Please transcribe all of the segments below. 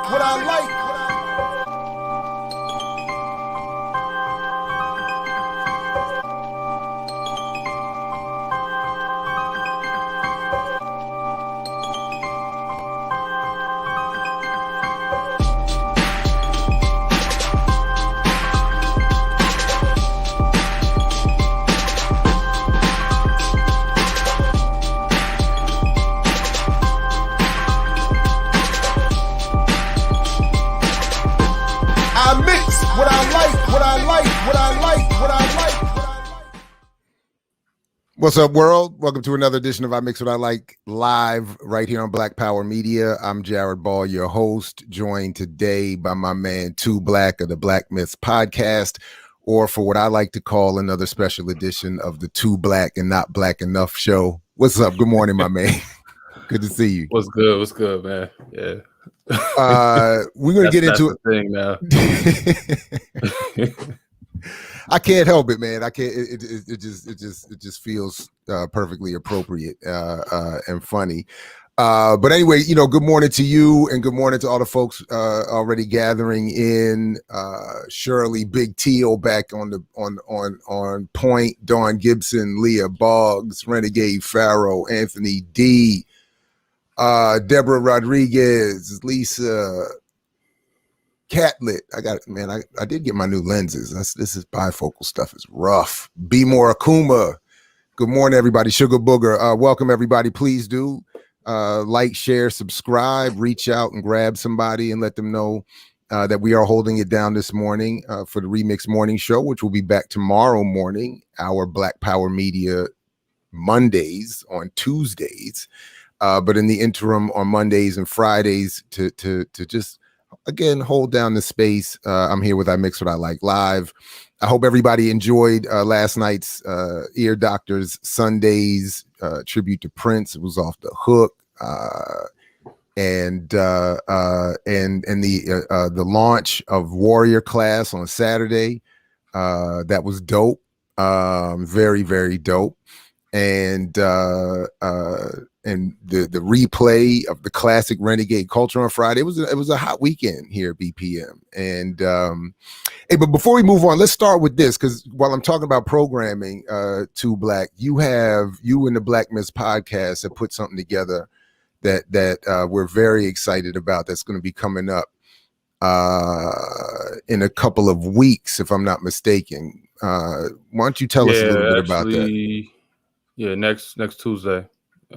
what I like. I mix what I like, what I like, what I like, what I like. What's up, world? Welcome to another edition of I Mix What I Like live right here on Black Power Media. I'm Jared Ball, your host, joined today by my man, Too Black of the Black Myths podcast, or for what I like to call another special edition of the Too Black and Not Black Enough show. What's up? Good morning, my man. Good to see you. What's good? What's good, man? Yeah. We're gonna get into it now. I can't help it, man. I can't. It just feels perfectly appropriate and funny. But anyway, good morning to you, and good morning to all the folks already gathering in. Shirley, Big Teal back on point. Dawn Gibson, Leah Boggs, Renegade Pharaoh, Anthony D. Deborah Rodriguez, Lisa Catlit. I did get my new lenses. This is bifocal stuff is rough. Be More Akuma. Good morning, everybody. Sugar Booger. Welcome, everybody. Please do like, share, subscribe, reach out and grab somebody and let them know that we are holding it down this morning for the Remix Morning Show, which will be back tomorrow morning, our Black Power Media Mondays on Tuesdays. But in the interim on Mondays and Fridays to just, again, hold down the space. I'm here with I Mix What I Like live. I hope everybody enjoyed last night's Ear Doctors Sundays tribute to Prince. It was off the hook. And the launch of Warrior Class on Saturday. That was dope. Very, very dope. And the replay of the classic Renegade Culture on Friday. It was a hot weekend here at BPM. And hey, but before we move on, let's start with this, because while I'm talking about programming, Too Black, you and the Black Myths podcast have put something together that we're very excited about. That's going to be coming up in a couple of weeks, if I'm not mistaken. Why don't you tell us a little bit about that? Yeah, next Tuesday,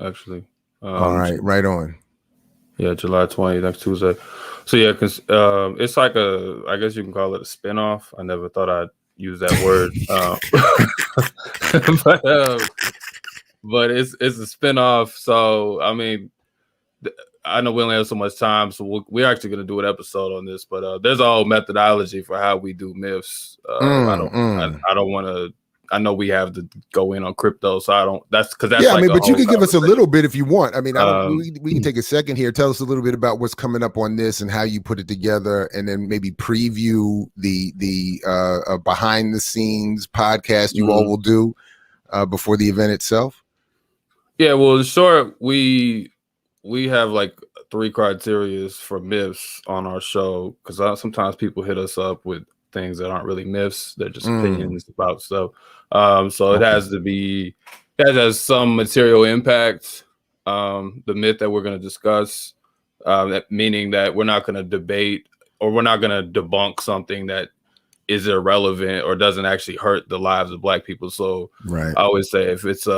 actually. All right, right on. Yeah, July 20th, next Tuesday. So yeah, because it's like I guess you can call it a spinoff. I never thought I'd use that word, but it's a spinoff. So I mean, I know we only have so much time, so we're actually going to do an episode on this. But there's a whole methodology for how we do myths. I don't want to. I know we have to go in on crypto, so I don't. That's because that's. Yeah, like but you can give us a little bit if you want. I mean, we can take a second here. Tell us a little bit about what's coming up on this and how you put it together, and then maybe preview the behind the scenes podcast you all will do before the event itself. Yeah, well, in short, we have like 3 criteria for myths on our show, because sometimes people hit us up with things that aren't really myths; they're just opinions about stuff. So it has has some material impact. The myth that we're going to discuss, meaning that we're not going to debate or we're not going to debunk something that is irrelevant or doesn't actually hurt the lives of Black people. So right. I always say if it's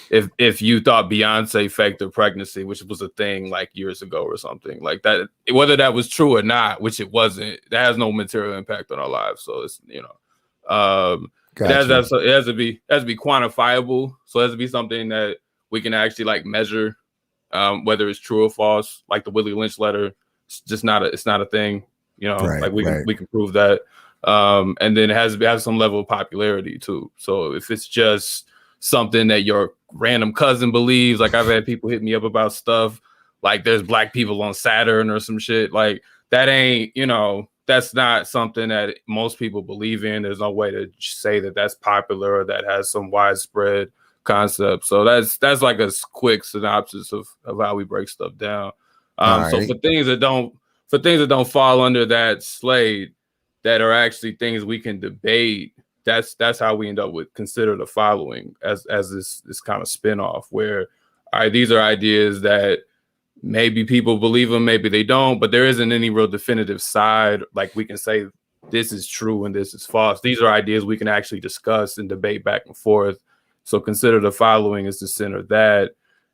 if you thought Beyonce faked her pregnancy, which was a thing like years ago or something like that, whether that was true or not, which it wasn't, that has no material impact on our lives. So it's gotcha. it has to be quantifiable. So it has to be something that we can actually like measure, whether it's true or false. Like the Willie Lynch letter, it's not a thing. Right, like we can prove that. And then it has to have some level of popularity too. So if it's just something that your random cousin believes, like I've had people hit me up about stuff like there's Black people on Saturn or some shit, like that ain't, that's not something that most people believe in. There's no way to say that that's popular or that has some widespread concept. So that's like a quick synopsis of how we break stuff down. So for things that don't for things that don't fall under that slate, that are actually things we can debate, that's how we end up with consider the following as this kind of spinoff where, all right, these are ideas that maybe people believe them, maybe they don't, but there isn't any real definitive side. Like we can say this is true and this is false. These are ideas we can actually discuss and debate back and forth. So consider the following is the center of that.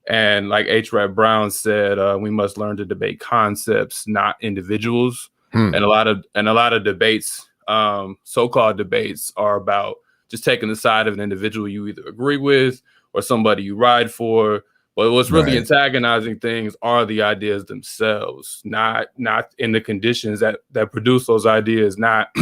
And like H. Rap Brown said, we must learn to debate concepts, not individuals. And a lot of debates, so-called debates, are about just taking the side of an individual you either agree with or somebody you ride for. But what's really antagonizing things are the ideas themselves, not in the conditions that produce those ideas, not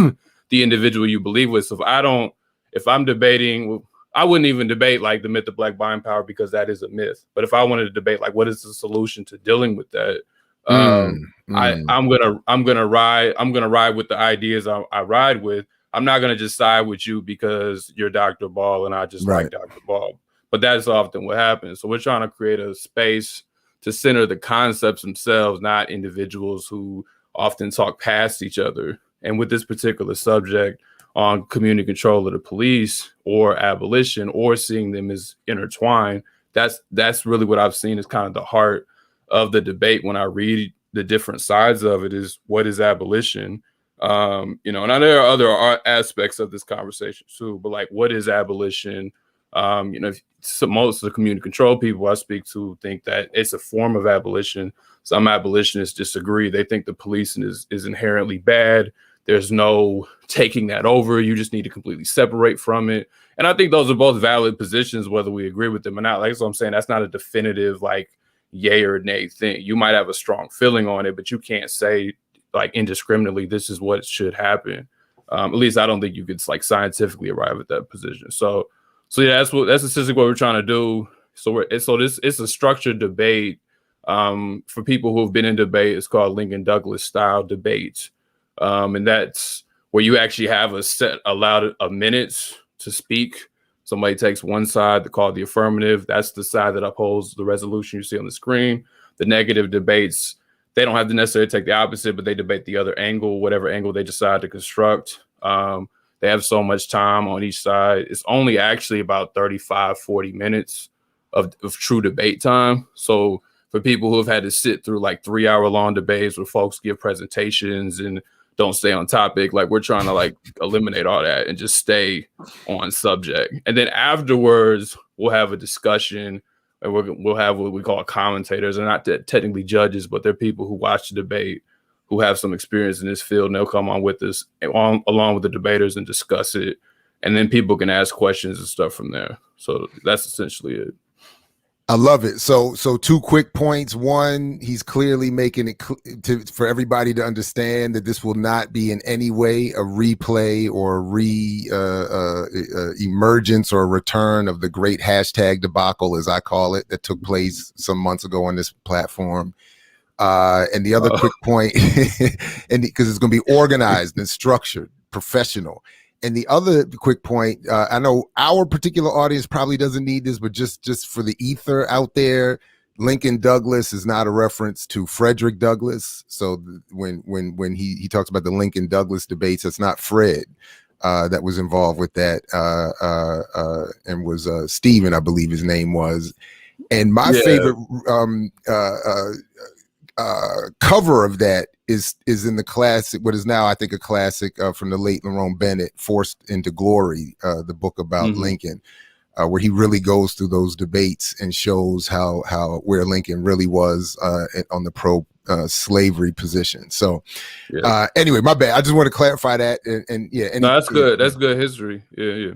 the individual you believe with. So if I'm debating, I wouldn't even debate like the myth of black buying power because that is a myth. But if I wanted to debate like what is the solution to dealing with that, I'm gonna ride with the ideas I ride with. I'm not gonna just side with you because you're Dr. Ball and I just like Dr. Ball. But that's often what happens. So we're trying to create a space to center the concepts themselves, not individuals who often talk past each other. And with this particular subject on community control of the police or abolition or seeing them as intertwined, that's really what I've seen as kind of the heart of the debate when I read the different sides of it is what is abolition? And there are other aspects of this conversation too, but like what is abolition? Most of the community control people I speak to think that it's a form of abolition. Some abolitionists disagree. They think the policing is inherently bad. There's no taking that over. You just need to completely separate from it. And I think those are both valid positions, whether we agree with them or not. Like, so I'm saying that's not a definitive like yay or nay thing. You might have a strong feeling on it, but you can't say like indiscriminately, this is what should happen. At least I don't think you could like scientifically arrive at that position. So yeah, that's essentially what we're trying to do. So it's a structured debate. For people who have been in debate, it's called Lincoln Douglas style debate. And that's where you actually have allowed a minutes to speak. Somebody takes one side called the affirmative. That's the side that upholds the resolution you see on the screen. The negative debates, they don't have to necessarily take the opposite, but they debate the other angle, whatever angle they decide to construct. They have so much time on each side. It's only actually about 35, 40 minutes of true debate time. So for people who have had to sit through like 3-hour-long debates where folks give presentations and don't stay on topic, like we're trying to like eliminate all that and just stay on subject. And then afterwards, we'll have a discussion and we'll have what we call commentators. They're not technically judges, but they're people who watch the debate, who have some experience in this field, and they'll come on with us along with the debaters and discuss it. And then people can ask questions and stuff from there. So that's essentially it. I love it. So 2 quick points. One, he's clearly making it for everybody to understand that this will not be in any way a replay or emergence or return of the great hashtag debacle, as I call it, that took place some months ago on this platform. And the other quick point, and because it's going to be organized and structured, professional. And the other quick point, I know our particular audience probably doesn't need this, but just for the ether out there, Lincoln Douglas is not a reference to Frederick Douglass. So when he talks about the Lincoln Douglas debates, it's not Fred that was involved with that, and was Stephen, I believe his name was. And my favorite cover of that is in the classic, what is now I think a classic from the late Lerone Bennett, Forced into Glory, the book about Lincoln, where he really goes through those debates and shows how where Lincoln really was on the pro slavery position. So anyway, my bad. I just want to clarify that. And no, that's good. That's good history. Yeah.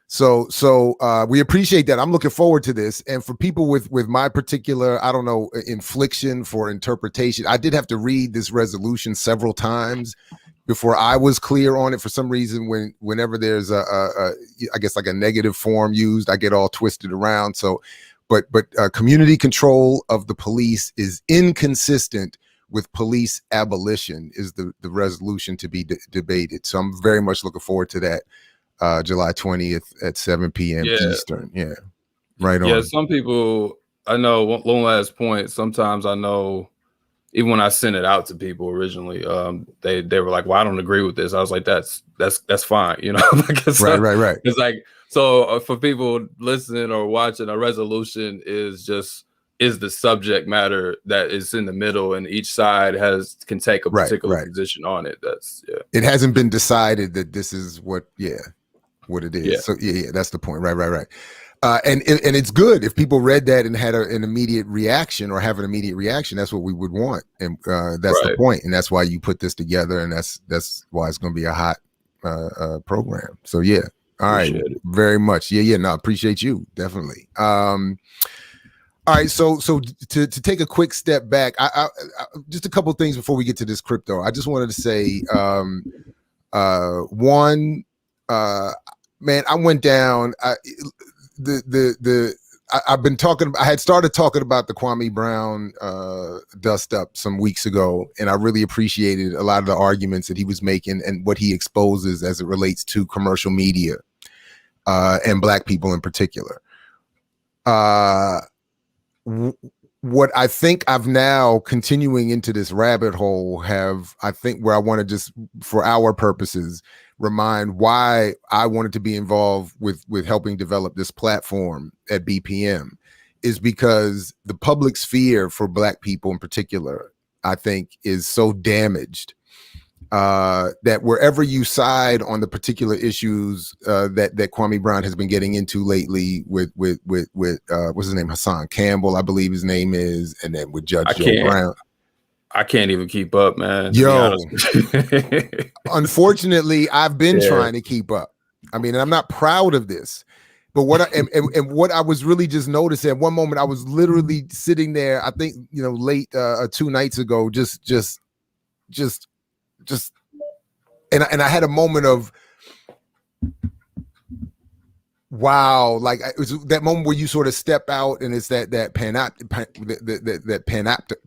So we appreciate that. I'm looking forward to this. And for people with my particular, I don't know, infliction for interpretation, I did have to read this resolution several times before I was clear on it. For some reason, whenever there's I guess like a negative form used, I get all twisted around. So, but community control of the police is inconsistent with police abolition is the resolution to be debated. So I'm very much looking forward to that. July 20th at 7 p.m. Eastern. Yeah. Right on. Yeah, some people, I know, one last point. Sometimes I know even when I sent it out to people originally, they were like, "Well, I don't agree with this." I was like, "That's fine," you know. Right. It's like, so for people listening or watching, a resolution is the subject matter that is in the middle, and each side can take a particular position on it. It hasn't been decided that this is what it is. Yeah. So yeah, that's the point. Right. And it's good if people read that and had an immediate reaction or have an immediate reaction. That's what we would want, and that's the point. And that's why you put this together, and that's why it's going to be a hot program. So yeah, all right, very much. Yeah. No, appreciate you, definitely. All right, so to take a quick step back, I just a couple of things before we get to this crypto. I just wanted to say, one, man, I went down. I've been talking. I had started talking about the Kwame Brown dust up some weeks ago, and I really appreciated a lot of the arguments that he was making and what he exposes as it relates to commercial media and Black people in particular. What I think I've now continuing into this rabbit hole I think where I want to just, for our purposes, remind why I wanted to be involved with helping develop this platform at BPM is because the public sphere for Black people in particular, I think, is so damaged that wherever you side on the particular issues that Kwame Brown has been getting into lately with what's his name, Hassan Campbell, I believe his name is, and then with Judge Joe Brown. I can't even keep up, man. Yo, unfortunately, I've been trying to keep up. I mean, and I'm not proud of this, but what what I was really just noticing at one moment, I was literally sitting there, I think, late 2 nights ago, just and I had a moment of wow, like it was that moment where you sort of step out and it's that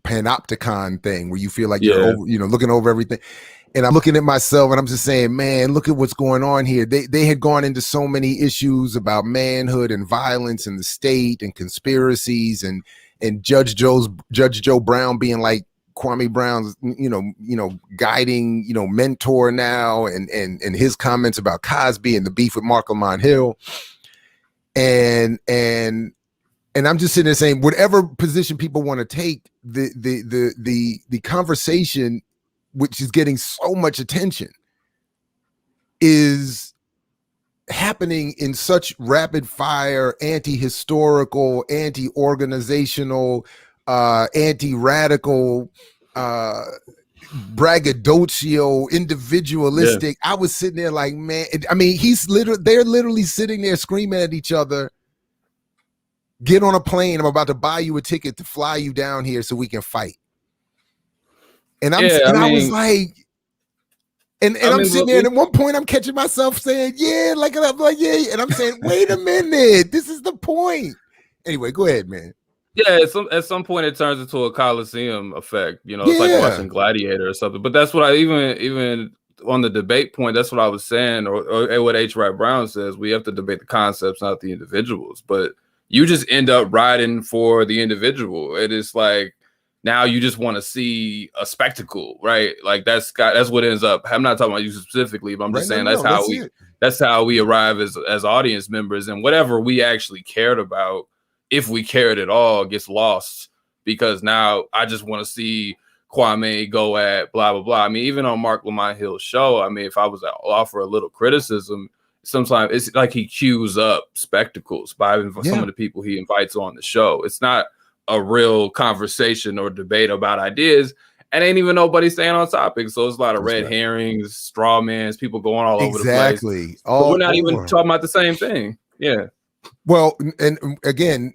panopticon thing where you feel like you're over, looking over everything. And I'm looking at myself and I'm just saying, man, look at what's going on here. They had gone into so many issues about manhood and violence and the state and conspiracies and Judge Joe Brown being like Kwame Brown's, guiding, mentor now, and his comments about Cosby and the beef with Mark Lamont Hill, and I'm just sitting there saying, whatever position people want to take, the conversation, which is getting so much attention, is happening in such rapid fire, anti-historical, anti-organizational, anti-radical, braggadocio, individualistic. I was sitting there like, man, I mean, they're literally sitting there screaming at each other, get on a plane, I'm about to buy you a ticket to fly you down here so we can fight. And I was like, and I'm sitting there, and at one point I'm catching myself saying, yeah, like, I'm like, yeah, and I'm saying, wait a minute, this is the point. Anyway, go ahead, man. Yeah, at some point it turns into a Coliseum effect. It's like watching Gladiator or something. But that's what I even on the debate point, that's what I was saying, or what H. Wright Brown says. We have to debate the concepts, not the individuals. But you just end up riding for the individual. It is like now you just want to see a spectacle, right? Like that's what ends up. I'm not talking about you specifically, but I'm just saying that's how we arrive as audience members, and whatever we actually cared about, if we cared at all, gets lost because now I just want to see Kwame go at blah, blah, blah. I mean, even on Mark Lamont Hill's show, I mean, if I was to offer a little criticism, sometimes it's like he cues up spectacles by some of the people he invites on the show. It's not a real conversation or debate about ideas, and ain't even nobody staying on topic. So it's a lot of red herrings, straw mans, people going all over the place. We're not even talking about the same thing. Yeah. Well, and again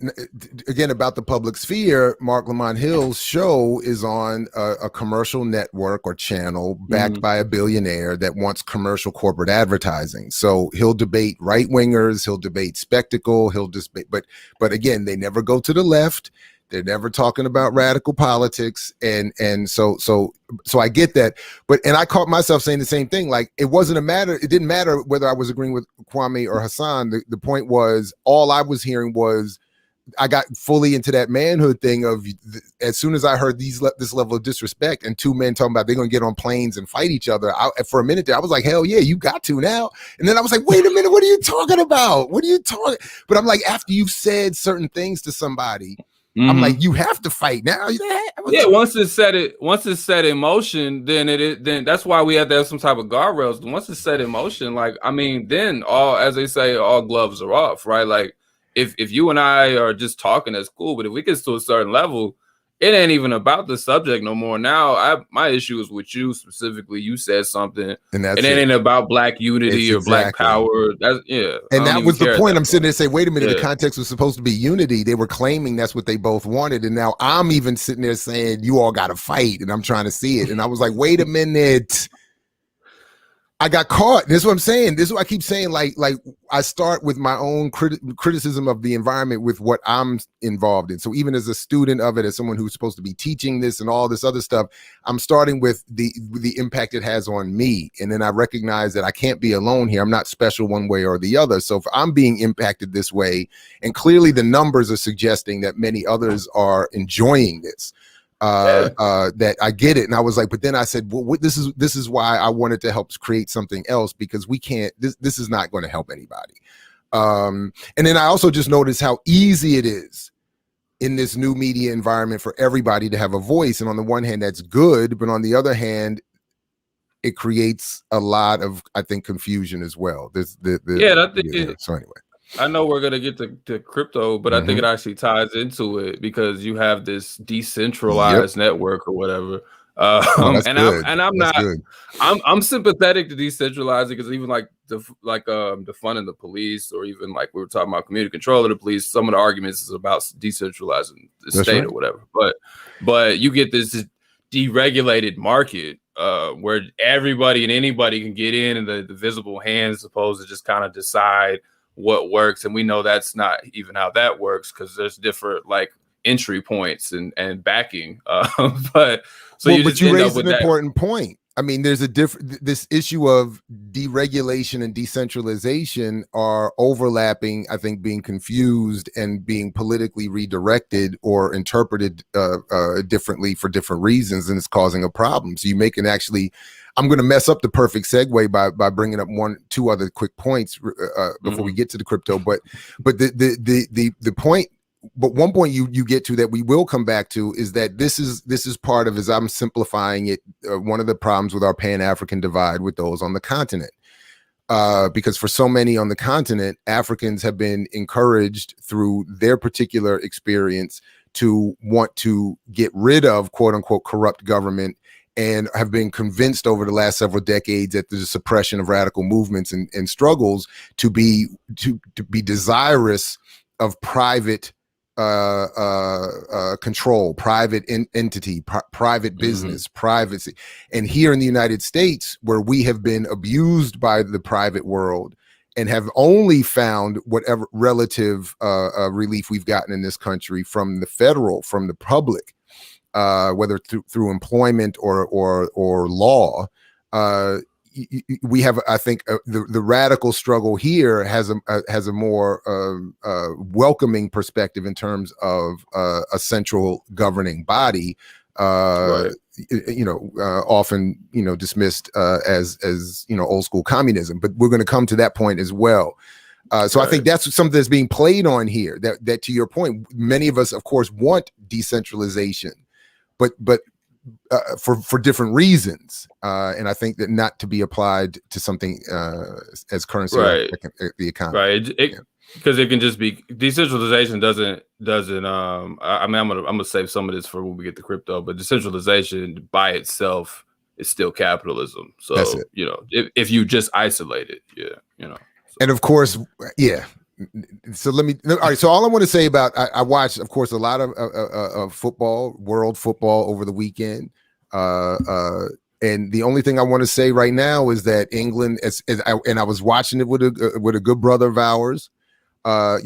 about the public sphere, Mark Lamont Hill's show is on a commercial network or channel backed by a billionaire that wants commercial corporate advertising. So he'll debate right wingers, he'll debate spectacle, he'll debate, but again, they never go to the left. They're never talking about radical politics, and so I get that, and I caught myself saying the same thing. Like it didn't matter whether I was agreeing with Kwame or Hassan. The point was, all I was hearing was I got fully into that manhood thing of as soon as I heard this level of disrespect and two men talking about they're going to get on planes and fight each other, for a minute there, I was like, hell yeah, you got to now. And then I was like, wait a minute, what are you talking about? What are you talking? But I'm like, after you've said certain things to somebody, I'm like, you have to fight now. Yeah, once it's set in motion, then that's why we have to have some type of guardrails. Once it's set in motion, like, I mean, then as they say, all gloves are off, right? Like, if you and I are just talking, that's cool. But if we get to a certain level, it ain't even about the subject no more. Now, my issue is with you specifically. You said something, and it ain't about Black unity or Black power. That's and that was the point. I'm sitting there saying, wait a minute, the context was supposed to be unity. They were claiming that's what they both wanted, and now I'm even sitting there saying you all got to fight, and I'm trying to see it, and I was like, wait a minute. I got caught. This is what I'm saying. This is what I keep saying. Like I start with my own criticism of the environment with what I'm involved in. So even as a student of it, as someone who's supposed to be teaching this and all this other stuff, I'm starting with the impact it has on me. And then I recognize that I can't be alone here. I'm not special one way or the other. So if I'm being impacted this way, and clearly the numbers are suggesting that many others are enjoying this, that I get it. And I was like, but then I said, well, this is why I wanted to help create something else, because we can't, this is not going to help anybody. And then I also just noticed how easy it is in this new media environment for everybody to have a voice. And on the one hand, that's good, but on the other hand, it creates a lot of, I think, confusion as well. So anyway. I know we're gonna get to crypto, but I think it actually ties into it because you have this decentralized network or whatever. I'm sympathetic to decentralizing, because even like defunding the police, or even like we were talking about community control of the police, some of the arguments is about decentralizing the state or whatever. But you get this deregulated market where everybody and anybody can get in, and the visible hand is supposed to just kind of decide what works. And we know that's not even how that works, because there's different like entry points and backing. But you raised an important point. I mean, there's this issue of deregulation and decentralization are overlapping, I think, being confused and being politically redirected or interpreted differently for different reasons, and it's causing a problem. So you make an I'm going to mess up the perfect segue by bringing up two other quick points before we get to the crypto. But the point, but one point you get to that we will come back to is that this is part of, as I'm simplifying it, one of the problems with our Pan-African divide with those on the continent. Because for so many on the continent, Africans have been encouraged through their particular experience to want to get rid of quote unquote corrupt government, and have been convinced over the last several decades that the suppression of radical movements and struggles to be desirous of private control, private entity, private business, privacy. And here in the United States, where we have been abused by the private world and have only found whatever relative relief we've gotten in this country from the public, whether through employment or law, we have, I think, the radical struggle here has a more welcoming perspective in terms of a central governing body, often dismissed as old school communism. But we're going to come to that point as well. So I think that's something that's being played on here. That to your point, many of us, of course, want decentralization, but for different reasons, and I think that not to be applied to something as currency, the economy, right? Because it can just be decentralization doesn't. I mean, I'm gonna save some of this for when we get to crypto, but decentralization by itself is still capitalism. So if you just isolate it, and of course, So all I want to say about, I watched, of course, a lot of football, world football over the weekend. And the only thing I want to say right now is that England, and I was watching it with a good brother of ours, and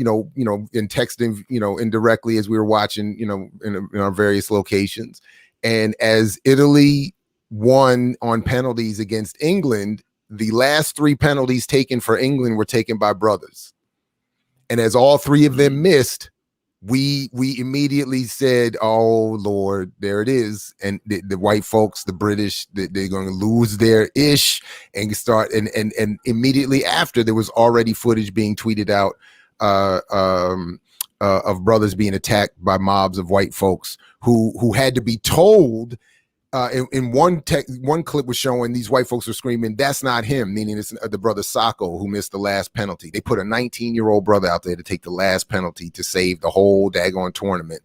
texting, indirectly as we were watching, in our various locations. And as Italy won on penalties against England, the last 3 penalties taken for England were taken by brothers. And as all 3 of them missed, we immediately said, oh Lord, there it is. And the white folks, the British, they're going to lose their ish and start. And immediately after, there was already footage being tweeted out of brothers being attacked by mobs of white folks who had to be told. In one clip was showing these white folks were screaming, "That's not him," meaning it's the brother Sacco who missed the last penalty. They put a 19-year-old brother out there to take the last penalty to save the whole daggone tournament.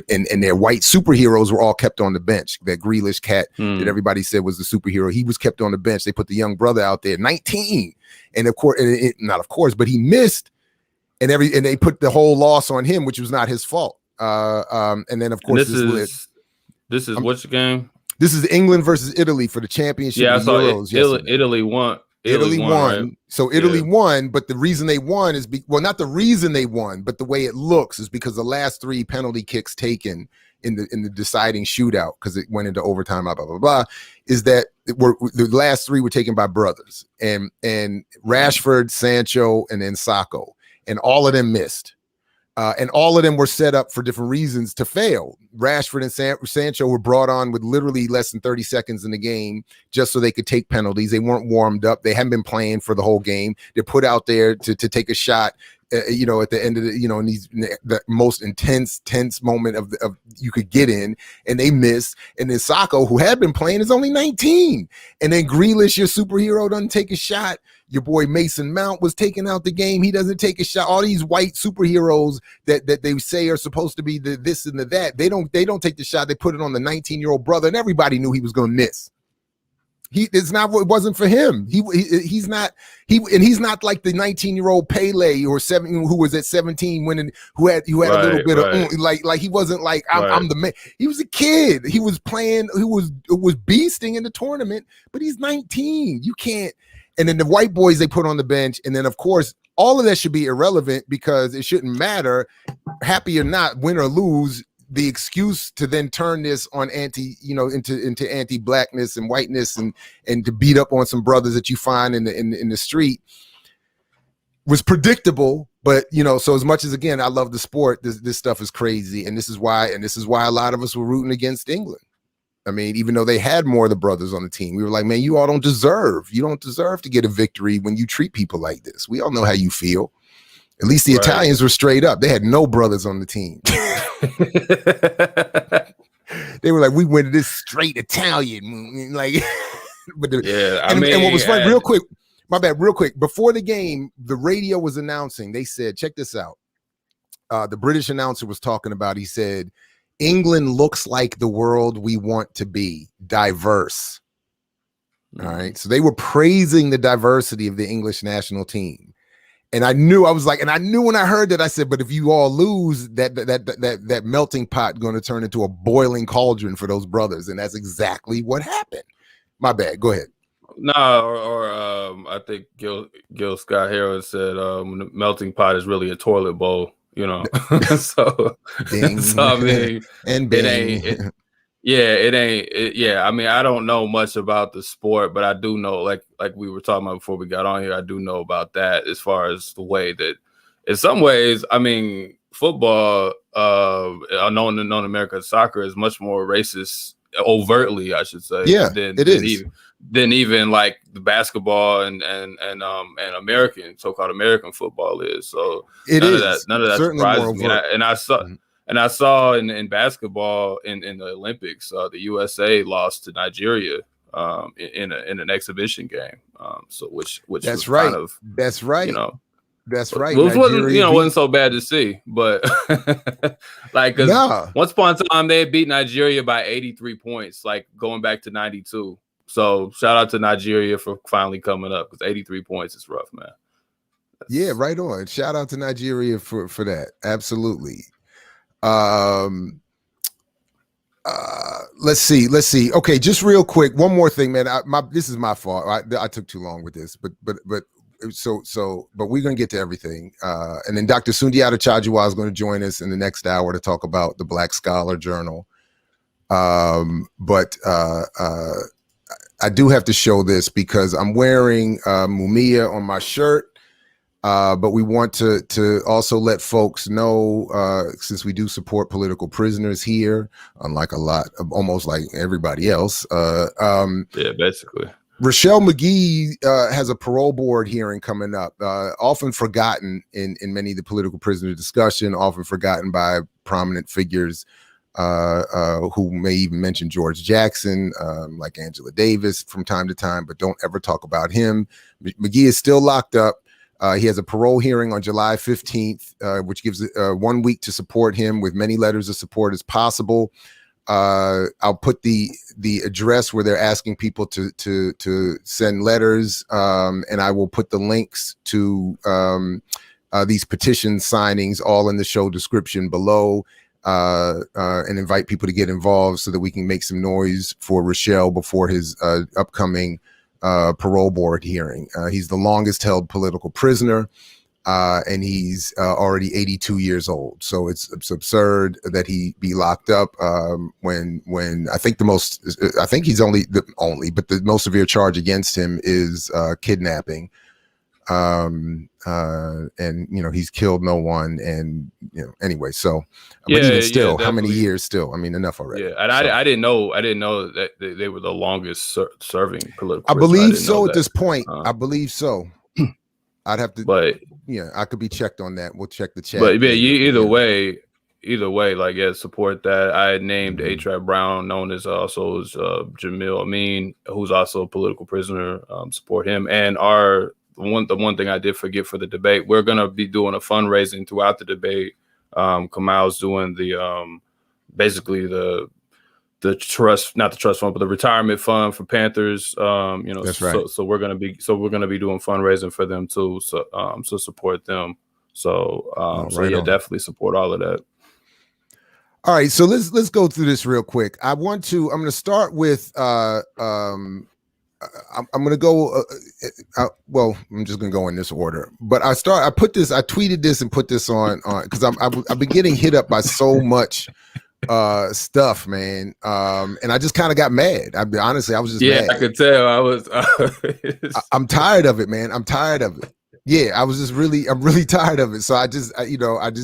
And their white superheroes were all kept on the bench. That Grealish cat that everybody said was the superhero, he was kept on the bench. They put the young brother out there, 19, and of course, but he missed, and they put the whole loss on him, which was not his fault. And then of course this is which game? This is England versus Italy for the championship. Yeah, of the Euros. Italy won. Italy won. Right? So Italy Yeah. won, but the reason they won is not the reason they won, but the way it looks is because the last 3 penalty kicks taken in the deciding shootout, because it went into overtime, blah blah blah blah, is that the last 3 were taken by brothers, and Rashford, Sancho, and then Sacco, and all of them missed. And all of them were set up for different reasons to fail. Rashford and Sancho were brought on with literally less than 30 seconds in the game just so they could take penalties. They weren't warmed up. They hadn't been playing for the whole game. They're put out there to take a shot, at the end of the most tense moment of you could get in, and they missed. And then Sacco, who had been playing, is only 19. And then Grealish, your superhero, doesn't take a shot. Your boy Mason Mount was taking out the game. He doesn't take a shot. All these white superheroes that they say are supposed to be the this and the that, they don't take the shot. They put it on the 19-year-old brother, and everybody knew he was going to miss. It wasn't for him. He's not like the 19-year-old Pele or 7 who was at 17 winning, who had a little bit of like he wasn't like I'm the man. He was a kid. He was playing. He was beasting in the tournament, but he's 19. You can't. And then the white boys they put on the bench, and then of course all of that should be irrelevant because it shouldn't matter, happy or not, win or lose. The excuse to then turn this on into anti-blackness and whiteness and to beat up on some brothers that you find in the street was predictable. But so as much as, again, I love the sport, this stuff is crazy, and this is why a lot of us were rooting against England. I mean, even though they had more of the brothers on the team, we were like, man, you all don't deserve to get a victory when you treat people like this. We all know how you feel. At least the Italians were straight up. They had no brothers on the team. They were like, we went to this straight Italian, like. And what was funny, real quick, my bad, real quick, before the game, the radio was announcing. They said, check this out. The British announcer was talking about. He said, England looks like the world we want to be, diverse. All right. So they were praising the diversity of the English national team. And I knew when I heard that, I said, but if you all lose, that melting pot going to turn into a boiling cauldron for those brothers. And that's exactly what happened. My bad. Go ahead. No, I think Gil Scott Harris said the melting pot is really a toilet bowl. So, Ding. so I mean, and bing. It ain't. Yeah, I mean, I don't know much about the sport, but I do know, like we were talking about before we got on here, I do know about that as far as the way that, in some ways, I mean, football, known American soccer is much more racist, overtly, I should say. Yeah, it is. Than even like the basketball and American, so-called American football is. So none of that surprises me. And I saw in basketball in the Olympics, the USA lost to Nigeria in an exhibition game. Which that's was right. Kind of, that's right. That's right. It wasn't so bad to see, but once upon a time they had beat Nigeria by 83 points, like going back to 92. So shout out to Nigeria for finally coming up, because 83 points is rough, man. Yeah, right on. Shout out to Nigeria for that. Absolutely. Let's see. Okay, just real quick, one more thing, man. This is my fault. I took too long with this, but we're gonna get to everything. And then Dr. Sundiata Cha-Jua is going to join us in the next hour to talk about the Black Scholar Journal. I do have to show this because I'm wearing Mumia on my shirt. But we want to also let folks know, since we do support political prisoners here, unlike almost like everybody else. Yeah, basically. Ruchell Magee has a parole board hearing coming up, often forgotten in many of the political prisoner discussion, often forgotten by prominent figures who may even mention George Jackson, like Angela Davis from time to time, but don't ever talk about him. Magee is still locked up. He has a parole hearing on July 15th, which gives 1 week to support him with many letters of support as possible. I'll put the address where they're asking people to send letters, and I will put the links to these petition signings all in the show description below, and invite people to get involved so that we can make some noise for Ruchell before his upcoming parole board hearing. He's the longest held political prisoner. And he's already 82 years old. So it's absurd that he be locked up when I think he's but the most severe charge against him is kidnapping. And he's killed no one. And anyway, so but even still, how many years still? I mean, enough already. Yeah, and I didn't know that they were the longest serving political. I believe so at this point. I believe so. I'd have to, but yeah, I could be checked on that. We'll check the chat. But yeah, either way, like, yeah, support that. I had named A-Trap Brown, known as also as Jamil Amin, who's also a political prisoner. Support him. And the one thing I did forget for the debate, we're gonna be doing a fundraising throughout the debate. Kamal's doing the basically the trust, not the trust fund, but the retirement fund for Panthers. That's right. So we're gonna be doing fundraising for them too. So support them. So definitely support all of that. All right, so let's go through this real quick. I'm going to start with I'm going to go. I'm just going to go in this order. But I tweeted this and put this on because I've been getting hit up by so much stuff, man. And I just kind of got mad. Honestly, I was just mad. I could tell. I was. I'm tired of it, man. I'm tired of it. Yeah, I'm really tired of it. So I just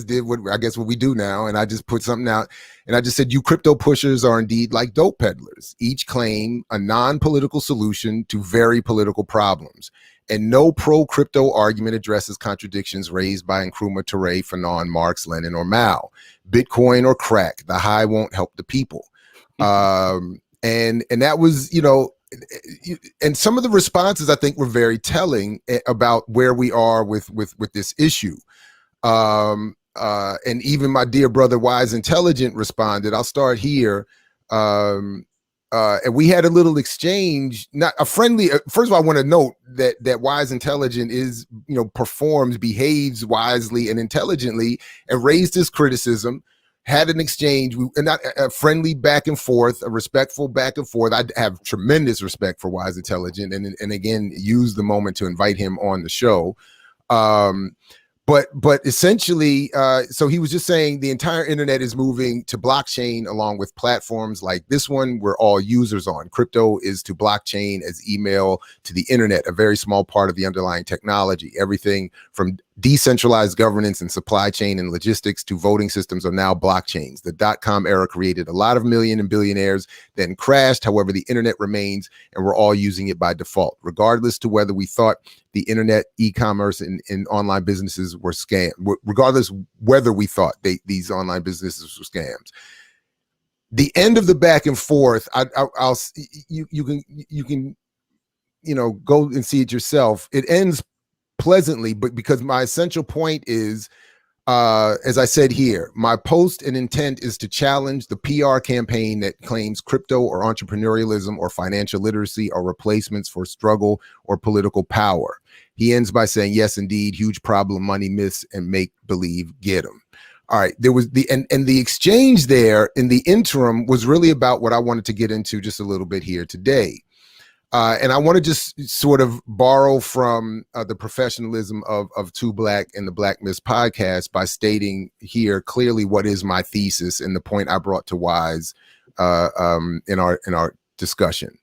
did what we do now, and I just put something out, and I just said, you crypto pushers are indeed like dope peddlers. Each claim a non-political solution to very political problems, and no pro-crypto argument addresses contradictions raised by Nkrumah, Ture, Fanon, Marx, Lenin, or Mao. Bitcoin or crack, the high won't help the people. And that was, and some of the responses I think were very telling about where we are with this issue. And even my dear brother Wise Intelligent responded. I'll start here. And we had a little exchange, not a friendly. First of all, I want to note that Wise Intelligent behaves wisely and intelligently, and raised his criticism. Had an exchange, not a friendly back and forth, a respectful back and forth. I have tremendous respect for Wise Intelligent, and again, use the moment to invite him on the show. But essentially, so he was just saying the entire internet is moving to blockchain, along with platforms like this one we're all users on. Crypto is to blockchain as email to the internet, a very small part of the underlying technology. Everything from decentralized governance and supply chain and logistics to voting systems are now blockchains. The dot-com era created a lot of million and billionaires, then crashed. However, the internet remains, and we're all using it by default, regardless to whether we thought the internet, e-commerce, and online businesses were scams. Regardless whether we thought these online businesses were scams. The end of the back and forth, you can go and see it yourself. It ends pleasantly, but because my essential point is, as I said here, my post and intent is to challenge the PR campaign that claims crypto or entrepreneurialism or financial literacy are replacements for struggle or political power. He ends by saying, yes, indeed, huge problem, money, myths, and make believe get them. All right, there was the exchange there in the interim was really about what I wanted to get into just a little bit here today. And I want to just sort of borrow from the professionalism of Two Black and the Black Myths podcast by stating here clearly what is my thesis and the point I brought to Wise in our discussion,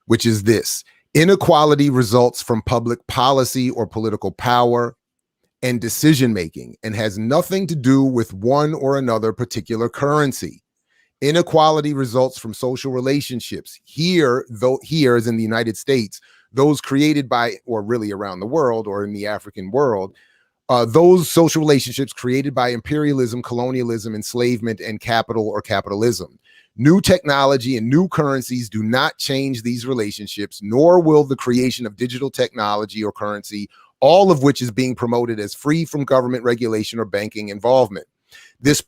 which is this: inequality results from public policy or political power. and decision making, and has nothing to do with one or another particular currency. Inequality results from social relationships. Here, though, here as in the United States, those created by, or really around the world, or in the African world, those social relationships created by imperialism, colonialism, enslavement, and capital or capitalism. New technology and new currencies do not change these relationships, nor will the creation of digital technology or currency, all of which is being promoted as free from government regulation or banking involvement. These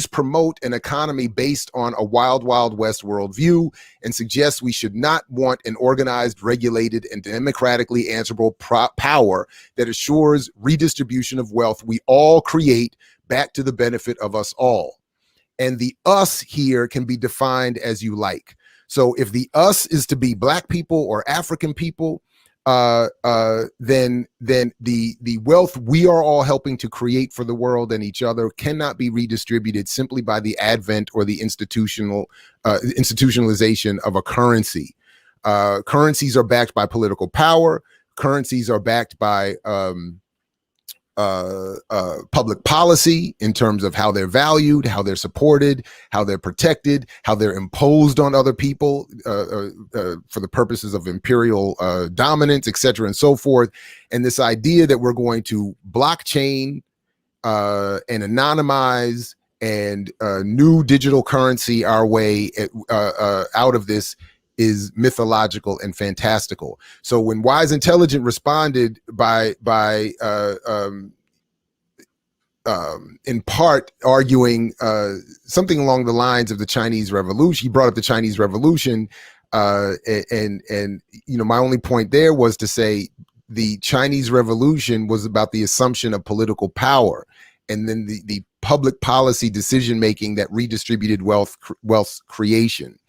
promote an economy based on a wild, wild west worldview and suggest we should not want an organized, regulated, and democratically answerable power that assures redistribution of wealth we all create back to the benefit of us all. And the us here can be defined as you like. So if the us is to be Black people or African people, then the wealth we are all helping to create for the world and each other cannot be redistributed simply by the advent or the institutionalization of a currency. Currencies are backed by political power. Currencies are backed by public policy in terms of how they're valued, how they're supported, how they're protected, how they're imposed on other people for the purposes of imperial dominance, et cetera, and so forth. And this idea that we're going to blockchain and anonymize and new digital currency our way out of this is mythological and fantastical. So when Wise Intelligent responded by in part arguing something along the lines of the Chinese Revolution, he brought up the Chinese Revolution, and you know, my only point there was to say the Chinese Revolution was about the assumption of political power, and then the public policy decision making that redistributed wealth creation.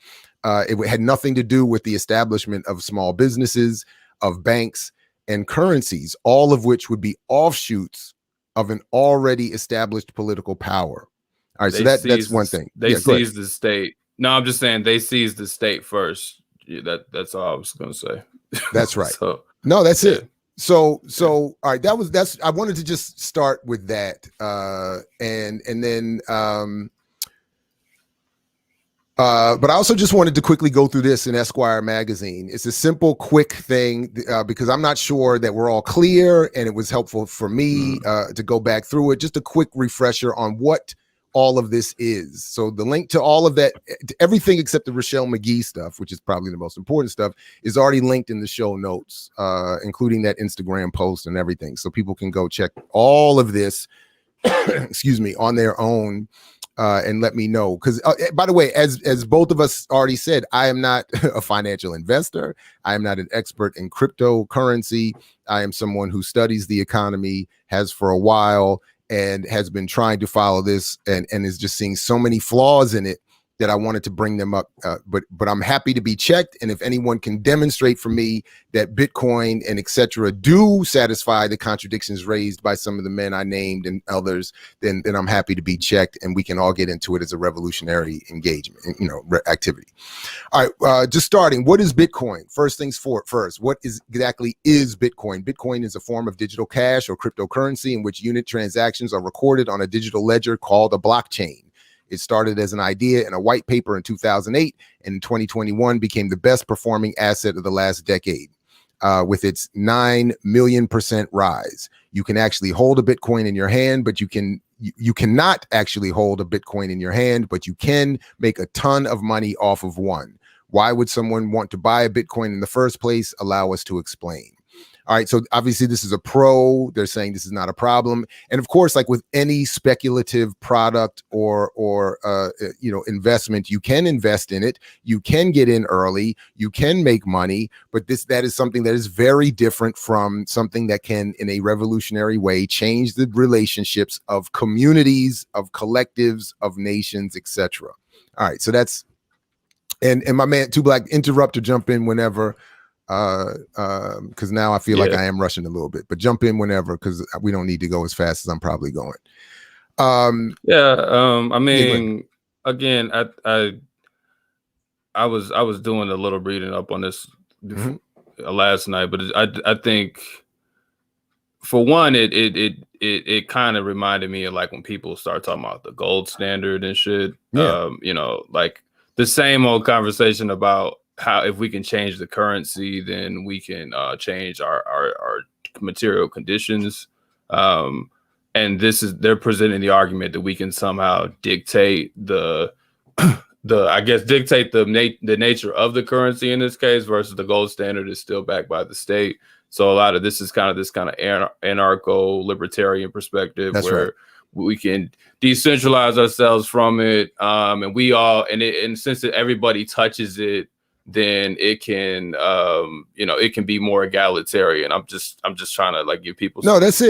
It had nothing to do with the establishment of small businesses, of banks, and currencies, all of which would be offshoots of an already established political power. All right, so that's one thing. They seized the state. No, I'm just saying they seized the state first. Yeah, that's all I was going to say. That's right. No, that's it. So all right, that's I wanted to just start with that, and then. But I also just wanted to quickly go through this in Esquire magazine. It's a simple, quick thing because I'm not sure that we're all clear, and it was helpful for me to go back through it. Just a quick refresher on what all of this is. So the link to all of that, everything except the Ruchell Magee stuff, which is probably the most important stuff, is already linked in the show notes, including that Instagram post and everything. So people can go check all of this, excuse me, on their own. And let me know, because by the way, as both of us already said, I am not a financial investor. I am not an expert in cryptocurrency. I am someone who studies the economy, has for a while, and has been trying to follow this, and is just seeing so many flaws in it that I wanted to bring them up. But I'm happy to be checked, and if anyone can demonstrate for me that Bitcoin and etc. do satisfy the contradictions raised by some of the men I named and others, then I'm happy to be checked, and we can all get into it as a revolutionary engagement, you know, activity. All right, just starting. What is Bitcoin? First things first. What exactly is Bitcoin? Bitcoin is a form of digital cash or cryptocurrency in which unit transactions are recorded on a digital ledger called a blockchain. It started as an idea in a white paper in 2008, and in 2021 became the best performing asset of the last decade, with its 9 million% rise. You can actually hold a Bitcoin in your hand, but you cannot actually hold a Bitcoin in your hand, but you can make a ton of money off of one. Why would someone want to buy a Bitcoin in the first place? Allow us to explain. All right, so obviously this is a pro. They're saying this is not a problem, and of course, like with any speculative product or you know, investment, you can invest in it, you can get in early, you can make money, but that is something that is very different from something that can, in a revolutionary way, change the relationships of communities, of collectives, of nations, etc. All right, so that's and my man Two Black, interrupt or jump in whenever. Because now I feel like I am rushing a little bit, but jump in whenever, because we don't need to go as fast as I'm probably going. I mean, again, I was doing a little reading up on this last night, but I think for one, it kind of reminded me of like when people start talking about the gold standard and shit. Yeah. Like the same old conversation about how if we can change the currency, then we can change our material conditions. And they're presenting the argument that we can somehow dictate the nature of the currency in this case, versus the gold standard is still backed by the state. So a lot of this is kind of anarcho-libertarian perspective. That's where we can decentralize ourselves from it, and since everybody touches it, then it can it can be more egalitarian. I'm just trying to like give people that's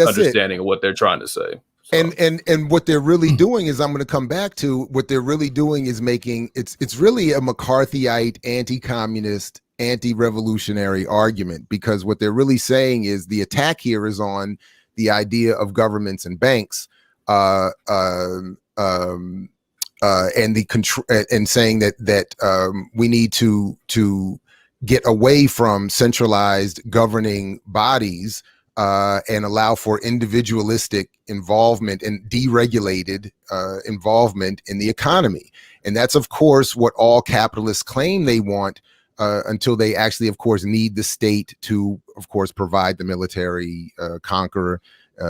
understanding of what they're trying to say. So. And what they're really doing is, I'm going to come back to what they're really doing is making it's really a McCarthyite, anti-communist, anti-revolutionary argument, because what they're really saying is the attack here is on the idea of governments and banks, and the control, and saying that we need to get away from centralized governing bodies and allow for individualistic involvement and deregulated involvement in the economy. And that's, of course, what all capitalists claim they want, until they actually, of course, need the state to, of course, provide the military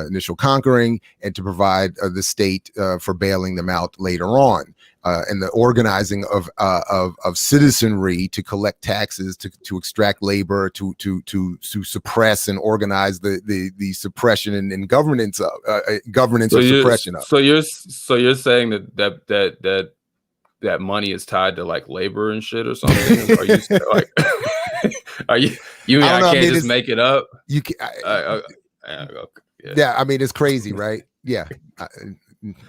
initial conquering, and to provide the state for bailing them out later on. And the organizing of citizenry to collect taxes, to extract labor, to suppress and organize the suppression and governance of suppression of. So you're saying that money is tied to like labor and shit or something? Are you like, you mean I can't just make it up? You can. Yeah, I mean, it's crazy, right? Yeah,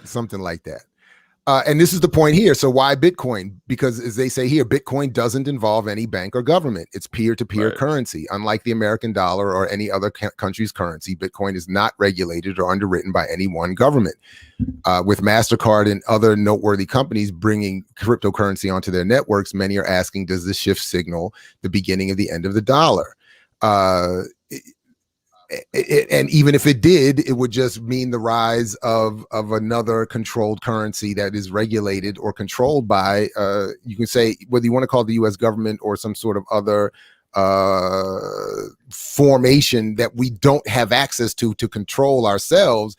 something like that. And this is the point here. So why Bitcoin? Because as they say here, Bitcoin doesn't involve any bank or government. It's peer-to-peer currency. Unlike the American dollar or any other country's currency, Bitcoin is not regulated or underwritten by any one government. With MasterCard and other noteworthy companies bringing cryptocurrency onto their networks, many are asking, does this shift signal the beginning of the end of the dollar? And even if it did, it would just mean the rise of another controlled currency that is regulated or controlled by, you can say, whether you want to call it the U.S. government or some sort of other formation that we don't have access to control ourselves,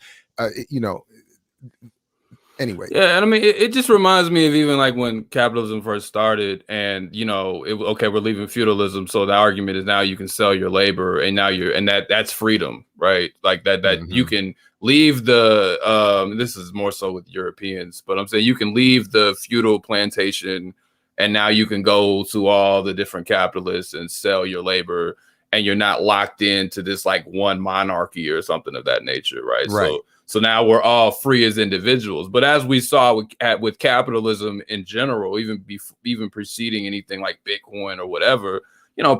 anyway. Yeah, and I mean, it just reminds me of even like when capitalism first started, and we're leaving feudalism, so the argument is now you can sell your labor, and now that's freedom, right? Like that you can leave the this is more so with Europeans, but I'm saying you can leave the feudal plantation, and now you can go to all the different capitalists and sell your labor, and you're not locked into this like one monarchy or something of that nature, right? So now we're all free as individuals. But as we saw with capitalism in general, even preceding anything like Bitcoin or whatever,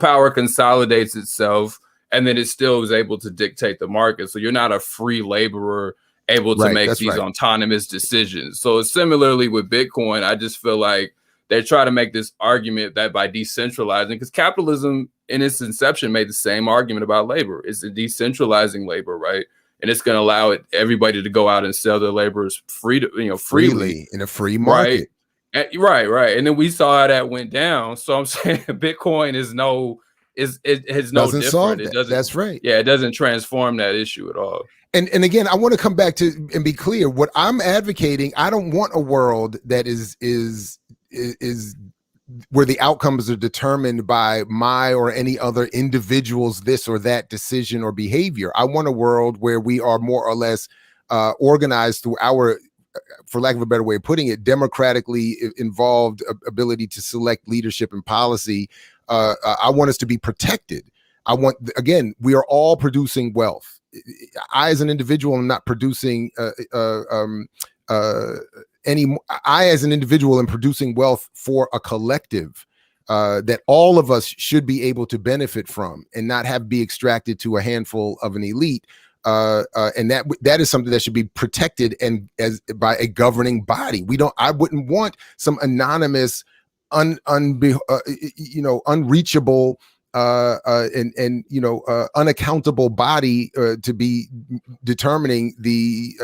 power consolidates itself, and then it still is able to dictate the market. So you're not a free laborer able to make these autonomous decisions. So similarly with Bitcoin, I just feel like they try to make this argument that by decentralizing, because capitalism in its inception made the same argument about labor. It's decentralizing labor, right? And it's going to allow everybody to go out and sell their laborers freely in a free market. Right. And then we saw how that went down. So I'm saying Bitcoin has no different. Solve that. It doesn't. That's right. Yeah, it doesn't transform that issue at all. And again, I want to come back to and be clear. What I'm advocating, I don't want a world that is where the outcomes are determined by my or any other individual's this or that decision or behavior. I want a world where we are more or less organized through our, for lack of a better way of putting it, democratically involved ability to select leadership and policy. I want us to be protected. We are all producing wealth. I, as an individual, am not producing I, as an individual, am producing wealth for a collective that all of us should be able to benefit from, and not be extracted to a handful of an elite. And that is something that should be protected by a governing body. I wouldn't want some anonymous, unreachable unaccountable body to be determining the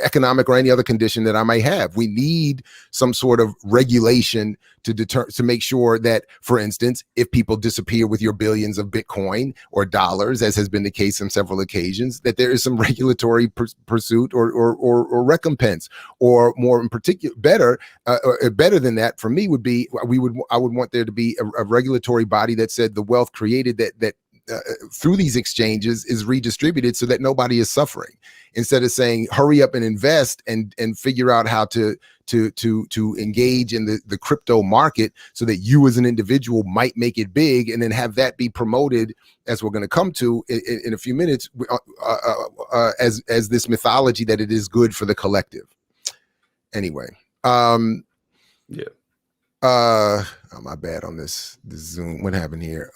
economic or any other condition that I might have. We need some sort of regulation to make sure that, for instance, if people disappear with your billions of Bitcoin or dollars, as has been the case on several occasions, that there is some regulatory pursuit or recompense, or more in particular, better than that for me would be, I would want there to be a regulatory body that said the wealth created that through these exchanges is redistributed so that nobody is suffering, instead of saying hurry up and invest and figure out how to engage in the crypto market so that you as an individual might make it big, and then have that be promoted, as we're going to come to in a few minutes, as this mythology that it is good for the collective. Anyway, yeah. Oh, my bad on this Zoom. What happened here?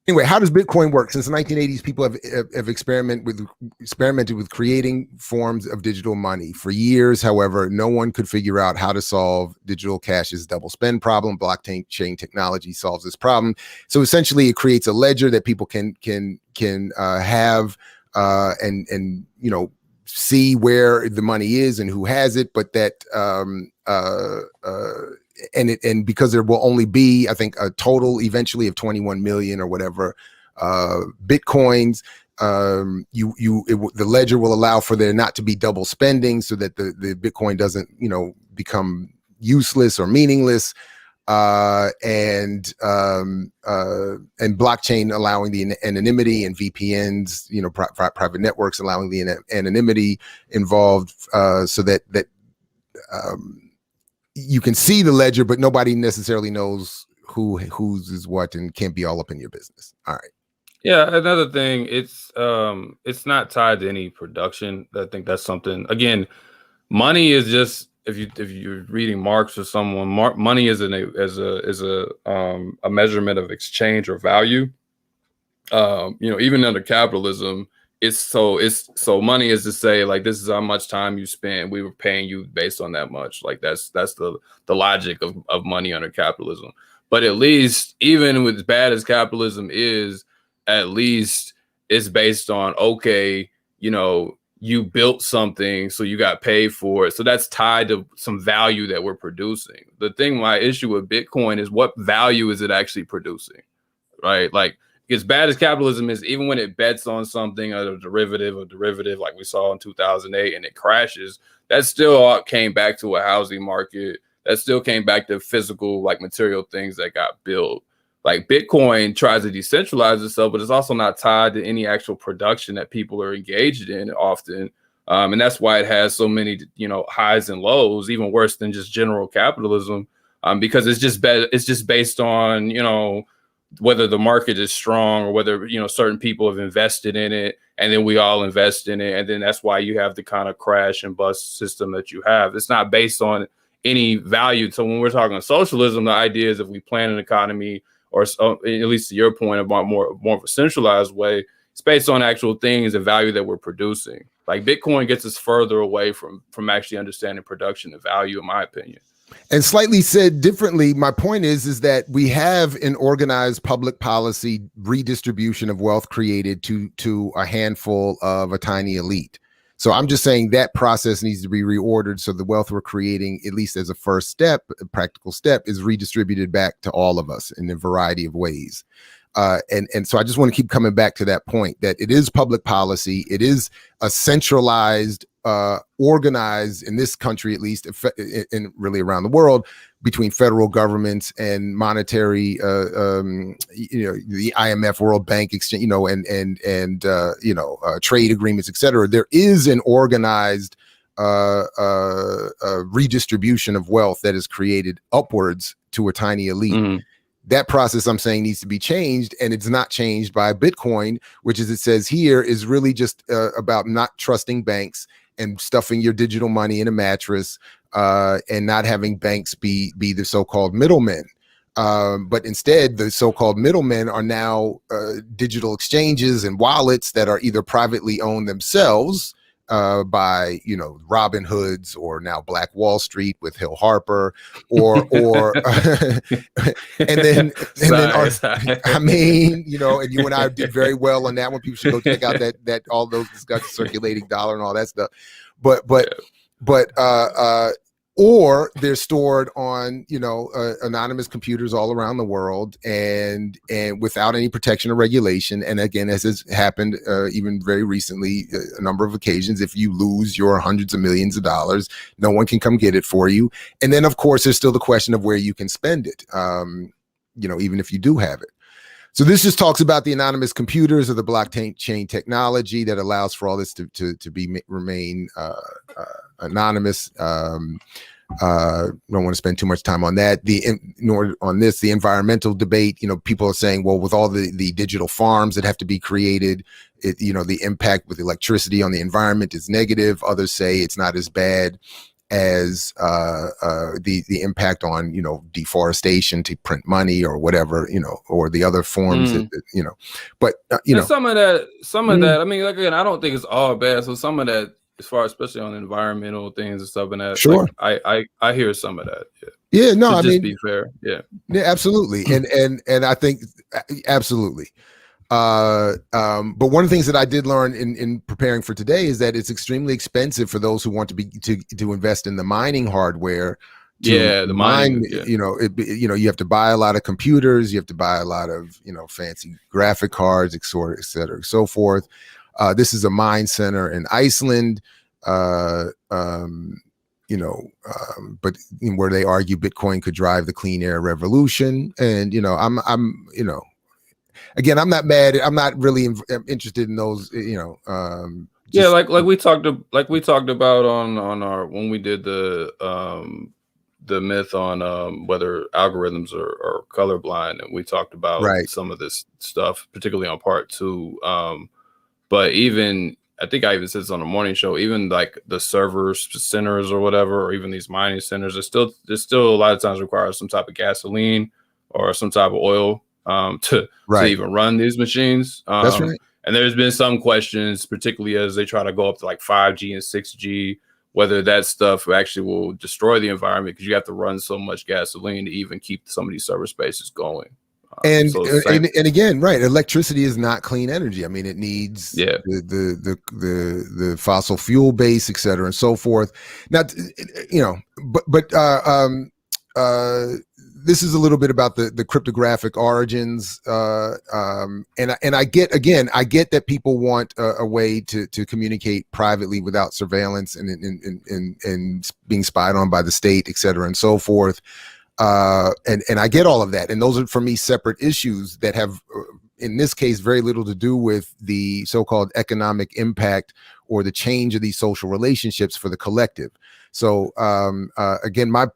Anyway, how does Bitcoin work? Since the 1980s, people have experimented with creating forms of digital money. For years, however, no one could figure out how to solve digital cash's double spend problem. Blockchain technology solves this problem. So essentially, it creates a ledger that people can have and see where the money is and who has it, but that and because there will only be, I think, a total eventually of 21 million or whatever Bitcoins, the ledger will allow for there not to be double spending, so that the Bitcoin doesn't become useless or meaningless, and blockchain allowing the anonymity, and VPNs, private networks allowing the anonymity involved, so that you can see the ledger, but nobody necessarily knows whose is what, and can't be all up in your business. All right. Yeah, another thing, it's not tied to any production. I think that's something. Again, money is just, if you're reading Marx or someone, money is a measurement of exchange or value. Even under capitalism, so money is to say, like, this is how much time you spent, we were paying you based on that much. Like that's the logic of money under capitalism. But at least, even with as bad as capitalism is, at least it's based on, okay, you built something, so you got paid for it. So that's tied to some value that we're producing. The thing, my issue with Bitcoin is, what value is it actually producing, right? Like, as bad as capitalism is, even when it bets on something, a derivative, like we saw in 2008, and it crashes, that still all came back to a housing market. That still came back to physical, like, material things that got built. Like, Bitcoin tries to decentralize itself, but it's also not tied to any actual production that people are engaged in often. And that's why it has so many, highs and lows, even worse than just general capitalism, because it's just based on, whether the market is strong, or whether, certain people have invested in it, and then we all invest in it. And then that's why you have the kind of crash and bust system that you have. It's not based on any value. So when we're talking socialism, the idea is, if we plan an economy, or at least to your point about more of a centralized way, it's based on actual things and value that we're producing. Like, Bitcoin gets us further away from actually understanding production and value, in my opinion. And slightly said differently, my point is that we have an organized public policy redistribution of wealth created to a handful of a tiny elite. So I'm just saying that process needs to be reordered, so the wealth we're creating, at least as a first step, a practical step, is redistributed back to all of us in a variety of ways. And so I just want to keep coming back to that point, that it is public policy. It is a centralized, organized, in this country at least, and really around the world, between federal governments and monetary, the IMF, World Bank, exchange, and trade agreements, et cetera. There is an organized redistribution of wealth that is created upwards to a tiny elite. Mm-hmm. That process, I'm saying, needs to be changed, and it's not changed by Bitcoin, which, as it says here, is really just about not trusting banks and stuffing your digital money in a mattress, and not having banks be the so-called middlemen. But instead, the so-called middlemen are now digital exchanges and wallets that are either privately owned themselves, by, you know, Robin Hoods, or now Black Wall Street with Hill Harper, or and then I mean, you know, and you and I did very well on that one. People should go check out that all those discussions, circulating dollar and all that stuff. But or they're stored on, you know, anonymous computers all around the world, and without any protection or regulation. And again, as has happened even very recently, a number of occasions, if you lose your hundreds of millions of dollars, no one can come get it for you. And then, of course, there's still the question of where you can spend it, you know, even if you do have it. So this just talks about the anonymous computers, or the blockchain technology that allows for all this to remain anonymous. Don't want to spend too much time on that. Nor on this, the environmental debate. You know, people are saying, well, with all the digital farms that have to be created, you know, the impact with electricity on the environment is negative. Others say it's not as bad as the impact on, you know, deforestation to print money or whatever, you know, or the other forms that, you know. But you know, some of that. I mean, like, again, I don't think it's all bad. So some of that, as far, especially on environmental things and stuff, and that, sure, like, I hear some of that. Yeah, no, I mean, mean, be fair, yeah, absolutely, and I think absolutely. But one of the things that I did learn in preparing for today is that it's extremely expensive for those who want to invest in the mining hardware. The mining, you know, you have to buy a lot of computers, you have to buy a lot of, you know, fancy graphic cards, et cetera, and so forth. This is a mine center in Iceland, you know, but where they argue Bitcoin could drive the clean air revolution. And, you know, I'm, you know, again, I'm not mad. I'm not really interested in those, you know. Like we talked about on our, when we did the myth on whether algorithms are colorblind, and we talked about some of this stuff, particularly on part 2. But even, I think I even said this on the morning show, even like the server centers or whatever, or even these mining centers, there's still a lot of times requires some type of gasoline or some type of oil to even run these machines. That's right. And there's been some questions, particularly as they try to go up to like 5G and 6G, whether that stuff actually will destroy the environment, because you have to run so much gasoline to even keep some of these server spaces going. And again, right, electricity is not clean energy. I mean, it needs the fossil fuel base, et cetera, and so forth. Now, you know, but this is a little bit about the cryptographic origins, and I get that people want a way to communicate privately without surveillance and being spied on by the state, et cetera, and so forth. And I get all of that. And those are, for me, separate issues that have, in this case, very little to do with the so-called economic impact or the change of these social relationships for the collective. So again, my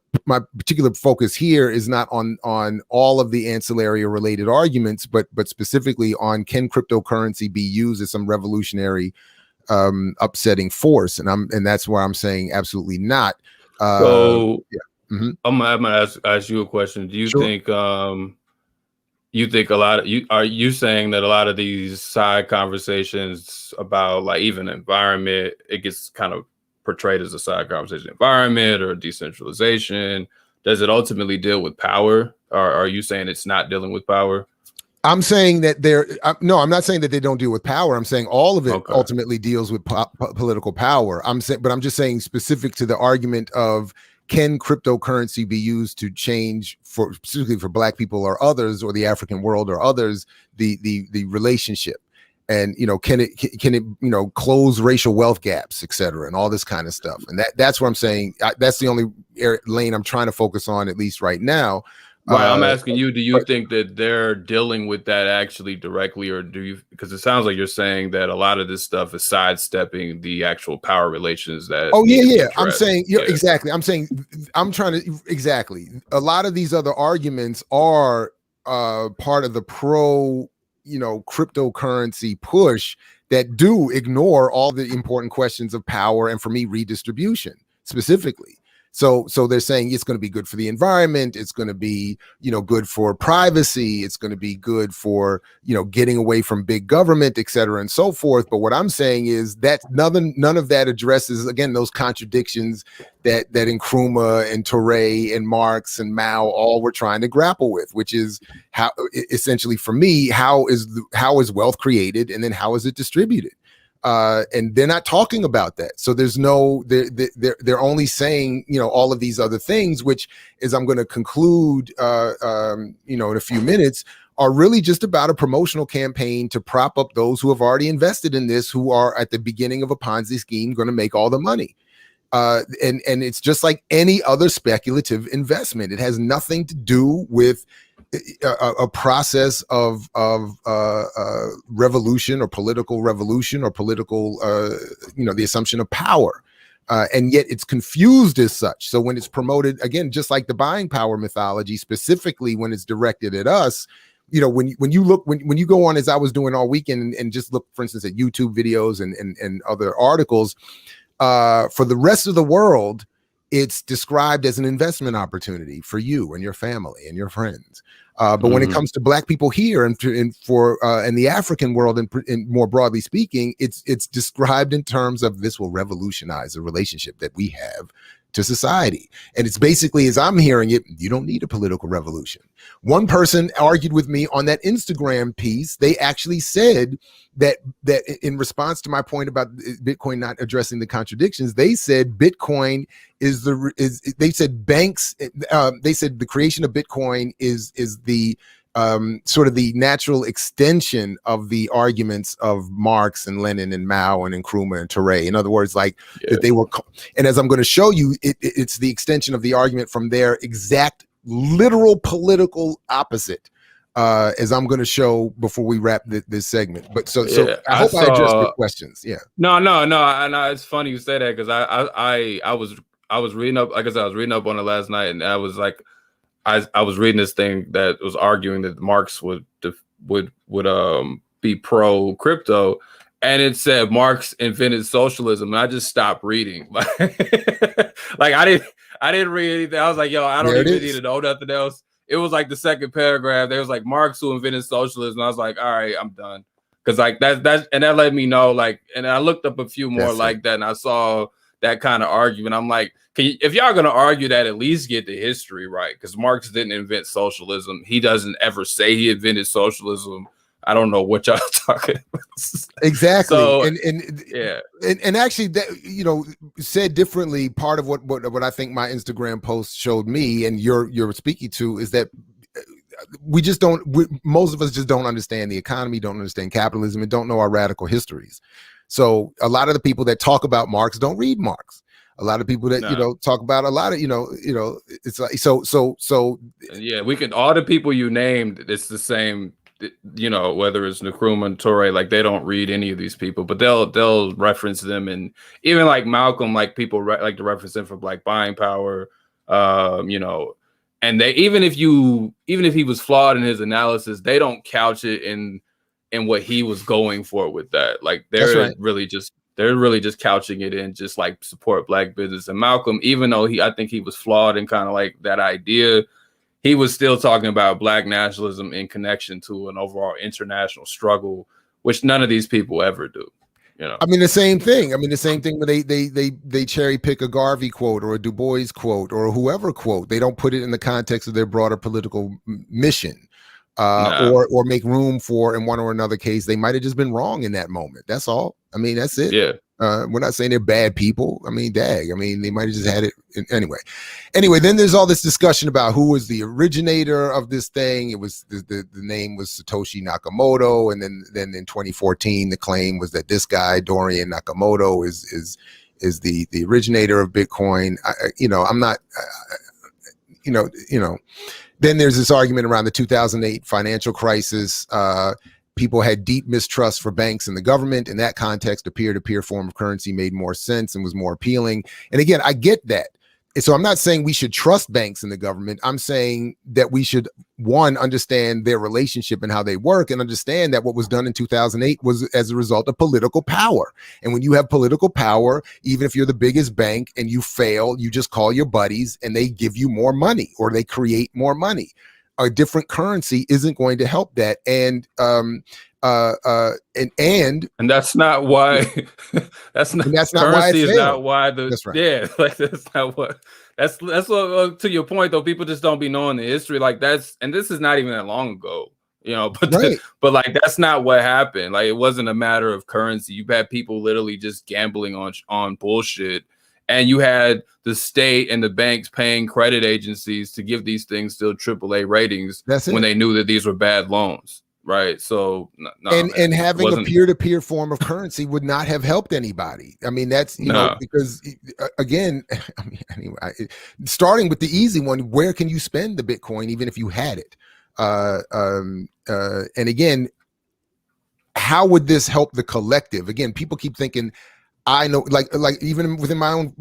particular focus here is not on all of the ancillary or related arguments, but specifically on, can cryptocurrency be used as some revolutionary upsetting force? And that's where I'm saying absolutely not. Mm-hmm. I'm gonna ask you a question. Do you think are you saying that a lot of these side conversations about, like, even environment, it gets kind of portrayed as a side conversation, environment or decentralization? Does it ultimately deal with power? Or are you saying it's not dealing with power? I'm saying that no, I'm not saying that they don't deal with power. I'm saying all of it ultimately deals with political power. I'm just saying, specific to the argument of, can cryptocurrency be used to change, specifically for Black people or others, or the African world or others, the relationship? And, you know, can it, you know, close racial wealth gaps, et cetera, and all this kind of stuff? And that's what I'm saying. That's the only lane I'm trying to focus on, at least right now. Right. I'm asking you, do you think that they're dealing with that actually directly, or do you, because it sounds like you're saying that a lot of this stuff is sidestepping the actual power relations that. Oh, yeah. I'm saying, exactly. I'm saying, I'm trying to, exactly. A lot of these other arguments are part of the cryptocurrency push that do ignore all the important questions of power, and, for me, redistribution specifically. So they're saying it's going to be good for the environment. It's going to be, good for privacy. It's going to be good for, getting away from big government, et cetera, and so forth. But what I'm saying is that none of that addresses, again, those contradictions that Nkrumah and Touré and Marx and Mao all were trying to grapple with, which is how, essentially for me, how is wealth created, and then how is it distributed? And they're not talking about that. So there's they're only saying, all of these other things, which, as I'm going to conclude, in a few minutes, are really just about a promotional campaign to prop up those who have already invested in this, who are at the beginning of a Ponzi scheme going to make all the money. And it's just like any other speculative investment. It has nothing to do with a process of revolution or political revolution or political, the assumption of power. And yet it's confused as such. So when it's promoted, again, just like the buying power mythology, specifically when it's directed at us, when you go on, as I was doing all weekend, and just look, for instance, at YouTube videos and other articles, for the rest of the world, it's described as an investment opportunity for you and your family and your friends. But when it comes to Black people here and for the African world, and more broadly speaking, it's described in terms of this will revolutionize the relationship that we have to society. And it's basically, as I'm hearing it, you don't need a political revolution. One person argued with me on that Instagram piece. They actually said that in response to my point about Bitcoin not addressing the contradictions, they said Bitcoin they said the creation of Bitcoin is the sort of the natural extension of the arguments of Marx and Lenin and Mao and Nkrumah and Touré. In other words, that they were, and as I'm going to show you, it's the extension of the argument from their exact literal political opposite, as I'm going to show before we wrap this segment. But so I hope I addressed your questions. Yeah. No. It's funny you say that, because I was reading up, like I said, I was reading up on it last night, and I was like, I was reading this thing that was arguing that Marx would be pro crypto, and it said Marx invented socialism, and I just stopped reading. Like I didn't read anything. I was like, yo, I don't even need to know nothing else. It was like the second paragraph. There was like Marx who invented socialism. I was like, all right, I'm done. Because like that let me know, like, and I looked up a few more like that, and I saw that kind of argument. I'm like, if y'all gonna argue that, at least get the history right, because Marx didn't invent socialism. He doesn't ever say he invented socialism. I don't know what y'all talking about. Exactly. So, and actually, that, said differently, part of what I think my Instagram post showed me, and you're speaking to, is that most of us just don't understand the economy, don't understand capitalism, and don't know our radical histories. So a lot of the people that talk about Marx don't read Marx. A lot of people that talk about a lot of it's like so yeah, we can, all the people you named, it's the same, whether it's Nkrumah and Touré, like they don't read any of these people, but they'll reference them. And even like Malcolm, like people like to reference him for like buying power, and they, even if he was flawed in his analysis, they don't couch it in what he was going for with that. Like they're really just couching it in just like support Black business. And Malcolm, even though I think he was flawed in kind of like that idea, he was still talking about Black nationalism in connection to an overall international struggle, which none of these people ever do. I mean, the same thing when they cherry pick a Garvey quote or a Du Bois quote or a whoever quote. They don't put it in the context of their broader political mission. Or make room for, in one or another case, they might have just been wrong in that moment. That's all. I mean, that's it. Yeah. We're not saying they're bad people. I mean, dag. I mean, they might have just had it anyway. Then there's all this discussion about who was the originator of this thing. It was the name was Satoshi Nakamoto, and then in 2014 the claim was that this guy Dorian Nakamoto is the originator of Bitcoin. I'm not. Then there's this argument around the 2008 financial crisis. People had deep mistrust for banks and the government. In that context, a peer-to-peer form of currency made more sense and was more appealing. And again, I get that. so I'm not saying we should trust banks and the government. I'm saying that we should, one, understand their relationship and how they work, and understand that what was done in 2008 was as a result of political power. And when you have political power, even if you're the biggest bank and you fail, you just call your buddies and they give you more money, or they create more money. A different currency isn't going to help that. And that's not why that's not why it is failed. not why that's right. Yeah, like that's not what that's what to your point though, people just don't be knowing the history. Like and this is not even that long ago, you know, but right. But like that's not what happened. Like it wasn't a matter of currency. You've had people literally just gambling on bullshit, and you had the state and the banks paying credit agencies to give these things still AAA ratings when they knew that these were bad loans. Right. So, and having a peer-to-peer form of currency would not have helped anybody. I mean, that's, you know, because again, I mean, anyway, starting with the easy one, where can you spend the Bitcoin, even if you had it? And again, how would this help the collective? Again, people keep thinking, I know, like even within my own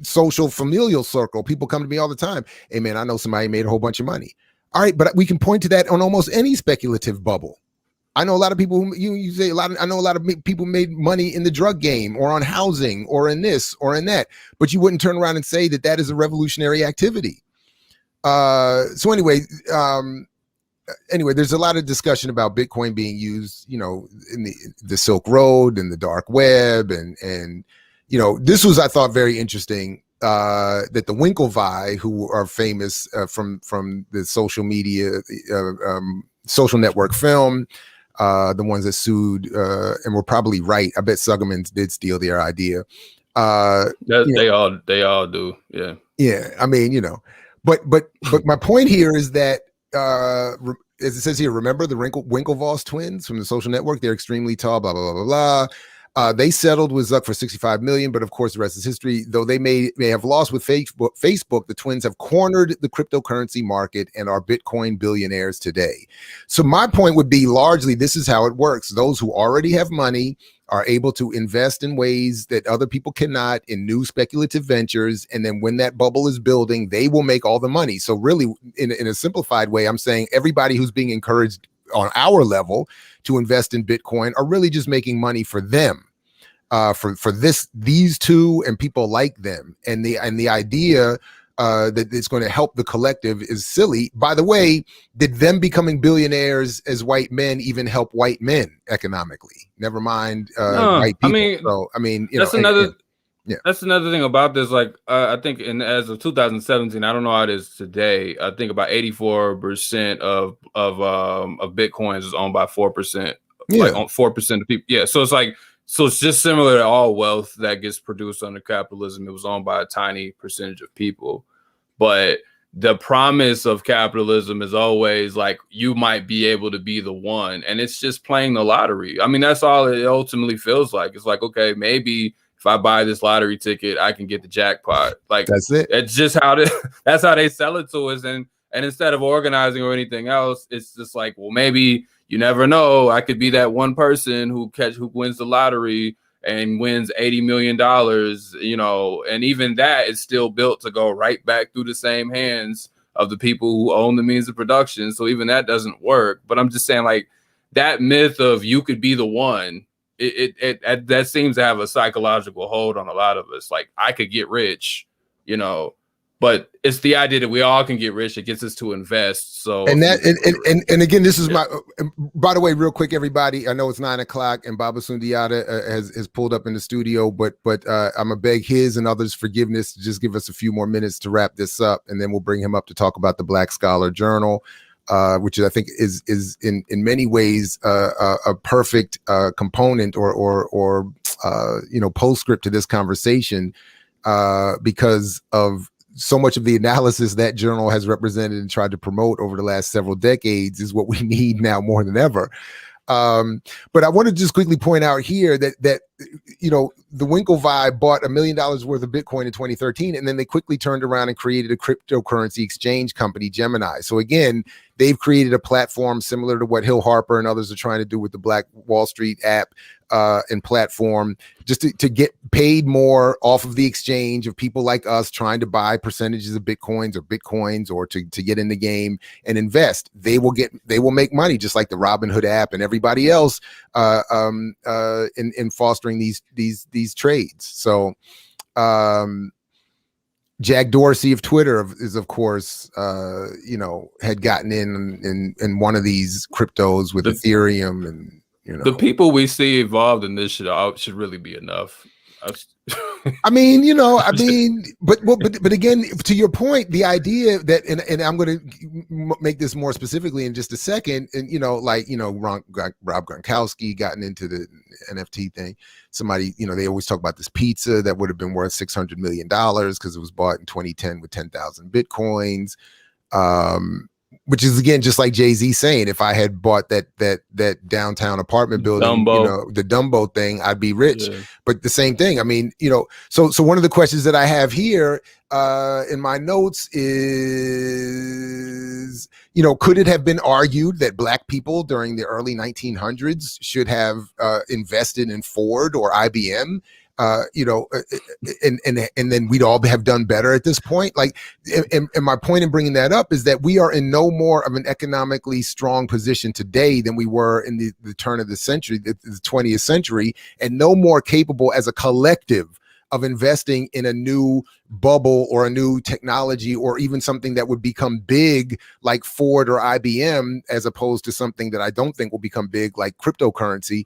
social familial circle, people come to me all the time. Hey man, I know somebody made a whole bunch of money. All right, but we can point to that on almost any speculative bubble. I know a lot of people who you say I know a lot of people made money in the drug game, or on housing, or in this or in that, but you wouldn't turn around and say that that is a revolutionary activity. So anyway, there's a lot of discussion about Bitcoin being used, you know, in the Silk Road and the dark web, and you know, this was, I thought, very interesting. That the Winklevi, who are famous from the social media, social network film, the ones that sued and were probably right. I bet Sugarman did steal their idea. They all do. Yeah. Yeah. I mean, you know, but my point here is that as it says here, remember the Winklevoss twins from the Social Network? They're extremely tall. Blah blah blah blah blah. They settled with Zuck for $65 million, but of course the rest is history. Though they may have lost with Facebook, the twins have cornered the cryptocurrency market and are Bitcoin billionaires today. So my point would be, largely, this is how it works. Those who already have money are able to invest in ways that other people cannot, in new speculative ventures. And then when that bubble is building, they will make all the money. So really, in a simplified way, I'm saying everybody who's being encouraged on our level to invest in Bitcoin are really just making money for them, for these two and people like them. And the idea that it's going to help the collective is silly. By the way, did them becoming billionaires as white men even help white men economically? Never mind white people. I mean, that's another. Yeah, that's another thing about this. Like, I think as of 2017, I don't know how it is today. I think about 84% of Bitcoins is owned by 4%. Yeah, like on 4% of people. Yeah, so it's just similar to all wealth that gets produced under capitalism. It was owned by a tiny percentage of people, but the promise of capitalism is always like you might be able to be the one, and it's just playing the lottery. I mean, that's all it ultimately feels like. It's like, okay, maybe if I buy this lottery ticket, I can get the jackpot. Like, that's it. It's just that's how they sell it to us. And instead of organizing or anything else, it's just like, well, maybe you never know. I could be that one person who wins the lottery and wins $80 million, you know, and even that is still built to go right back through the same hands of the people who own the means of production. So even that doesn't work. But I'm just saying, like, that myth of you could be the one, that seems to have a psychological hold on a lot of us. Like, I could get rich, you know, but it's the idea that we all can get rich. It gets us to invest. So, and again, this is my, by the way, real quick, everybody, I know it's 9 o'clock and Baba Sundiata has pulled up in the studio, but I'm gonna beg his and others' forgiveness to just give us a few more minutes to wrap this up. And then we'll bring him up to talk about the Black Scholar Journal, which I think is in many ways a perfect component or you know, postscript to this conversation, because of so much of the analysis that journal has represented and tried to promote over the last several decades is what we need now more than ever. But I want to just quickly point out here that the Winklevi bought $1 million worth of Bitcoin in 2013, and then they quickly turned around and created a cryptocurrency exchange company, Gemini. So again, they've created a platform similar to what Hill Harper and others are trying to do with the Black Wall Street app and platform, just to get paid more off of the exchange of people like us trying to buy percentages of Bitcoins or to get in the game and invest. They will make money just like the Robinhood app and everybody else in fostering these trades. So Jack Dorsey of Twitter is, of course, had gotten in one of these cryptos with Ethereum, and the people we see involved in this should really be enough. but again, to your point, the idea that, and I'm going to make this more specifically in just a second, and Rob Gronkowski gotten into the NFT thing. Somebody, they always talk about this pizza that would have been worth $600 million because it was bought in 2010 with 10,000 Bitcoins. Which is again just like Jay-Z saying, if I had bought that downtown apartment building, the Dumbo thing, I'd be rich. Yeah. But the same thing. I mean, so one of the questions that I have here in my notes is, could it have been argued that Black people during the early 1900s should have invested in Ford or IBM? And then we'd all have done better at this point. Like, and my point in bringing that up is that we are in no more of an economically strong position today than we were in the turn of the century, the 20th century, and no more capable as a collective of investing in a new bubble or a new technology or even something that would become big like Ford or IBM, as opposed to something that I don't think will become big like cryptocurrency.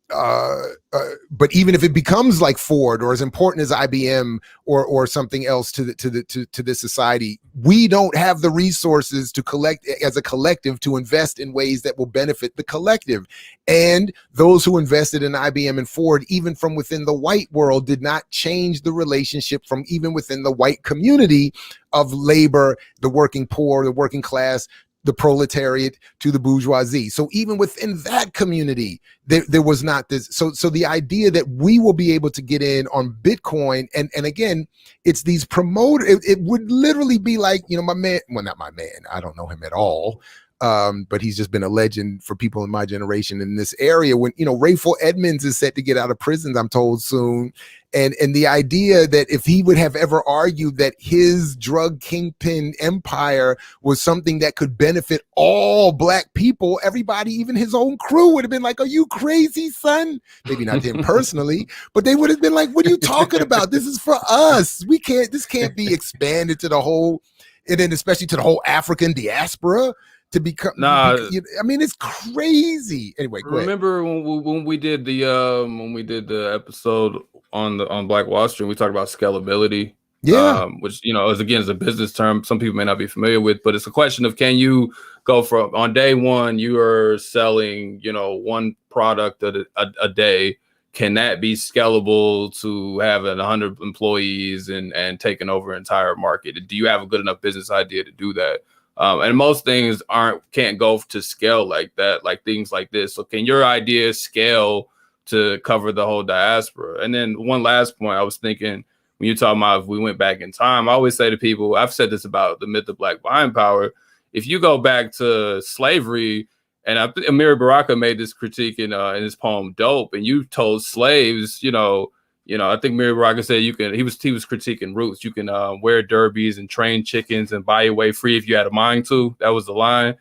But even if it becomes like Ford or as important as IBM or something else to this society, we don't have the resources to collect as a collective to invest in ways that will benefit the collective. And those who invested in IBM and Ford, even from within the white world, did not change the relationship from even within the white community of labor, the working poor, the working class, the proletariat to the bourgeoisie. So even within that community, there was not this. So the idea that we will be able to get in on Bitcoin, and again, it's these promoters. It would literally be like, my man. Well, not my man. I don't know him at all. But he's just been a legend for people in my generation in this area. When Rayful Edmonds is set to get out of prison, I'm told soon, and the idea that if he would have ever argued that his drug kingpin empire was something that could benefit all Black people, everybody, even his own crew, would have been like, "Are you crazy, son?" Maybe not him personally, but they would have been like, "What are you talking about? This is for us. This can't be expanded to the whole, and then especially to the whole African diaspora." To become, it's crazy. Anyway, remember when we did the episode on Black Wall Street, we talked about scalability. Yeah, which is a business term some people may not be familiar with, but it's a question of, can you go from on day one you are selling one product a day? Can that be scalable to having 100 employees and taking over an entire market? Do you have a good enough business idea to do that? And most things can't go to scale like that, like things like this. So can your idea scale to cover the whole diaspora? And then one last point, I was thinking, when you're talking about if we went back in time, I always say to people, I've said this about the myth of Black buying power. If you go back to slavery, and Amiri Baraka made this critique in his poem "Dope," and you told slaves, I think Mary Baraka said he was critiquing Roots. You can wear derbies and train chickens and buy your way free if you had a mind to. That was the line.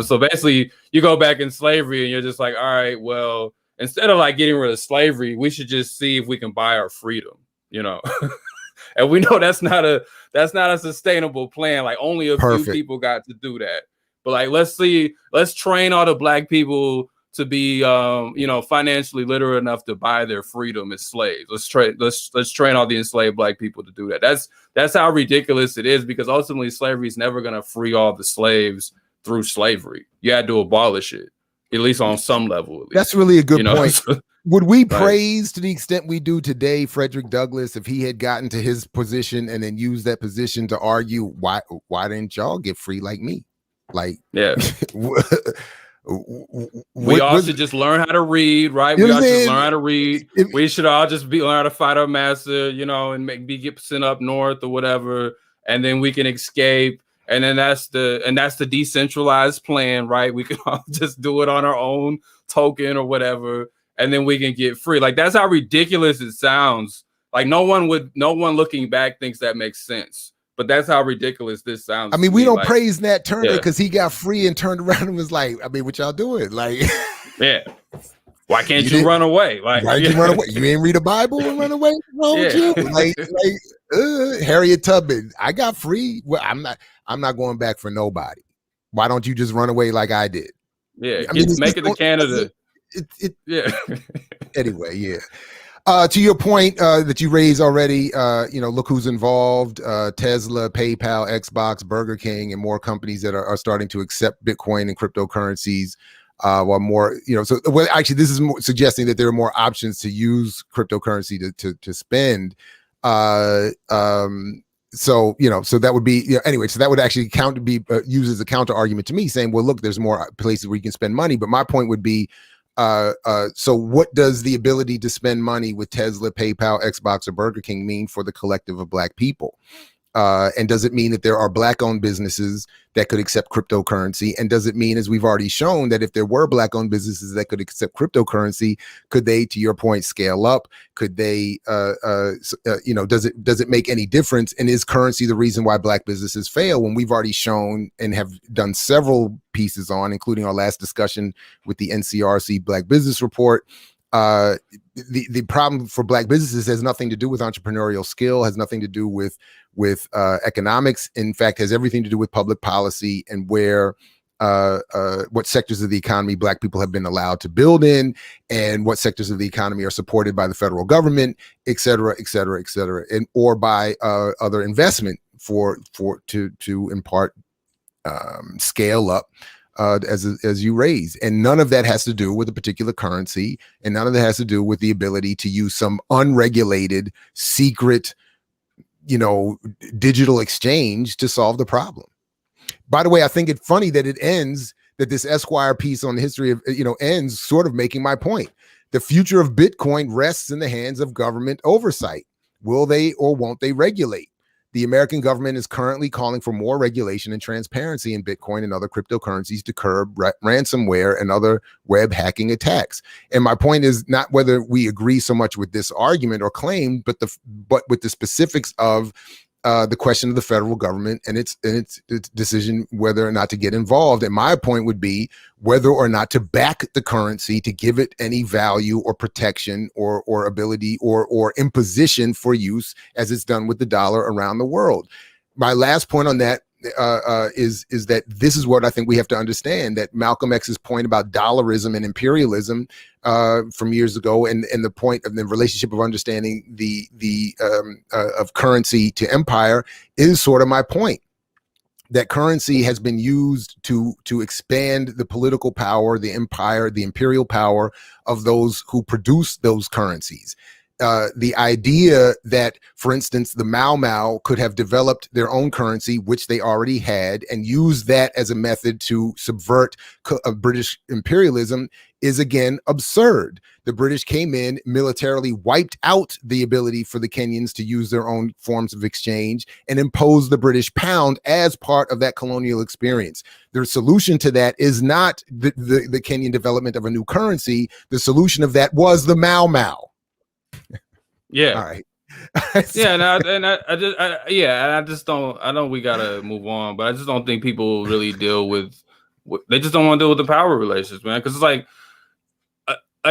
So basically, you go back in slavery and you're just like, all right, well, instead of like getting rid of slavery, we should just see if we can buy our freedom, And we know that's not a sustainable plan. Like only a few people got to do that. But like, let's train all the Black people to be financially literate enough to buy their freedom as slaves. Let's train all the enslaved Black people to do that. That's how ridiculous it is, because ultimately slavery is never going to free all the slaves through slavery. You had to abolish it, at least on some level. That's really a good point. Would we praise to the extent we do today Frederick Douglass if he had gotten to his position and then used that position to argue why didn't y'all get free like me? Like, yeah. We all should just learn how to read, right? We all should learn how to read. We should all just learn how to fight our master, you know, and get sent up north or whatever, and then we can escape. And then that's the decentralized plan, right? We can all just do it on our own token or whatever, and then we can get free. Like, that's how ridiculous it sounds. Like, no one looking back thinks that makes sense. But that's how ridiculous this sounds. I mean, we don't praise Nat Turner because he got free and turned around and was like, I mean, what y'all doing? Like, yeah. Why can't you run away? Like, why did you run away? You ain't read a Bible and run away? What's wrong with you? Like Harriet Tubman, I got free. Well, I'm not going back for nobody. Why don't you just run away like I did? Yeah, make it to Canada. Yeah. Anyway, yeah. To your point that you raised already, look who's involved: Tesla, PayPal, Xbox, Burger King, and more companies that are starting to accept Bitcoin and cryptocurrencies. While more, actually, this is more suggesting that there are more options to use cryptocurrency to spend. So that would be anyway. So that would actually be used as a counter argument to me, saying, well, look, there's more places where you can spend money. But my point would be, so what does the ability to spend money with Tesla, PayPal, Xbox, or Burger King mean for the collective of Black people? And does it mean that there are Black-owned businesses that could accept cryptocurrency? And does it mean, as we've already shown, that if there were Black-owned businesses that could accept cryptocurrency, could they, to your point, scale up? Could they, does it make any difference? And is currency the reason why Black businesses fail, when we've already shown and have done several pieces on, including our last discussion with the NCRC Black Business Report? The problem for Black businesses has nothing to do with entrepreneurial skill, has nothing to do with economics. In fact, has everything to do with public policy and what sectors of the economy Black people have been allowed to build in, and what sectors of the economy are supported by the federal government, et cetera, et cetera, et cetera, and or by other investment to in part scale up. As you raise, and none of that has to do with a particular currency, and none of that has to do with the ability to use some unregulated, secret, digital exchange to solve the problem. By the way, I think it's funny that that this Esquire piece on the history of ends sort of making my point. The future of Bitcoin rests in the hands of government oversight. Will they or won't they regulate? The American government is currently calling for more regulation and transparency in Bitcoin and other cryptocurrencies to curb ransomware and other web hacking attacks. And my point is not whether we agree so much with this argument or claim, but with the specifics of the question of the federal government and its decision whether or not to get involved. And my point would be whether or not to back the currency, to give it any value or protection or ability or imposition for use, as it's done with the dollar around the world. My last point on that is that this is what I think we have to understand, that Malcolm X's point about dollarism and imperialism from years ago, and the point of the relationship of understanding the of currency to empire is sort of my point. That currency has been used to expand the political power, the empire, the imperial power of those who produce those currencies. The idea that, for instance, the Mau Mau could have developed their own currency, which they already had, and use that as a method to subvert British imperialism is, again, absurd. The British came in, militarily wiped out the ability for the Kenyans to use their own forms of exchange, and imposed the British pound as part of that colonial experience. The solution to that is not the Kenyan development of a new currency. The solution of that was the Mau Mau. Yeah. All right. Yeah, I just don't. I know we gotta move on, but I just don't think people really deal with. They just don't want to deal with the power relations, man. Because it's like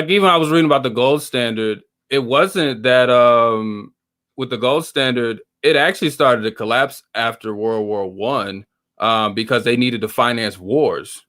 even I was reading about the gold standard. It wasn't that with the gold standard, it actually started to collapse after World War One because they needed to finance wars,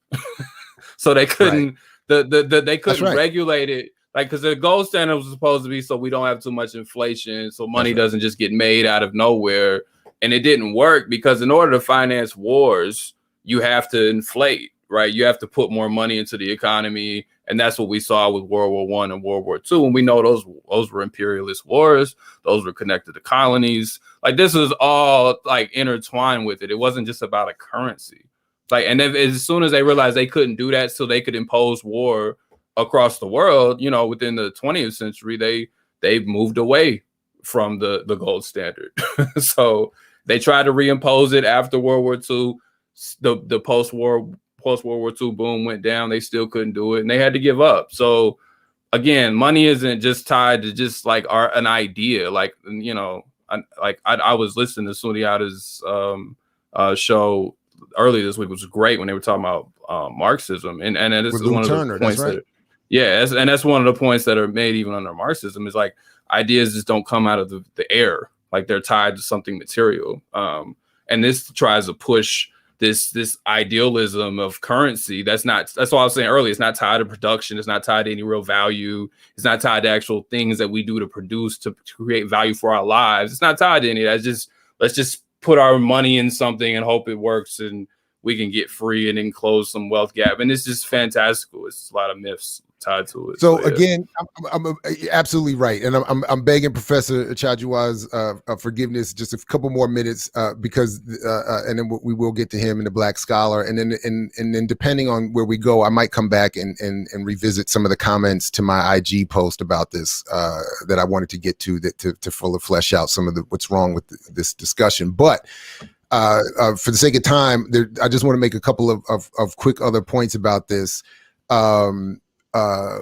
so they couldn't. Right. They couldn't regulate it. Like, because the gold standard was supposed to be so we don't have too much inflation, so money doesn't just get made out of nowhere. And it didn't work because in order to finance wars, you have to inflate, right? You have to put more money into the economy. And that's what we saw with World War One and World War Two. And we know those were imperialist wars. Those were connected to colonies. Like, this was all like intertwined with it. It wasn't just about a currency. Like, and if, as soon as they realized they couldn't do that, so they could impose war across the world, you know, within the 20th century, they moved away from the gold standard. So they tried to reimpose it after World War II. The post World War II boom went down. They still couldn't do it, and they had to give up. So again, money isn't just tied to just like an idea. Like, you know, I was listening to Sundiata's show earlier this week, which was great when they were talking about Marxism, and this is one of the points that, and that's one of the points that are made even under Marxism, is like ideas just don't come out of the air, like they're tied to something material, and this tries to push this idealism of currency that's why I was saying earlier, it's not tied to production, it's not tied to any real value, it's not tied to actual things that we do to produce to create value for our lives. It's not tied to any of that. It's just, let's just put our money in something and hope it works and we can get free and then close some wealth gap. And it's just fantastical. It's a lot of myths tied to it. So again, I'm absolutely right, and I'm begging Professor Cha-Jua's forgiveness just a couple more minutes because and then we will get to him and the Black Scholar, and then depending on where we go, I might come back and revisit some of the comments to my IG post about this that I wanted to get to to fully flesh out some of what's wrong with this discussion, but. For the sake of time, I just want to make a couple of quick other points about this.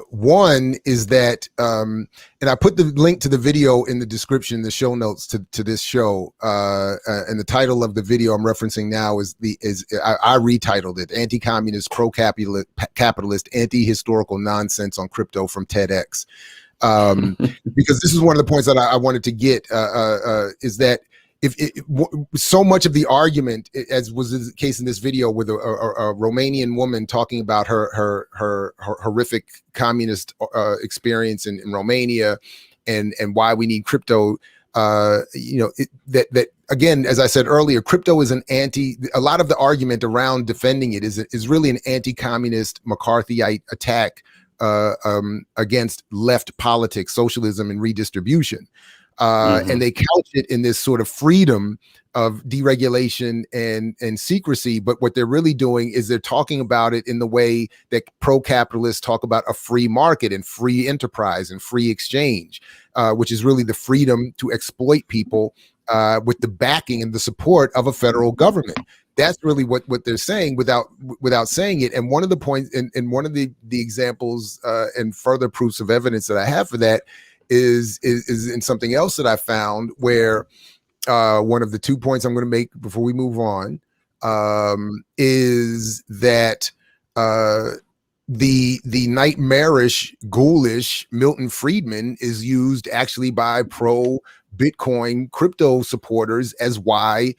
One is that, and I put the link to the video in the description, the show notes to this show, and the title of the video I'm referencing now I retitled it "Anti-Communist, Pro-Capitalist, Anti-Historical Nonsense on Crypto" from TEDx, because this is one of the points that I wanted to get, is that so much of the argument, as was the case in this video with a Romanian woman talking about her horrific communist experience in Romania and why we need crypto, that again, as I said earlier, crypto is a lot of the argument around defending it is really an anti-communist McCarthyite attack against left politics, socialism, and redistribution. And they couch it in this sort of freedom of deregulation and secrecy. But what they're really doing is they're talking about it in the way that pro-capitalists talk about a free market and free enterprise and free exchange, which is really the freedom to exploit people with the backing and the support of a federal government. That's really what they're saying without saying it. And one of the points and one of the examples and further proofs of evidence that I have for that is in something else that I found, where one of the 2 points I'm going to make before we move on is that the nightmarish, ghoulish Milton Friedman is used actually by pro Bitcoin crypto supporters as why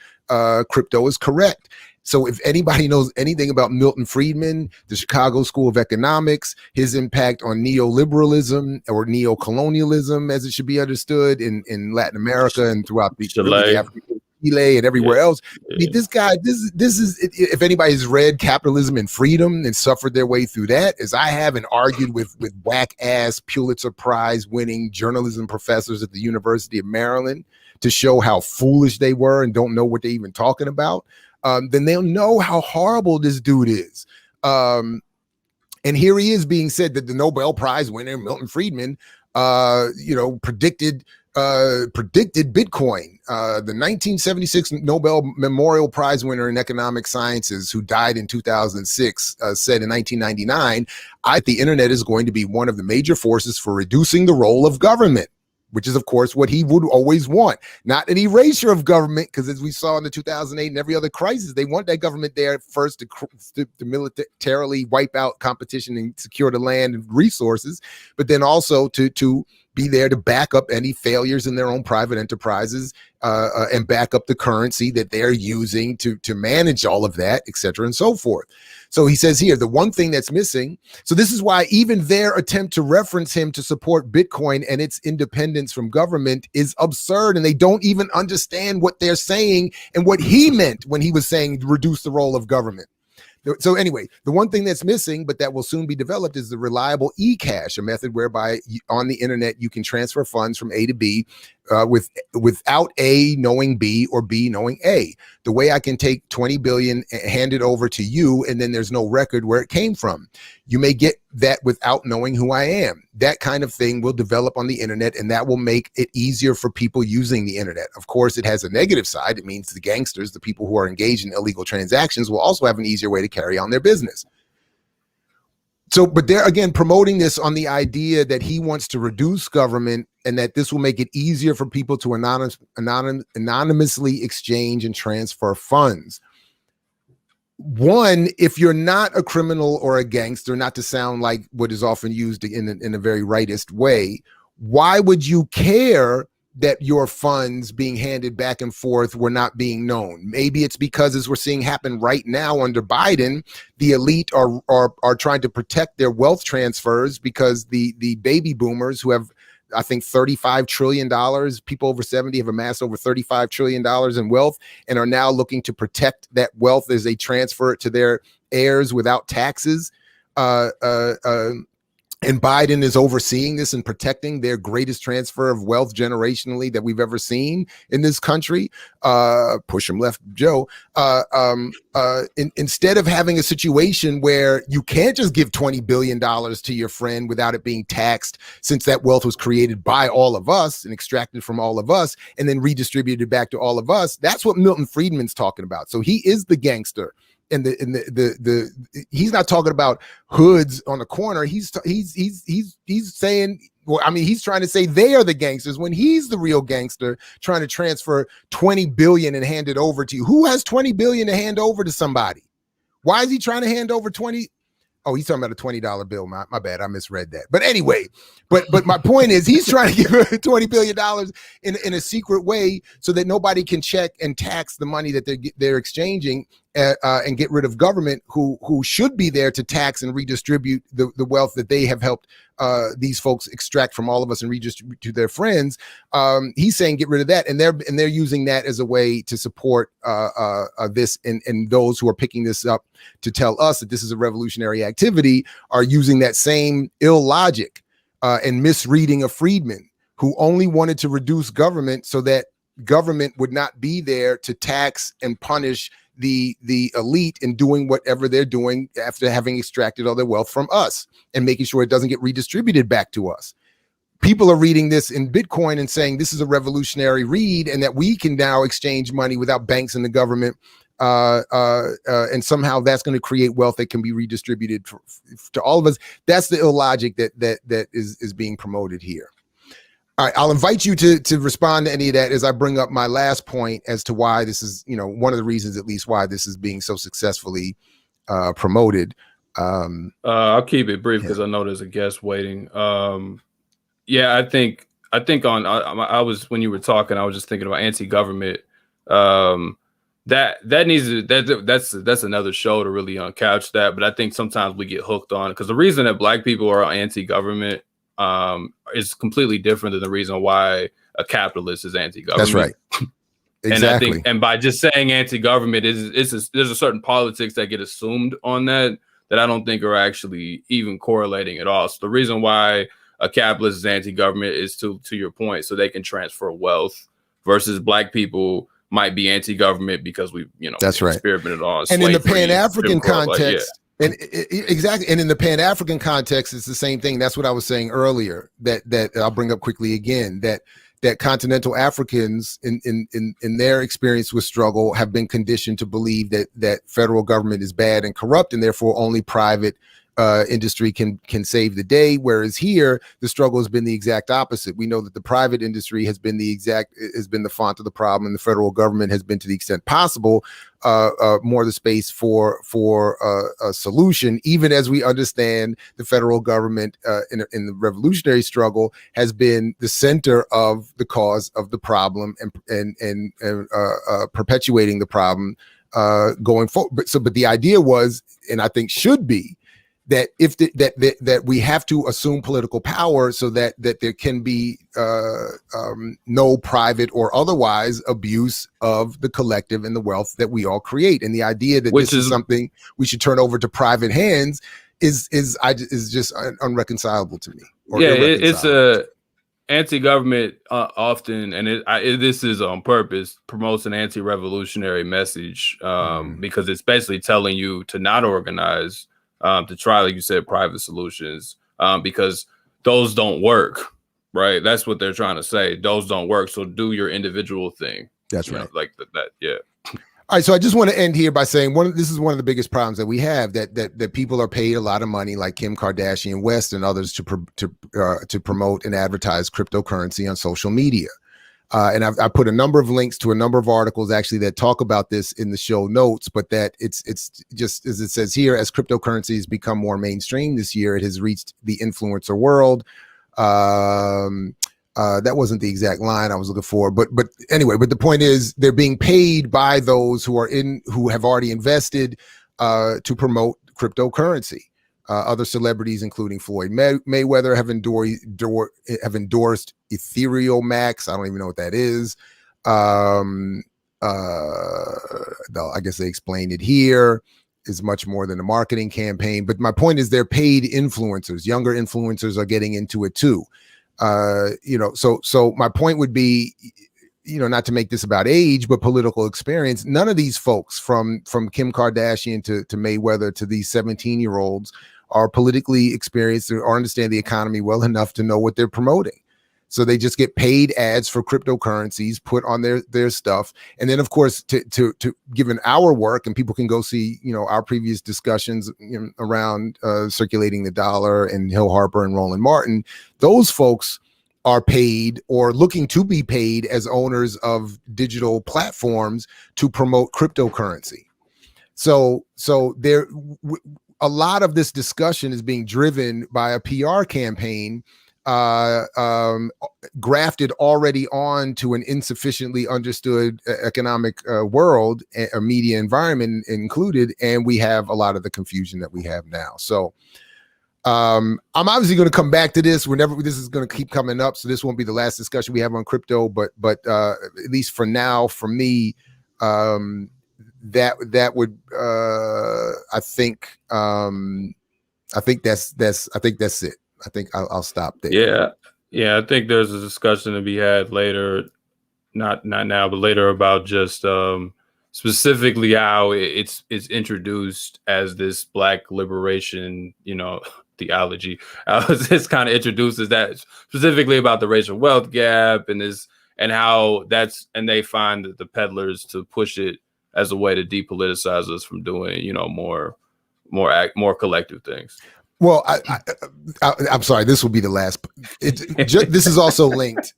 crypto is correct. So if anybody knows anything about Milton Friedman, the Chicago School of Economics, his impact on neoliberalism or neocolonialism, as it should be understood in Latin America and throughout Chile and everywhere else. I mean, this guy, this is, if anybody's read Capitalism and Freedom and suffered their way through that, as I have, and argued with whack ass Pulitzer Prize winning journalism professors at the University of Maryland to show how foolish they were and don't know what they're even talking about. Then they'll know how horrible this dude is. And here he is being said that the Nobel Prize winner, Milton Friedman, predicted Bitcoin. The 1976 Nobel Memorial Prize winner in economic sciences, who died in 2006, said in 1999, the internet is going to be one of the major forces for reducing the role of government, which is, of course, what he would always want. Not an erasure of government, because as we saw in the 2008 and every other crisis, they want that government there first to militarily wipe out competition and secure the land and resources, but then also to be there to back up any failures in their own private enterprises and back up the currency that they're using to manage all of that, et cetera, and so forth. So he says here, the one thing that's missing. So this is why even their attempt to reference him to support Bitcoin and its independence from government is absurd. And they don't even understand what they're saying and what he meant when he was saying reduce the role of government. So anyway, the one thing that's missing, but that will soon be developed, is the reliable e-cash, a method whereby on the internet you can transfer funds from A to B without A knowing B or B knowing A. The way I can take 20 billion and hand it over to you, and then there's no record where it came from. You may get that without knowing who I am. That kind of thing will develop on the internet, and that will make it easier for people using the internet. Of course, it has a negative side. It means the gangsters, the people who are engaged in illegal transactions, will also have an easier way to carry on their business. So, but they're again promoting this on the idea that he wants to reduce government and that this will make it easier for people to anonymously exchange and transfer funds. One, if you're not a criminal or a gangster, not to sound like what is often used in a very rightist way, why would you care that your funds being handed back and forth were not being known? Maybe it's because, as we're seeing happen right now under Biden, the elite are trying to protect their wealth transfers because the baby boomers who have, I think, $35 trillion, people over 70 have amassed over $35 trillion in wealth and are now looking to protect that wealth as they transfer it to their heirs without taxes. And Biden is overseeing this and protecting their greatest transfer of wealth generationally that we've ever seen in this country. Push him left, Joe. Instead of having a situation where you can't just give $20 billion to your friend without it being taxed, since that wealth was created by all of us and extracted from all of us and then redistributed back to all of us. That's what Milton Friedman's talking about. So he is the gangster. And he's not talking about hoods on the corner. He's saying, well, I mean, he's trying to say they are the gangsters when he's the real gangster trying to transfer 20 billion and hand it over to you. Who has 20 billion to hand over to somebody? Why is he trying to hand over 20? Oh, he's talking about a $20 bill. My bad. I misread that. But anyway, but my point is he's trying to give $20 billion in a secret way so that nobody can check and tax the money that they're exchanging and get rid of government who should be there to tax and redistribute the wealth that they have helped these folks extract from all of us and redistribute to their friends. He's saying get rid of that, and they're using that as a way to support this, and those who are picking this up to tell us that this is a revolutionary activity are using that same ill logic and misreading of Friedman, who only wanted to reduce government so that government would not be there to tax and punish the elite in doing whatever they're doing after having extracted all their wealth from us and making sure it doesn't get redistributed back to us. People are reading this in Bitcoin and saying this is a revolutionary read and that we can now exchange money without banks and the government. And somehow that's going to create wealth that can be redistributed to all of us. That's the illogic that is being promoted here. All right, I'll invite you to respond to any of that as I bring up my last point as to why this is, one of the reasons at least why this is being so successfully promoted. I'll keep it brief because I know there's a guest waiting. Yeah, I think I was, when you were talking, I was just thinking about anti-government. That needs to, that's another show to really couch that. But I think sometimes we get hooked on it because the reason that Black people are anti-government is completely different than the reason why a capitalist is anti-government. That's right. Exactly. And I think, and by just saying anti-government, there's a certain politics that get assumed on that I don't think are actually even correlating at all. So the reason why a capitalist is anti-government is to your point, so they can transfer wealth, versus Black people might be anti-government because we, that's right, experimented on and in the Pan-African context. Like, yeah. And exactly, and in the Pan-African context, it's the same thing. That's what I was saying earlier. That I'll bring up quickly again. That continental Africans, in their experience with struggle, have been conditioned to believe that federal government is bad and corrupt, and therefore only private industry can save the day. Whereas here, the struggle has been the exact opposite. We know that the private industry has been the font of the problem, and the federal government has been, to the extent possible, more the space for a solution. Even as we understand the federal government in the revolutionary struggle has been the center of the cause of the problem and perpetuating the problem going forward. But the idea was, and I think should be, that that we have to assume political power so that there can be no private or otherwise abuse of the collective and the wealth that we all create. And the idea that this is something we should turn over to private hands is just unreconcilable to me. Yeah, anti-government often, and this is on purpose, promotes an anti-revolutionary message because it's basically telling you to not organize, to try, like you said, private solutions, because those don't work, right? That's what they're trying to say. Those don't work, so do your individual thing. That's right. Like that, yeah. All right, so I just want to end here by saying this is one of the biggest problems that we have, that people are paid a lot of money, like Kim Kardashian West and others, to promote and advertise cryptocurrency on social media. And I put a number of links to a number of articles actually that talk about this in the show notes, but that it's just as it says here, as cryptocurrencies become more mainstream this year, it has reached the influencer world. That wasn't the exact line I was looking for, but anyway, but the point is they're being paid by those who have already invested to promote cryptocurrency. Other celebrities, including Floyd Mayweather, have endorsed Ethereal Max. I don't even know what that is. I guess they explained it here. Is much more than a marketing campaign. But my point is they're paid influencers. Younger influencers are getting into it too. So my point would be, not to make this about age, but political experience. None of these folks, from Kim Kardashian to Mayweather to these 17-year-olds, are politically experienced or understand the economy well enough to know what they're promoting. So they just get paid ads for cryptocurrencies put on their stuff. And then, of course, to given our work, and people can go see, our previous discussions around circulating the dollar and Hill Harper and Roland Martin, those folks are paid or looking to be paid as owners of digital platforms to promote cryptocurrency. So there, a lot of this discussion is being driven by a PR campaign grafted already on to an insufficiently understood economic world, a media environment included, and we have a lot of the confusion that we have now. So I'm obviously going to come back to this whenever this is going to keep coming up, so this won't be the last discussion we have on crypto, but at least for now, for me, that would I think that's it. I think I'll stop there. Yeah. I think there's a discussion to be had later, not now, but later, about just specifically how it's introduced as this Black liberation, theology. It's kind of introduced as that, specifically about the racial wealth gap and how and they find that the peddlers to push it as a way to depoliticize us from doing, more collective things. Well, I'm sorry. This will be the last. This is also linked,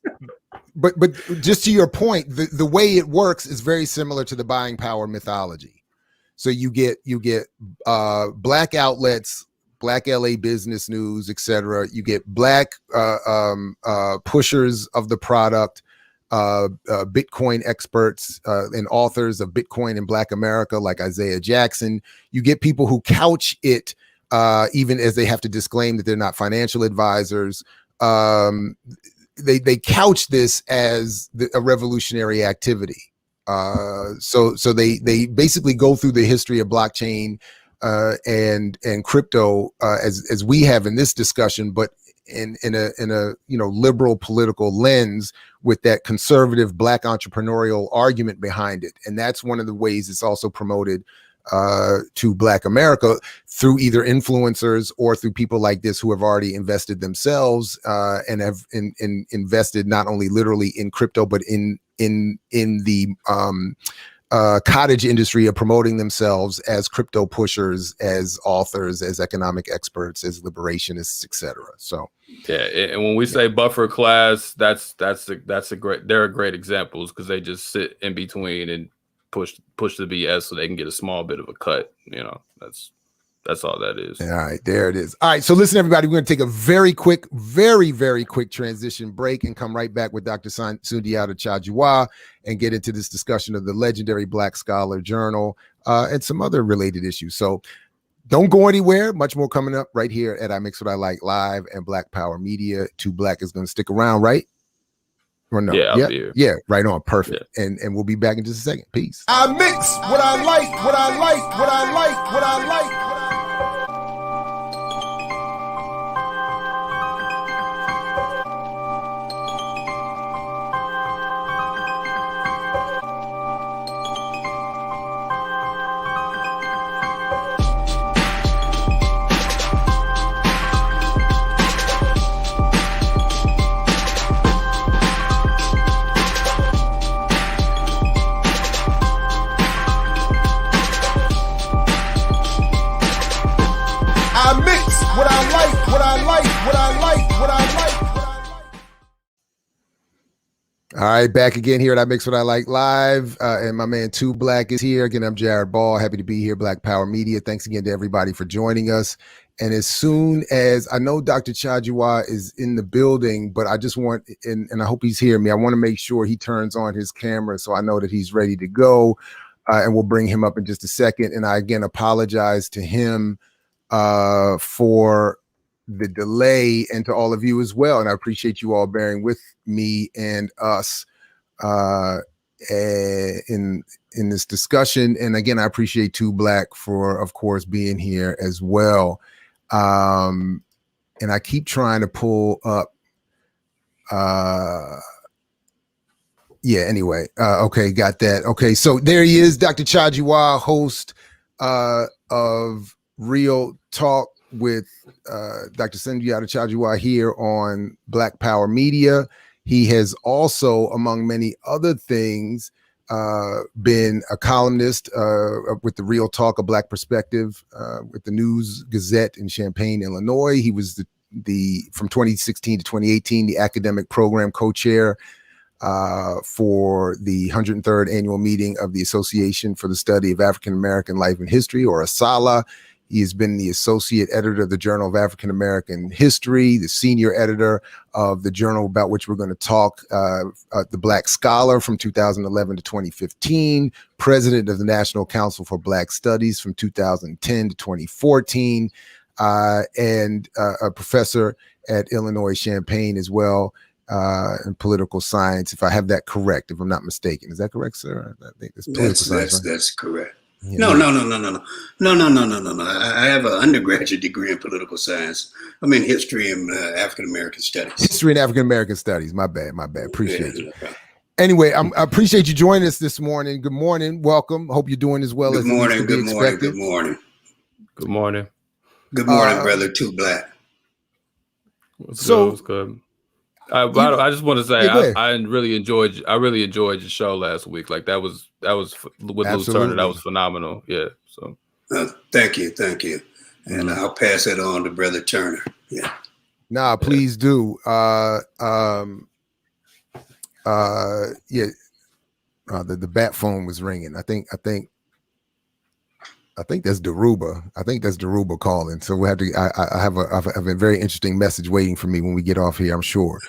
but just to your point, the way it works is very similar to the buying power mythology. So you get Black outlets, Black LA Business News, etc. You get Black pushers of the product, Bitcoin experts and authors of Bitcoin in Black America, like Isaiah Jackson. You get people who couch it. Even as they have to disclaim that they're not financial advisors, they couch this as a revolutionary activity. So they basically go through the history of blockchain and crypto as we have in this discussion, but in a liberal political lens with that conservative Black entrepreneurial argument behind it, and that's one of the ways it's also promoted to Black America through either influencers or through people like this who have already invested themselves and have invested not only literally in crypto, but in the cottage industry of promoting themselves as crypto pushers, as authors, as economic experts, as liberationists, etc. So and when we say buffer class, they're great examples, because they just sit in between and push the BS so they can get a small bit of a cut. That's all that is. All right, there it is. All right, so listen, everybody, we're going to take a very quick transition break and come right back with Dr. Sundiata Cha-Jua and get into this discussion of the legendary Black Scholar Journal and some other related issues. So don't go anywhere. Much more coming up right here at I Mix What I Like Live and Black Power Media. Too Black is going to stick around, right? Or no? Yeah, I'll be here. Yeah, right on. Perfect. Yeah. And we'll be back in just a second. Peace. I mix what I like, what I like, what I like, what I like. what I like, what I like, what I like, what I like. All right, back again here at I Mix What I Like Live, and my man 2 Black is here. Again, I'm Jared Ball, happy to be here, Black Power Media. Thanks again to everybody for joining us. And as soon as I know Dr. Cha-Jua is in the building, but I just want, and I hope he's hearing me, I want to make sure he turns on his camera so I know that he's ready to go, and we'll bring him up in just a second. And I, again, apologize to him for the delay, and to all of you as well. And I appreciate you all bearing with me and us in this discussion. And again, I appreciate 2 Black for, of course, being here as well. And I keep trying to pull up. Anyway. Okay, got that. Okay, so there he is, Dr. Cha-Jua, host of Real Talk with Dr. Sundiata Cha-Jua here on Black Power Media. He has also, among many other things, been a columnist with the Real Talk, A Black Perspective, with the News Gazette in Champaign, Illinois. He was the from 2016 to 2018, the academic program co-chair for the 103rd annual meeting of the Association for the Study of African American Life and History, or ASALH. He has been the associate editor of the Journal of African American History, the senior editor of the journal about which we're going to talk, The Black Scholar, from 2011 to 2015, president of the National Council for Black Studies from 2010 to 2014, and a professor at Illinois Champaign as well, in political science, if I have that correct, if I'm not mistaken. Is that correct, sir? I think it's political science, right? That's correct. Yeah. No. I have an undergraduate degree in political science. I'm in history and African American studies. History and African American studies. My bad. Appreciate you. Anyway, I appreciate you joining us this morning. Good morning. Welcome. Hope you're doing as well as Good morning, brother 2 Black. What's good? I just want to say I really enjoyed your show last week. Like that was with Lou Turner. That was phenomenal. Yeah. So thank you, and I'll pass it on to Brother Turner. Yeah. Nah, please do. The bat phone was ringing. I think that's Daruba. I think that's Daruba calling. So we have to. I have a very interesting message waiting for me when we get off here, I'm sure.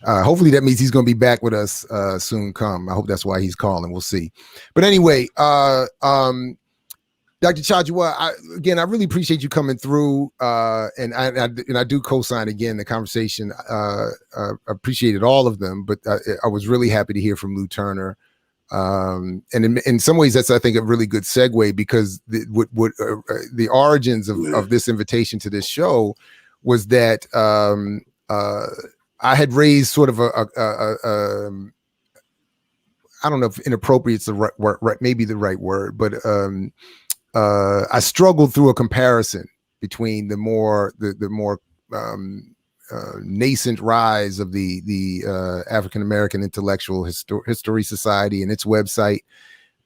Hopefully that means he's going to be back with us soon. I hope that's why he's calling. We'll see. But anyway, Dr. Cha-Jua, I really appreciate you coming through. And I do co-sign again the conversation. Appreciated all of them, but I was really happy to hear from Lou Turner. And in some ways, that's, I think, a really good segue, because the origins of this invitation to this show was that I had raised sort of I don't know if inappropriate is the right word, maybe the right word, but I struggled through a comparison between the more nascent rise of the African American Intellectual History Society and its website,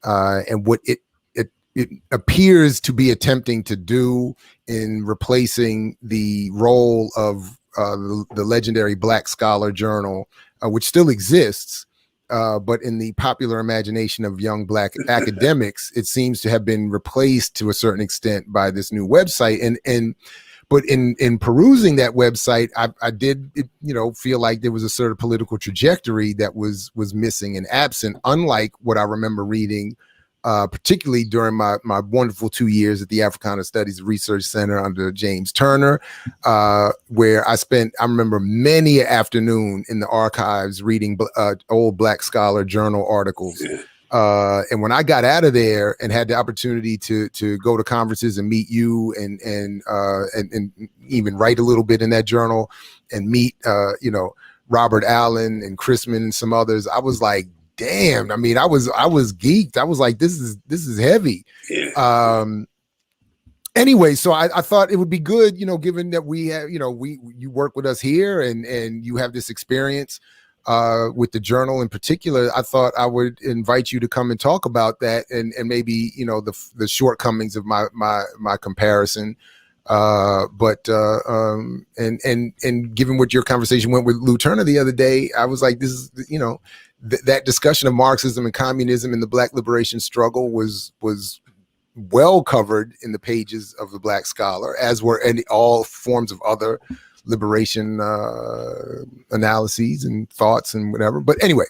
and what it appears to be attempting to do in replacing the role of the legendary Black Scholar Journal, which still exists, but in the popular imagination of young Black academics, it seems to have been replaced to a certain extent by this new website. But in perusing that website, I did, feel like there was a sort of political trajectory that was missing and absent, unlike what I remember reading, particularly during my wonderful 2 years at the Africana Studies Research Center under James Turner, where I remember many an afternoon in the archives reading old Black Scholar Journal articles. And when I got out of there and had the opportunity to go to conferences and meet you and even write a little bit in that journal and meet Robert Allen and Chrisman and some others, I was like, damn. I mean, I was geeked. I was like, this is heavy. Yeah. Anyway, so I thought it would be good, given that we have, you work with us here and you have this experience with the journal in particular. I thought I would invite you to come and talk about that and maybe, the shortcomings of my comparison, And given what your conversation went with Lou Turner the other day, I was like, this is, that discussion of Marxism and communism and the Black liberation struggle was well covered in the pages of the Black Scholar, as were all forms of other liberation analyses and thoughts and whatever. But anyway,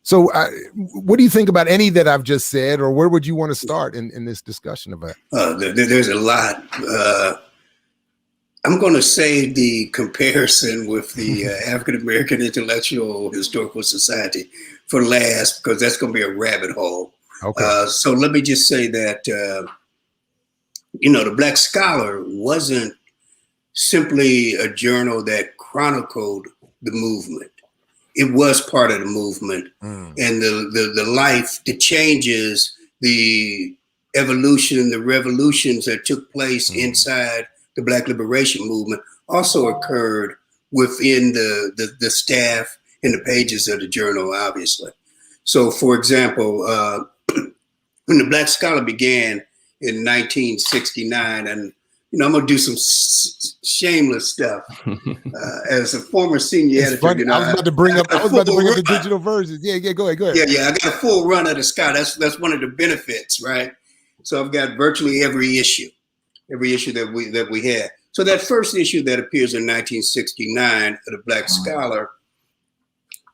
so what do you think about any that I've just said, or where would you want to start in this discussion about? There's a lot. I'm going to save the comparison with the African American Intellectual Historical Society for last, because that's going to be a rabbit hole. Okay. So let me just say that, the Black Scholar wasn't simply a journal that chronicled the movement. It was part of the movement, and the life, the changes, the evolution, the revolutions that took place inside the Black liberation movement also occurred within the staff and the pages of the journal, obviously. So, for example, when the Black Scholar began in 1969, and I'm gonna do some shameless stuff. As a former senior editor, funny. I was about to bring up the digital versions. Yeah, go ahead. Yeah. I got a full run of the Scott. That's one of the benefits, right? So I've got virtually every issue that we had. So that first issue that appears in 1969 of the Black Scholar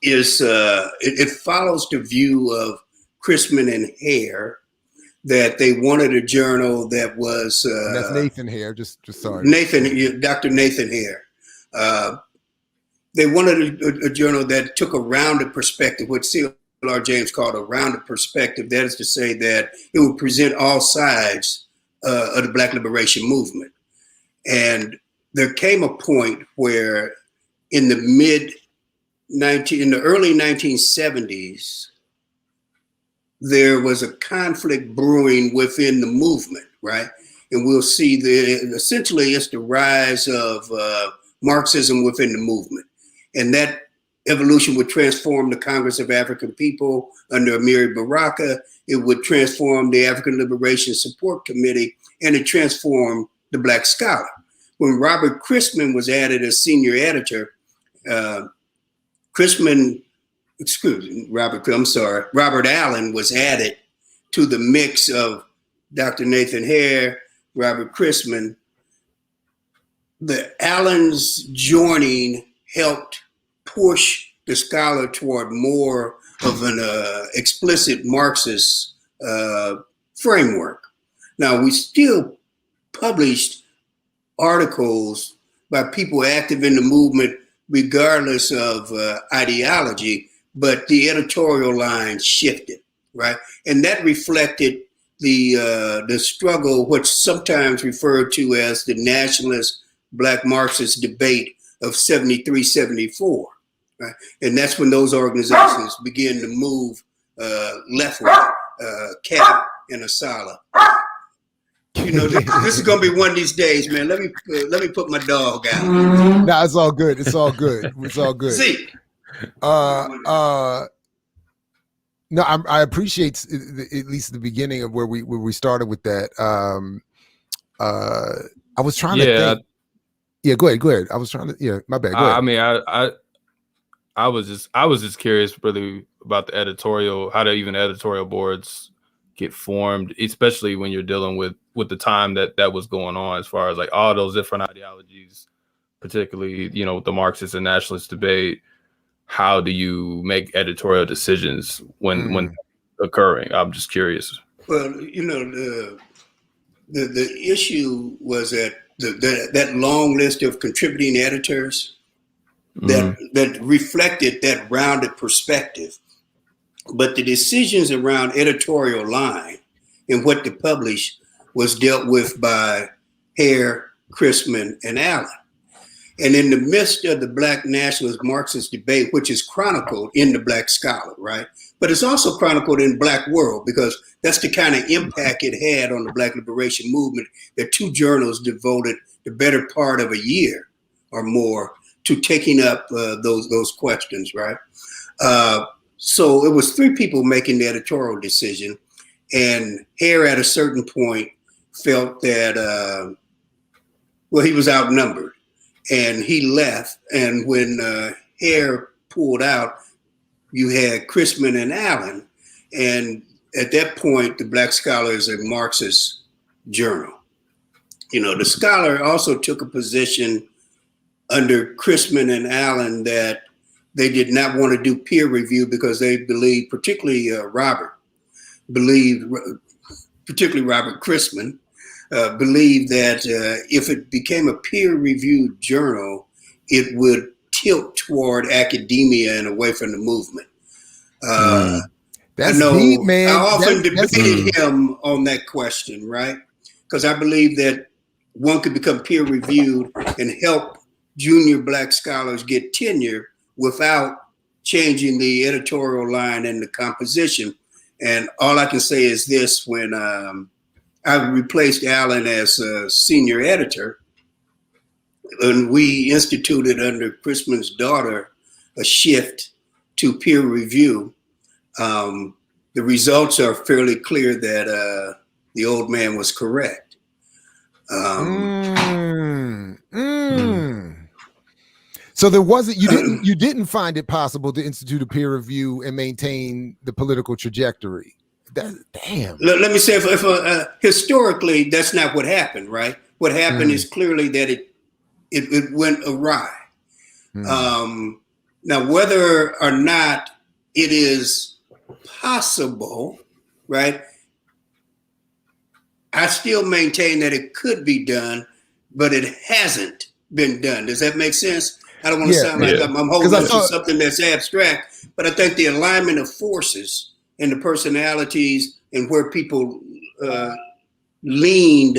is it follows the view of Chrisman and Hare, that they wanted a journal that was that's Nathan Hare. Just sorry, Dr. Nathan Hare. They wanted a journal that took a rounded perspective, what C.L.R. James called a rounded perspective. That is to say that it would present all sides of the Black liberation movement. And there came a point where in the early 1970s, there was a conflict brewing within the movement, right? And we'll see essentially it's the rise of Marxism within the movement. And that evolution would transform the Congress of African People under Amiri Baraka. It would transform the African Liberation Support Committee, and it transformed the Black Scholar. When Robert Chrisman was added as senior editor, Robert Allen was added to the mix of Dr. Nathan Hare, Robert Chrisman. The Allens joining helped push the Scholar toward more of an explicit Marxist framework. Now, we still published articles by people active in the movement regardless of ideology, but the editorial line shifted, right? And that reflected the struggle, which sometimes referred to as the nationalist Black Marxist debate of 73, 74, right? And that's when those organizations began to move leftward, CAP and Asala. This is gonna be one of these days, man. Let me put my dog out. No, it's all good. It's all good. See. No, I appreciate at least the beginning of where we started with that. I was trying to think. Yeah, go ahead. I was trying to. Yeah, my bad. Go ahead. I mean, I was just curious, really, about the editorial, how do even editorial boards get formed, especially when you're dealing with the time that was going on, as far as like all those different ideologies, particularly the Marxist and nationalist debate. How do you make editorial decisions when occurring? I'm just curious. Well, the issue was that that long list of contributing editors that reflected that rounded perspective, but the decisions around editorial line and what to publish was dealt with by Hare, Chrisman, and Allen. And in the midst of the Black nationalist Marxist debate, which is chronicled in the Black Scholar, right? But it's also chronicled in Black World, because that's the kind of impact it had on the Black liberation movement, that two journals devoted the better part of a year or more to taking up those questions, right? So it was three people making the editorial decision, and Hare at a certain point felt that Well, he was outnumbered, and he left. And when Hare pulled out, you had Chrisman and Allen. And at that point, the Black Scholar is a Marxist journal. You know, the Scholar also took a position under Chrisman and Allen that they did not want to do peer review because they believed, particularly Robert Chrisman, believed that if it became a peer-reviewed journal, it would tilt toward academia and away from the movement. That's I know deep, man. I often debated him on that question, right? Because I believe that one could become peer-reviewed and help junior Black scholars get tenure without changing the editorial line and the composition. And all I can say is this: when I replaced Allen as a senior editor, and we instituted under Chrisman's daughter a shift to peer review, the results are fairly clear that the old man was correct. So there wasn't, you didn't find it possible to institute a peer review and maintain the political trajectory. Damn. Let me say, if historically, that's not what happened, right? What happened is clearly that it went awry. Now, whether or not it is possible, right? I still maintain that it could be done, but it hasn't been done. Does that make sense? I don't want to sound like I'm holding on to something that's abstract, but I think the alignment of forces and the personalities and where people led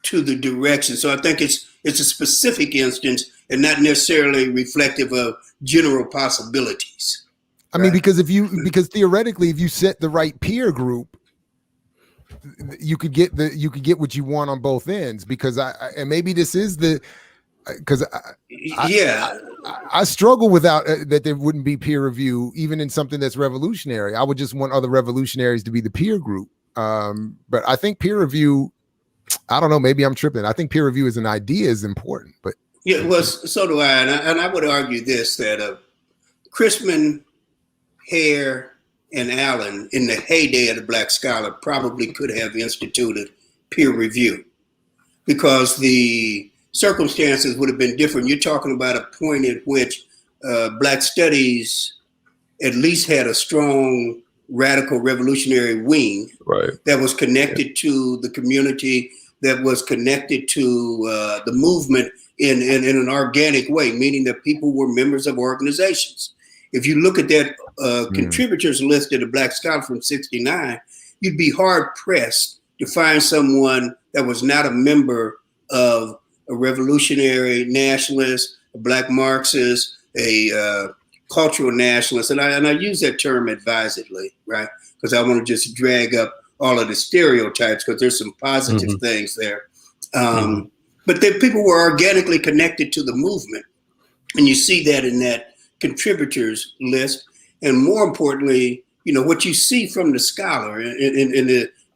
to the direction. So I think it's a specific instance and not necessarily reflective of general possibilities. I mean, because theoretically, if you set the right peer group, you could get what you want on both ends. Because and maybe this is I struggle without that there wouldn't be peer review even in something that's revolutionary. I would just want other revolutionaries to be the peer group. But I think peer review, I don't know, maybe I'm tripping. I think peer review as an idea is important, but yeah, well, so do I, and I would argue this, that Chrisman, Hare, and Allen in the heyday of the Black Scholar probably could have instituted peer review because the circumstances would have been different. You're talking about a point at which Black studies at least had a strong radical revolutionary wing that was connected to the community, that was connected to the movement in an organic way, meaning that people were members of organizations. If you look at that contributors list of the Black Scholar from '69, you'd be hard pressed to find someone that was not a member of a revolutionary nationalist, a Black Marxist, a cultural nationalist. And I use that term advisedly, right? Because I want to just drag up all of the stereotypes because there's some positive things there. But the people were organically connected to the movement. And you see that in that contributors list. And more importantly, you know, what you see from the Scholar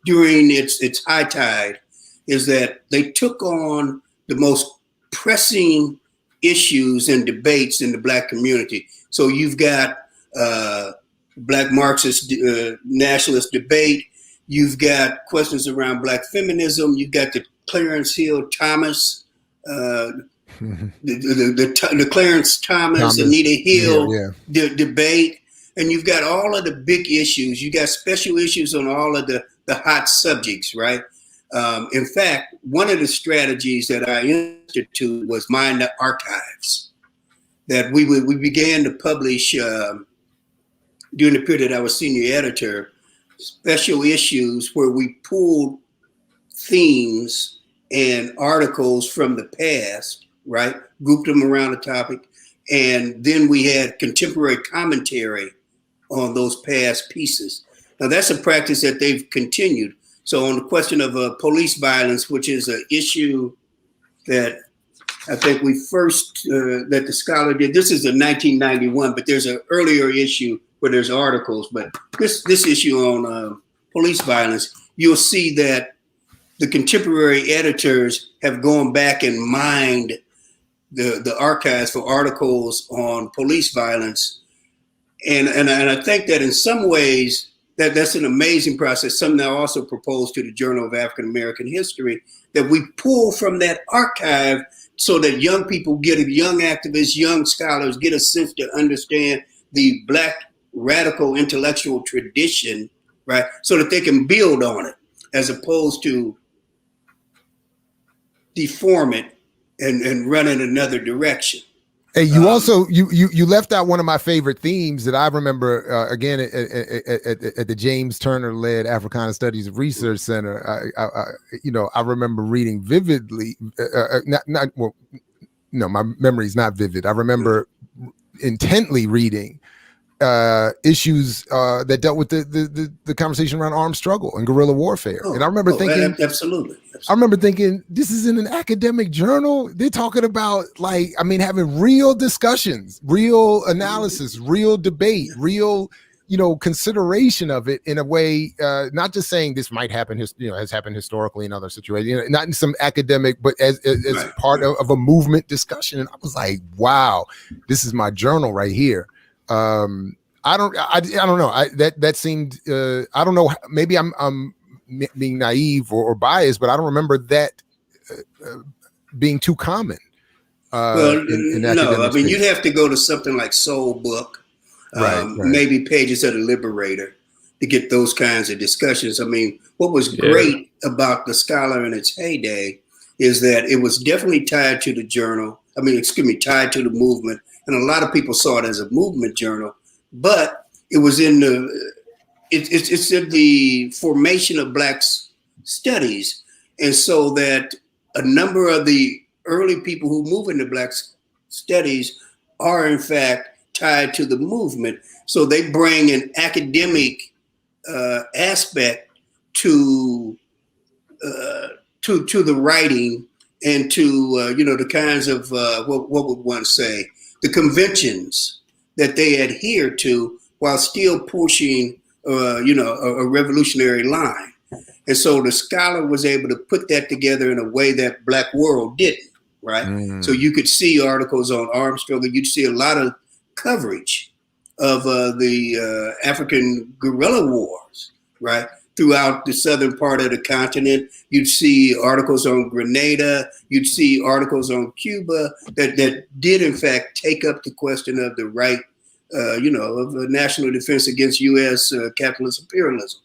during its high tide is that they took on the most pressing issues and debates in the Black community. So you've got Black Marxist nationalist debate. You've got questions around Black feminism. You've got the Clarence Hill Thomas, the Clarence Thomas, Anita Hill debate. And you've got all of the big issues. You got special issues on all of the hot subjects, right? In fact, one of the strategies that I instituted was Mind the Archives, that we began to publish during the period that I was senior editor, special issues where we pulled themes and articles from the past, right? Grouped them around a topic. And then we had contemporary commentary on those past pieces. Now that's a practice that they've continued. So on the question of police violence, which is an issue that I think we first, that the Scholar did, this is a 1991, but there's an earlier issue where there's articles, but this issue on police violence, you'll see that the contemporary editors have gone back and mined the archives for articles on police violence. And I think that in some ways that's an amazing process. Something I also proposed to the Journal of African American History, that we pull from that archive so that young people young activists, young scholars get a sense to understand the Black radical intellectual tradition, right? So that they can build on it, as opposed to deform it and run in another direction. Hey, you also you left out one of my favorite themes that I remember again at the James Turner led Africana Studies Research Center. I remember reading vividly. My memory is not vivid. I remember intently reading issues that dealt with the conversation around armed struggle and guerrilla warfare. And I remember thinking, absolutely. I remember thinking, this is in an academic journal. They're talking about having real discussions, real analysis, real debate, real, consideration of it in a way, not just saying this might happen, has happened historically in other situations, not in some academic, but as part of a movement discussion. And I was like, wow, this is my journal right here. I don't know. That seemed, I don't know. Maybe I'm being naive or biased, but I don't remember that being too common. No, I mean, you'd have to go to something like Soul Book, maybe Pages of the Liberator, to get those kinds of discussions. I mean, what was great about the Scholar in its heyday is that it was definitely tied to the journal. Tied to the movement. And a lot of people saw it as a movement journal, but it was in it's in the formation of Black studies. And so that a number of the early people who move into Black studies are in fact tied to the movement. So they bring an academic aspect to the writing and to, the kinds of, what would one say, the conventions that they adhere to while still pushing, a revolutionary line. And so the Scholar was able to put that together in a way that Black World didn't, right? Mm-hmm. So you could see articles on armed struggle. You'd see a lot of coverage of the African guerrilla wars, right? Throughout the southern part of the continent. You'd see articles on Grenada. You'd see articles on Cuba that did, in fact, take up the question of the right, of national defense against U.S. Capitalist imperialism.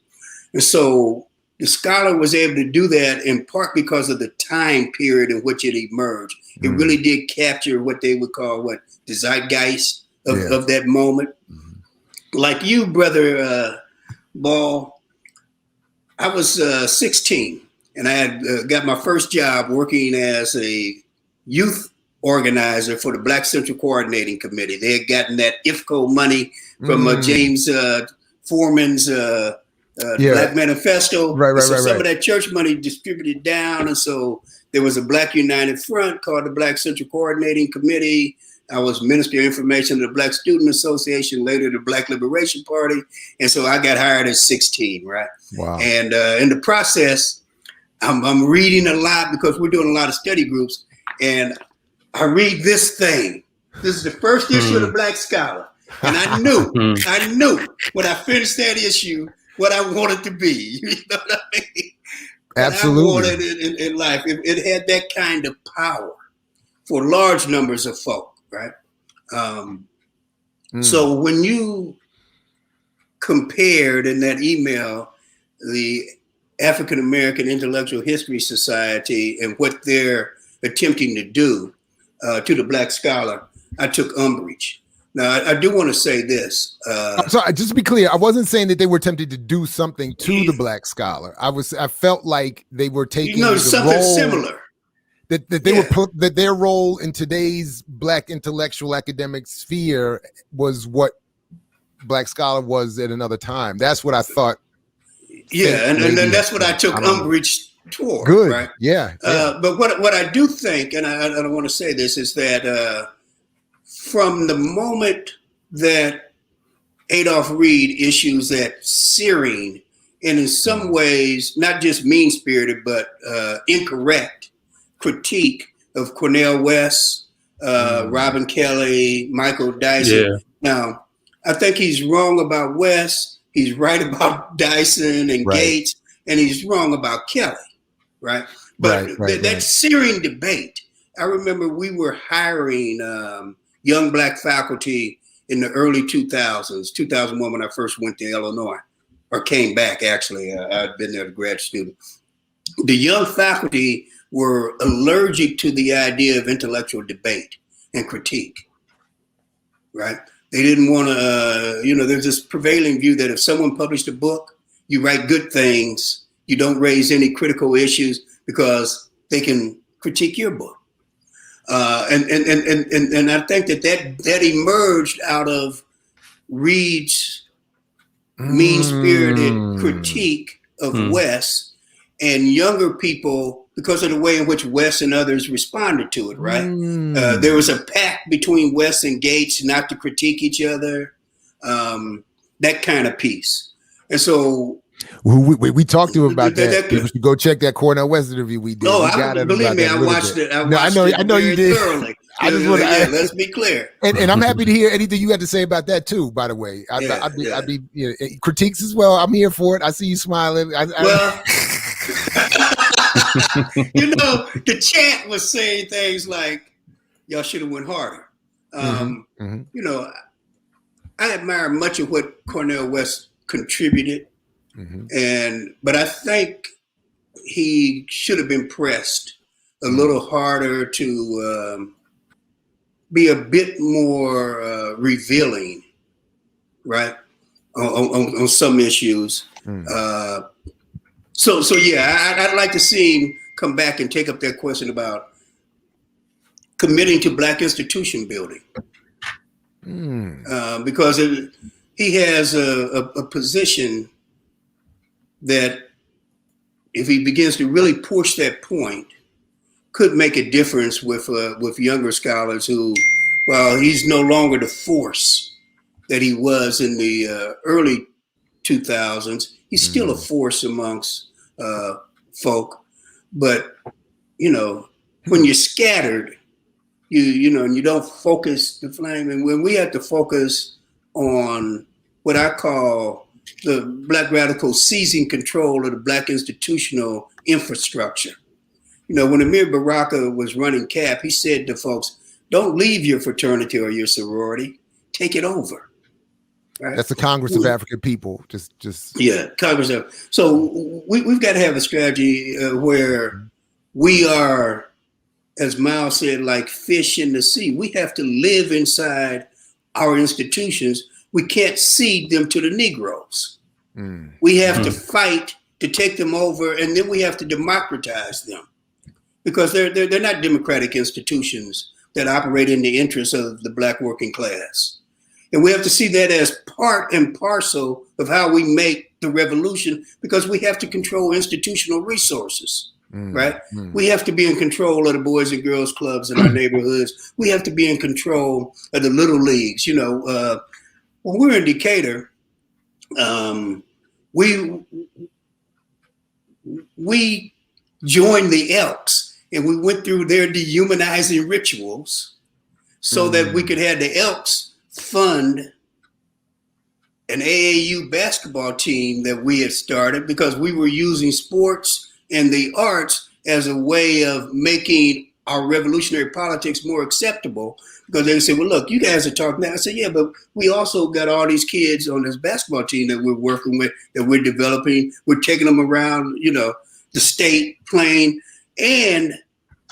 And so the Scholar was able to do that in part because of the time period in which it emerged. Mm-hmm. It really did capture what they would call the zeitgeist of that moment. Mm-hmm. Like you, Brother Ball, I was 16 and I had got my first job working as a youth organizer for the Black Central Coordinating Committee. They had gotten that IFCO money from James Foreman's Black Manifesto. Some of that church money distributed down. And so there was a Black United Front called the Black Central Coordinating Committee. I was Minister of Information of the Black Student Association, later the Black Liberation Party. And so I got hired at 16, right? Wow. And in the process, I'm reading a lot because we're doing a lot of study groups. And I read this thing. This is the first issue of the Black Scholar. And I knew when I finished that issue, what I wanted to be. You know what I mean? Absolutely. What I wanted in life. It had that kind of power for large numbers of folk, right? So when you compared in that email the African American Intellectual History Society and what they're attempting to do to the Black Scholar, I took umbrage. Now, I do want to say this. Sorry, just to be clear, I wasn't saying that they were attempting to do something to the Black Scholar. I felt like they were taking something role, similar. That they were that their role in today's Black intellectual academic sphere was what Black Scholar was at another time. That's what I thought. Yeah, and that's what I took umbrage toward. Good, right? Yeah. But what I do think, and I don't want to say this, is that from the moment that Adolph Reed issues that searing and in some ways, not just mean-spirited, but incorrect critique of Cornel West, Robin Kelly, Michael Dyson. Yeah. Now, I think he's wrong about West. He's right about Dyson and Gates, and he's wrong about Kelly, right? But that searing debate, I remember we were hiring young black faculty in the early 2000s, 2001 when I first went to Illinois, or came back, actually. I'd been there as a grad student. The young faculty were allergic to the idea of intellectual debate and critique, right? They didn't want to, there's this prevailing view that if someone published a book, you write good things, you don't raise any critical issues because they can critique your book. And I think that emerged out of Reed's mean-spirited critique of West and younger people because of the way in which West and others responded to it, right? There was a pact between West and Gates not to critique each other, that kind of piece. And so we talked to him about that. People should go check that Cornel West interview we did. No, believe me, I watched it. I know you did. Thoroughly. I just want to let's be clear. And I'm happy to hear anything you had to say about that too. By the way, I'd be critiques as well. I'm here for it. I see you smiling. Well, the chat was saying things like, "Y'all should have went harder." I admire much of what Cornel West contributed. But I think he should have been pressed a little harder to be a bit more revealing, right, on some issues. So I'd like to see him come back and take up that question about committing to Black institution building, because he has a position that if he begins to really push that point, could make a difference with younger scholars who, while he's no longer the force that he was in the early 2000s, he's still a force amongst folk. But when you're scattered, and you don't focus the flame, and when we have to focus on what I call the Black radicals seizing control of the Black institutional infrastructure. When Amir Baraka was running CAP, he said to folks, don't leave your fraternity or your sorority, take it over. Right? That's the Congress of African People. Congress of. So we've got to have a strategy where we are, as Miles said, like fish in the sea. We have to live inside our institutions. We can't cede them to the Negroes. We have to fight to take them over, and then we have to democratize them because they're not democratic institutions that operate in the interests of the Black working class. And we have to see that as part and parcel of how we make the revolution, because we have to control institutional resources, right? We have to be in control of the Boys and Girls Clubs in our neighborhoods. We have to be in control of the little leagues. When we're in Decatur, we joined the Elks and we went through their dehumanizing rituals so that we could have the Elks fund an AAU basketball team that we had started, because we were using sports and the arts as a way of making our revolutionary politics more acceptable. Because they say, well, look, you guys are talking now. I said, yeah, but we also got all these kids on this basketball team that we're working with, that we're developing. We're taking them around, the state playing, and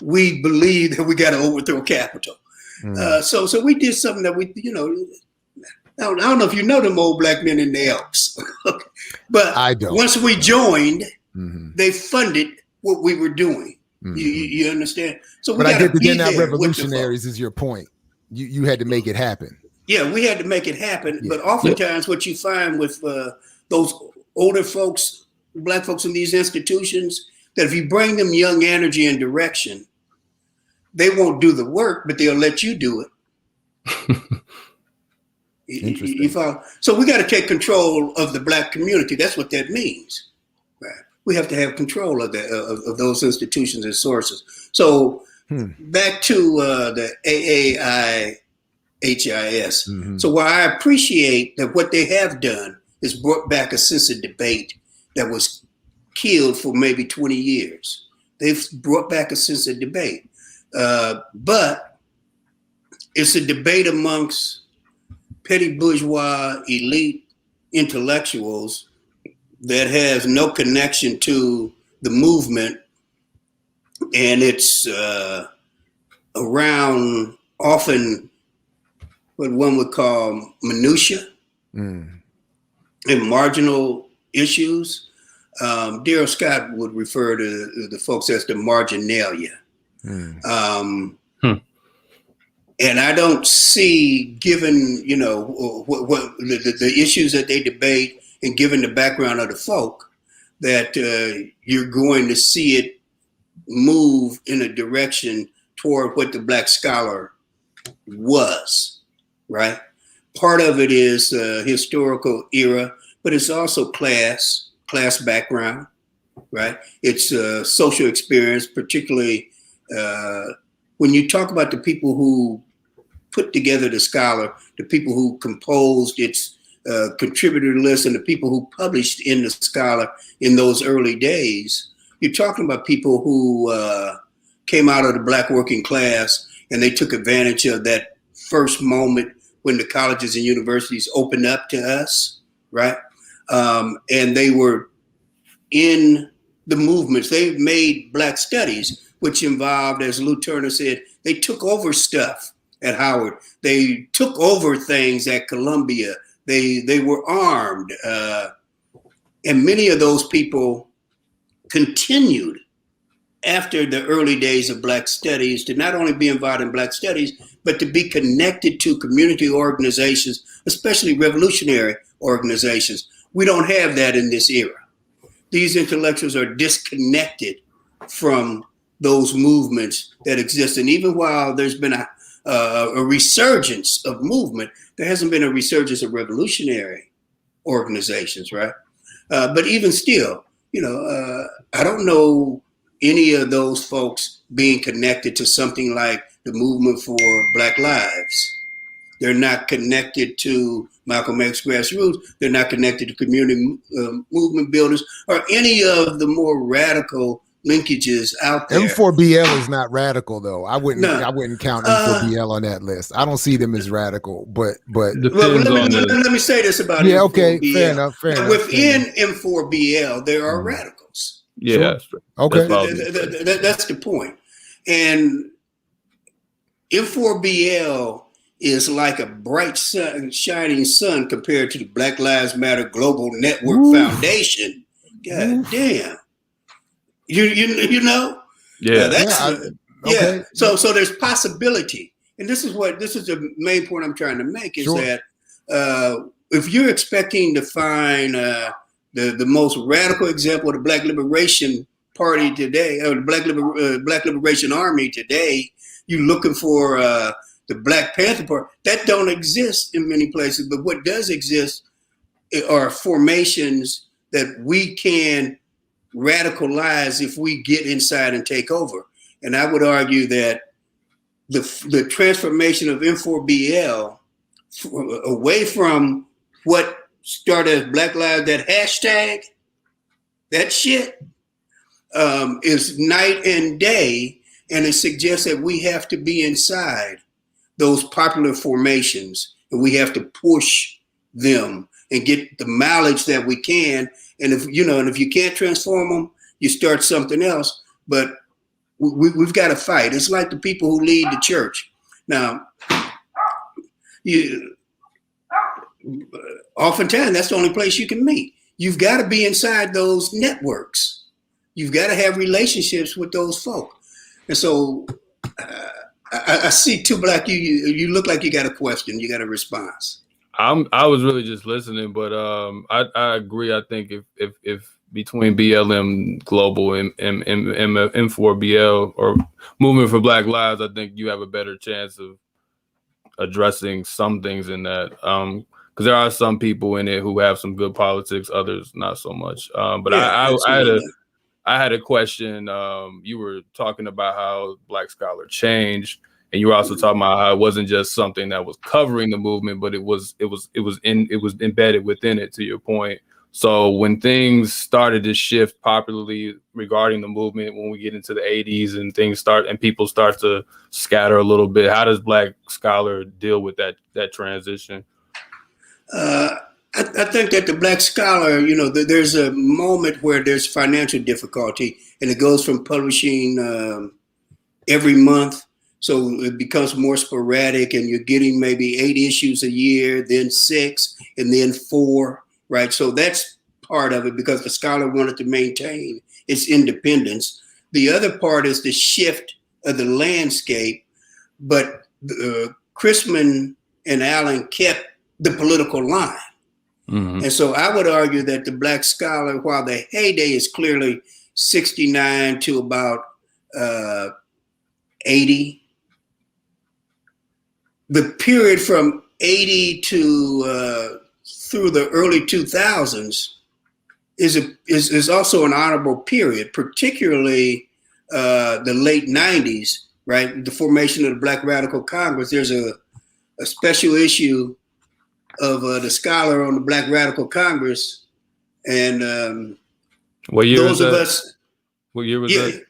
we believe that we got to overthrow Capitol. So we did something that we, I don't know if you know them old black men in the Elks, but I don't. Once we joined, they funded what we were doing. You understand? So, but I get that they're not revolutionaries. Is your point? You had to make it happen. Yeah, we had to make it happen. Yeah. But oftentimes, what you find with those older folks, Black folks in these institutions, that if you bring them young energy and direction, they won't do the work, but they'll let you do it. You follow? So we got to take control of the Black community. That's what that means, right? We have to have control of of those institutions and sources. So back to the AAIHIS. Mm-hmm. So while I appreciate that what they have done is brought back a sense of debate that was killed for maybe 20 years. They've brought back a sense of debate. But it's a debate amongst petty bourgeois elite intellectuals that has no connection to the movement, and it's around often what one would call minutia and marginal issues. Daryl Scott would refer to the folks as the marginalia. And I don't see, given what the issues that they debate, and given the background of the folk, that you're going to see it move in a direction toward what the Black scholar was, right? Part of it is historical era, but it's also class background, right? It's social experience, particularly when you talk about the people who put together the scholar, the people who composed its contributor list, and the people who published in the scholar in those early days. You're talking about people who came out of the Black working class, and they took advantage of that first moment when the colleges and universities opened up to us, right? And they were in the movements. They made Black studies, which involved, as Lou Turner said, they took over stuff at Howard. They took over things at Columbia. They were armed. And many of those people continued after the early days of Black studies to not only be involved in Black studies, but to be connected to community organizations, especially revolutionary organizations. We don't have that in this era. These intellectuals are disconnected from those movements that exist. And even while there's been a resurgence of movement, there hasn't been a resurgence of revolutionary organizations, right? But even still, I don't know any of those folks being connected to something like the movement for Black Lives. They're not connected to Malcolm X grassroots. They're not connected to community movement builders or any of the more radical linkages out there. M4BL is not radical though. I wouldn't count M4BL on that list. I don't see them as radical, but let me say this about M4BL. Okay, fair enough. Within M4BL, there are radicals. Yeah, sure. Okay. That's the point. And M4BL is like a bright sun, shining sun compared to the Black Lives Matter Global Network Foundation. God damn. You know? Yeah. Okay. So there's possibility. And this is the main point I'm trying to make is that if you're expecting to find the most radical example of the Black Liberation Party today, or the Black Liberation Army today, you're looking for the Black Panther Party. That don't exist in many places, but what does exist are formations that we can radicalize if we get inside and take over. And I would argue that the transformation of M4BL away from what started as Black Lives, that hashtag, that shit, is night and day. And it suggests that we have to be inside those popular formations, and we have to push them and get the mileage that we can. And if you can't transform them, you start something else. But we've got to fight. It's like the people who lead the church. Now, oftentimes that's the only place you can meet. You've got to be inside those networks. You've got to have relationships with those folk. And so I see Too Black. You look like you got a question. You got a response. I was really just listening, but I agree. I think if between BLM Global and M4BL or Movement for Black Lives, I think you have a better chance of addressing some things in that. Because there are some people in it who have some good politics, others not so much. But Yeah, I had a question. You were talking about how Black Scholar changed, and you were also talking about how it wasn't just something that was covering the movement, but it was embedded within it. To your point. So when things started to shift popularly regarding the movement, when we get into the 80s and people start to scatter a little bit, how does Black Scholar deal with that transition? I think that the Black Scholar, there's a moment where there's financial difficulty, and it goes from publishing every month. So it becomes more sporadic, and you're getting maybe 8 issues a year, then 6, and then 4. Right. So that's part of it, because the Scholar wanted to maintain its independence. The other part is the shift of the landscape. But Chrisman and Allen kept the political line. Mm-hmm. And so I would argue that the Black Scholar, while the heyday is clearly 69 to about 80, the period from 80 to through the early 2000s is also an honorable period, particularly the late 90s, right? The formation of the Black Radical Congress. There's a special issue of the Scholar on the Black Radical Congress. And what year those was of that? us. What year was that?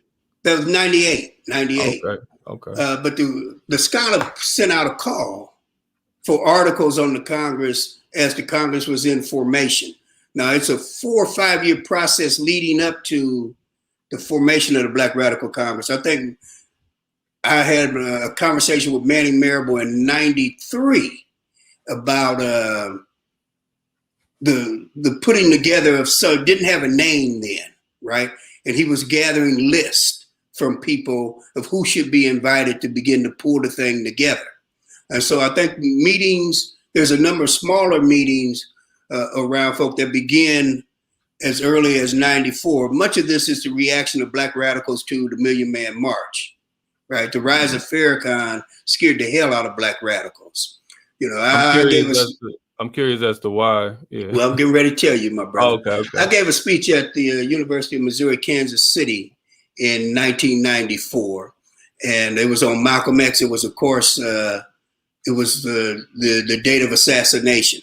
That was 98. Okay. But the Scholar sent out a call for articles on the Congress as the Congress was in formation. Now, it's a 4 or 5 year process leading up to the formation of the Black Radical Congress. I think I had a conversation with Manny Marable in 93 about the putting together of, so didn't have a name then, right? And he was gathering lists from people of who should be invited to begin to pull the thing together. And so I think meetings, there's a number of smaller meetings around folk that begin as early as 94. Much of this is the reaction of Black radicals to the Million Man March, right? The rise of Farrakhan scared the hell out of Black radicals. I'm curious as to why. Yeah. Well, I'm getting ready to tell you, my brother. Okay. I gave a speech at the University of Missouri, Kansas City in 1994, and it was on Malcolm X. It was, of course, it was the date of assassination.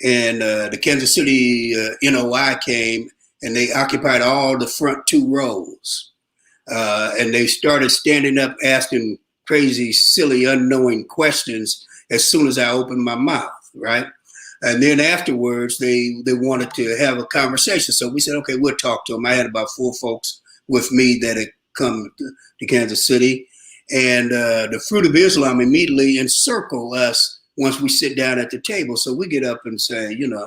And the Kansas City NOI came, and they occupied all the front 2 rows. And they started standing up asking crazy, silly, unknowing questions as soon as I opened my mouth, right? And then afterwards, they wanted to have a conversation. So we said, okay, we'll talk to them. I had about 4 folks with me that had come to Kansas City. And the Fruit of Islam immediately encircle us once we sit down at the table. So we get up and say, we're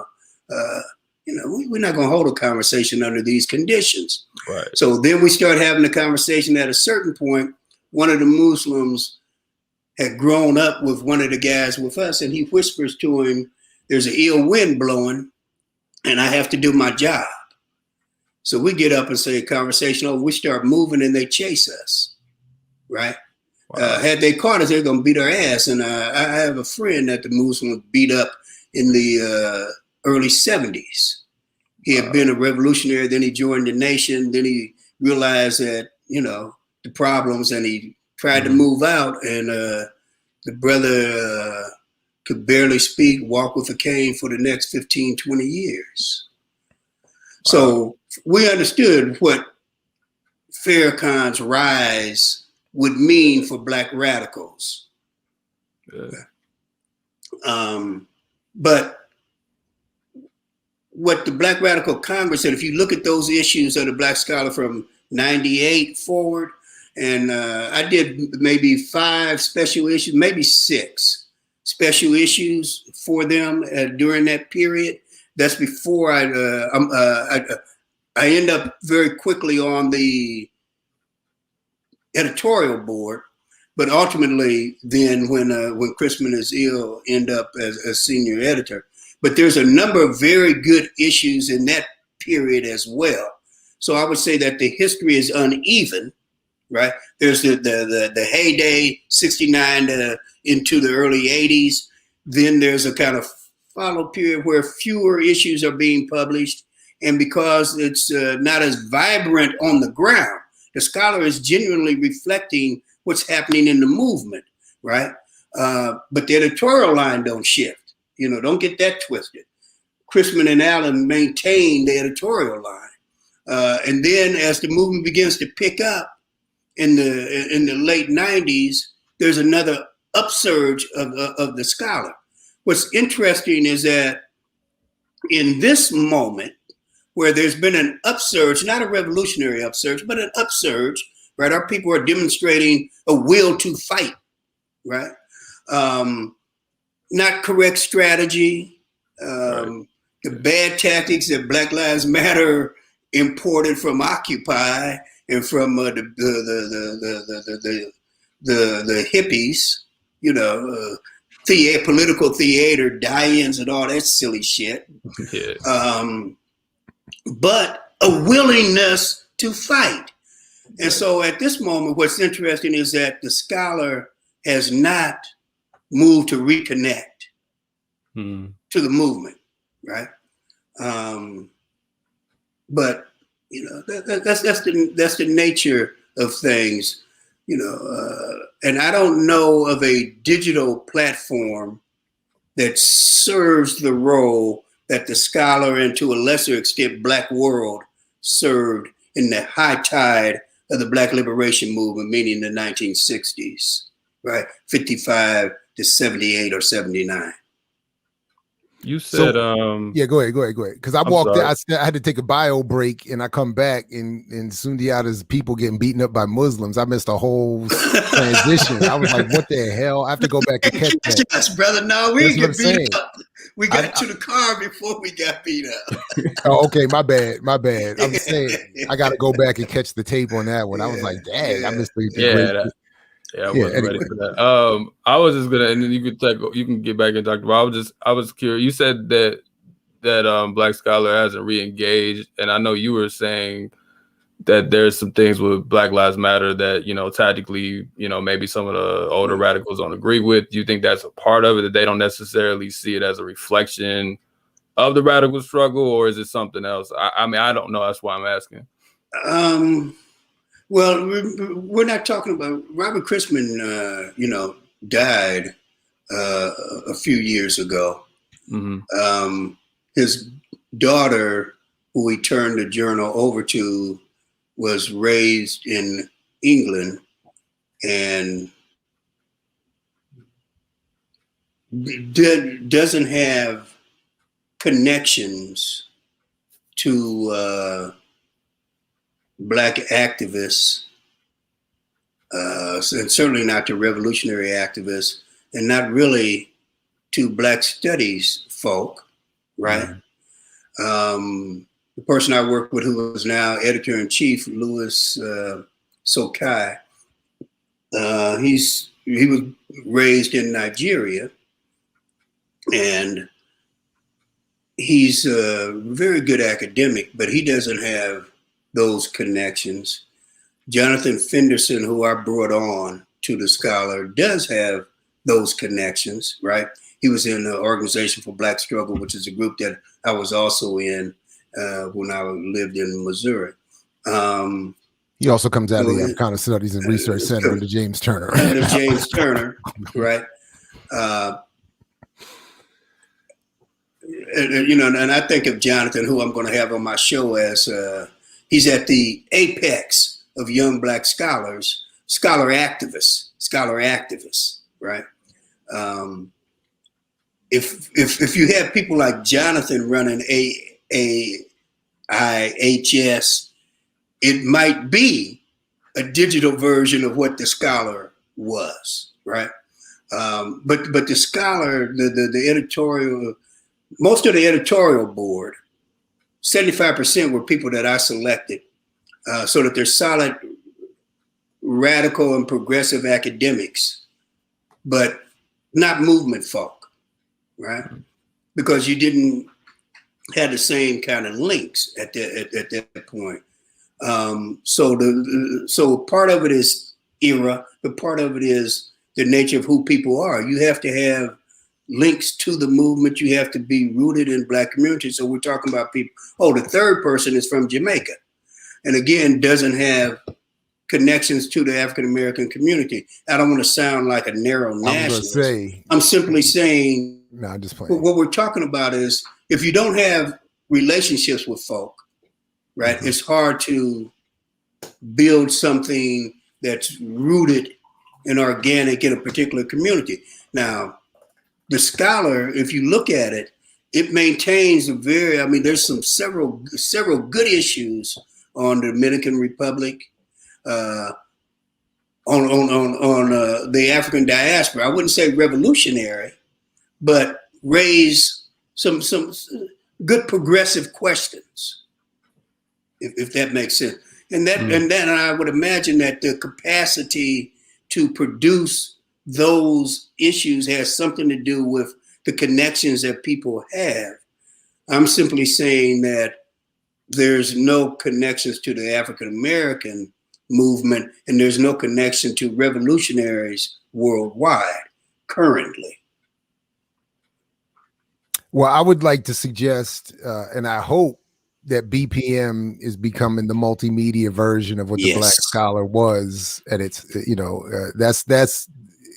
not going to hold a conversation under these conditions. Right. So then we start having a conversation. At a certain point, one of the Muslims had grown up with one of the guys with us, and he whispers to him, there's an ill wind blowing, and I have to do my job. So we get up and say conversation over. We start moving, and they chase us, right? Wow. Had they caught us, they're going to beat our ass. And I have a friend that the Muslims beat up in the early 70s. He had been a revolutionary, then he joined the nation, then he realized that, the problems, and he tried to move out, and the brother could barely speak, walk with a cane for the next 15, 20 years. Wow. So we understood what Farrakhan's rise would mean for Black radicals. Yeah. But what the Black Radical Congress said, if you look at those issues of the Black Scholar from 98 forward, and I did maybe 5 special issues, maybe 6 special issues for them during that period. That's before I end up very quickly on the editorial board, but ultimately then when Chrisman is ill, end up as senior editor. But there's a number of very good issues in that period as well. So I would say that the history is uneven, right? There's the heyday, 69 into the early 80s. Then there's a kind of follow period where fewer issues are being published. And because it's not as vibrant on the ground, the scholar is genuinely reflecting what's happening in the movement, right? But the editorial line don't shift. You know, don't get that twisted. Chrisman and Allen maintain the editorial line. And then as the movement begins to pick up in the late 90s, there's another upsurge of the scholar. What's interesting is that in this moment, where there's been an upsurge, not a revolutionary upsurge, but an upsurge, right? Our people are demonstrating a will to fight, right? Not correct strategy, the bad tactics that Black Lives Matter imported from Occupy and from the hippies, you know, political theater, die-ins and all that silly shit. Yeah. But a willingness to fight. And so at this moment, what's interesting is that the scholar has not moved to reconnect to the movement, right? But you know, that's the nature of things, you know. And I don't know of a digital platform that serves the role that the scholar and to a lesser extent Black World served in the high tide of the Black liberation movement, meaning the 1960s, right? 55 to 78 or 79. You said, yeah, go ahead. Because I walked there, I had to take a bio break and I come back and Sundiata's people getting beaten up by Muslims. I missed a whole transition. I was like, what the hell? I have to go back and catch that. Yes, brother. No, we didn't get beat up. We got to the car before we got beat up. Oh, okay. My bad. I'm saying I got to go back and catch the tape on that one. I was like, dang, I missed the I wasn't ready for that. I was just gonna, and then you can get back and talk about. I was curious. You said that Black Scholar hasn't re-engaged, and I know you were saying that there's some things with Black Lives Matter that, you know, tactically, you know, maybe some of the older radicals don't agree with. Do you think that's a part of it, that they don't necessarily see it as a reflection of the radical struggle, or is it something else? I mean, I don't know. That's why I'm asking. Well, we're not talking about Robert Chrisman. You know, died a few years ago. Mm-hmm. His daughter, who he turned the journal over to, was raised in England and doesn't have connections to Black activists, and certainly not to revolutionary activists, and not really to Black studies folk, right? Mm-hmm. The person I work with, who is now editor-in-chief, Louis Sokai, he was raised in Nigeria, and he's a very good academic, but he doesn't have those connections. Jonathan Fenderson, who I brought on to the Scholar, does have those connections, right? He was in the Organization for Black Struggle, which is a group that I was also in when I lived in Missouri. He also comes out of the Africana Studies and Research Center under James Turner. Under James Turner, right? You know, and I think of Jonathan, who I'm going to have on my show, as he's at the apex of young Black scholars, scholar activists, right? If you have people like Jonathan running AIHS, it might be a digital version of what the Scholar was, right? But the Scholar, the editorial, most of the editorial board, 75% were people that I selected, so that they're solid, radical and progressive academics, but not movement folk, right? Because you didn't have the same kind of links at that point. So part of it is era, but part of it is the nature of who people are. You have to have links to the movement. You have to be rooted in Black communities. So we're talking about people. Oh, the third person is from Jamaica, and again, doesn't have connections to the African American community. I don't want to sound like a narrow nationalist. I'm simply saying, no, I'm just playing. What we're talking about is if you don't have relationships with folk, right, it's hard to build something that's rooted and organic in a particular community. Now, the scholar, if you look at it, it maintains there's several good issues on the Dominican Republic, on the African diaspora. I wouldn't say revolutionary, but raise some good progressive questions, if that makes sense. And then I would imagine that the capacity to produce those issues has something to do with the connections that people have. I'm simply saying that there's no connections to the African American movement, and there's no connection to revolutionaries worldwide currently. Well, I would like to suggest, and I hope that BPM is becoming the multimedia version of what the Black Scholar was at its, that's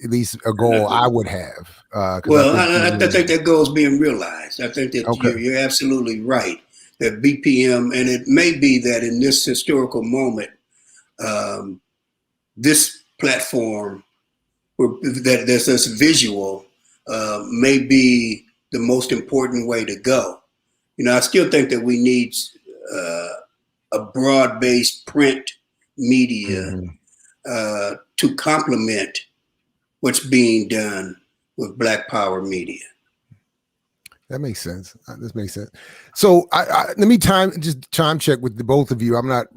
at least a goal I would have. I think that goal is being realized. I think that you're absolutely right, that BPM, and it may be that in this historical moment, this platform that's this visual may be the most important way to go. I still think that we need a broad-based print media to complement what's being done with Black Power media. That makes sense. This makes sense. So let me time check with the both of you. I'm not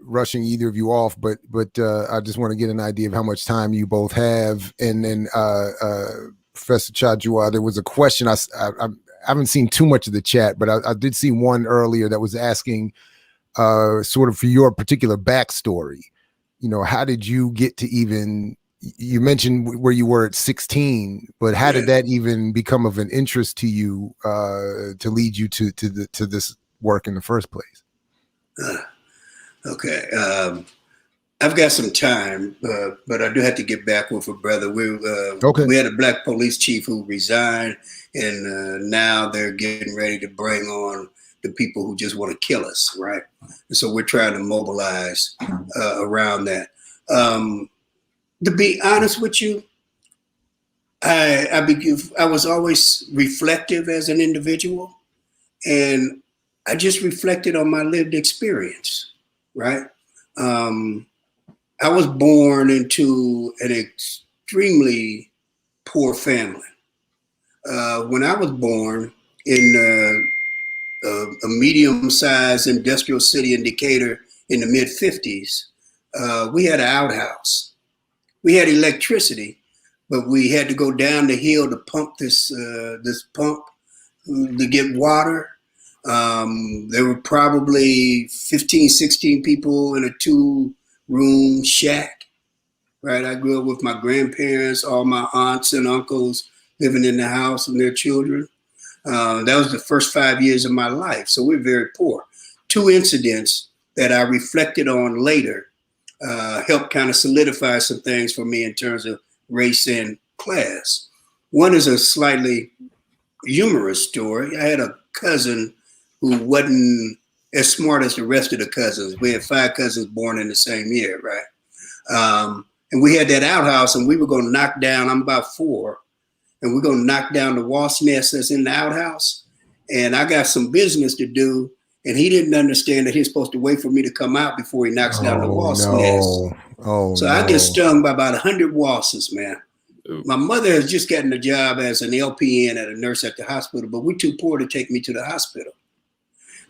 rushing either of you off, but I just want to get an idea of how much time you both have. And then Professor Cha-Jua, there was a question. I haven't seen too much of the chat, but I did see one earlier that was asking sort of for your particular backstory. How did you get to even, you mentioned where you were at 16, but how did that even become of an interest to you to lead you to this work in the first place? Okay. I've got some time, but I do have to get back with a brother. We had a Black police chief who resigned, and now they're getting ready to bring on the people who just want to kill us, right? And so we're trying to mobilize around that. To be honest with you, I was always reflective as an individual, and I just reflected on my lived experience, right? I was born into an extremely poor family. When I was born in a medium-sized industrial city in Decatur in the mid-50s, we had an outhouse. We had electricity, but we had to go down the hill to pump this pump to get water. There were probably 15, 16 people in a 2-room shack, right? I grew up with my grandparents, all my aunts and uncles living in the house and their children. That was the first 5 years of my life. So we're very poor. 2 incidents that I reflected on later helped kind of solidify some things for me in terms of race and class. One is a slightly humorous story. I had a cousin who wasn't as smart as the rest of the cousins. We had 5 cousins born in the same year, right? And we had that outhouse, and we were going to knock down, I'm about 4, and we're going to knock down the wasp nest that's in the outhouse. And I got some business to do, and he didn't understand that he's supposed to wait for me to come out before he knocks down the wasp nest. So I get stung by about 100 wasps, man. Ooh. My mother has just gotten a job as an LPN at a nurse at the hospital, but we're too poor to take me to the hospital.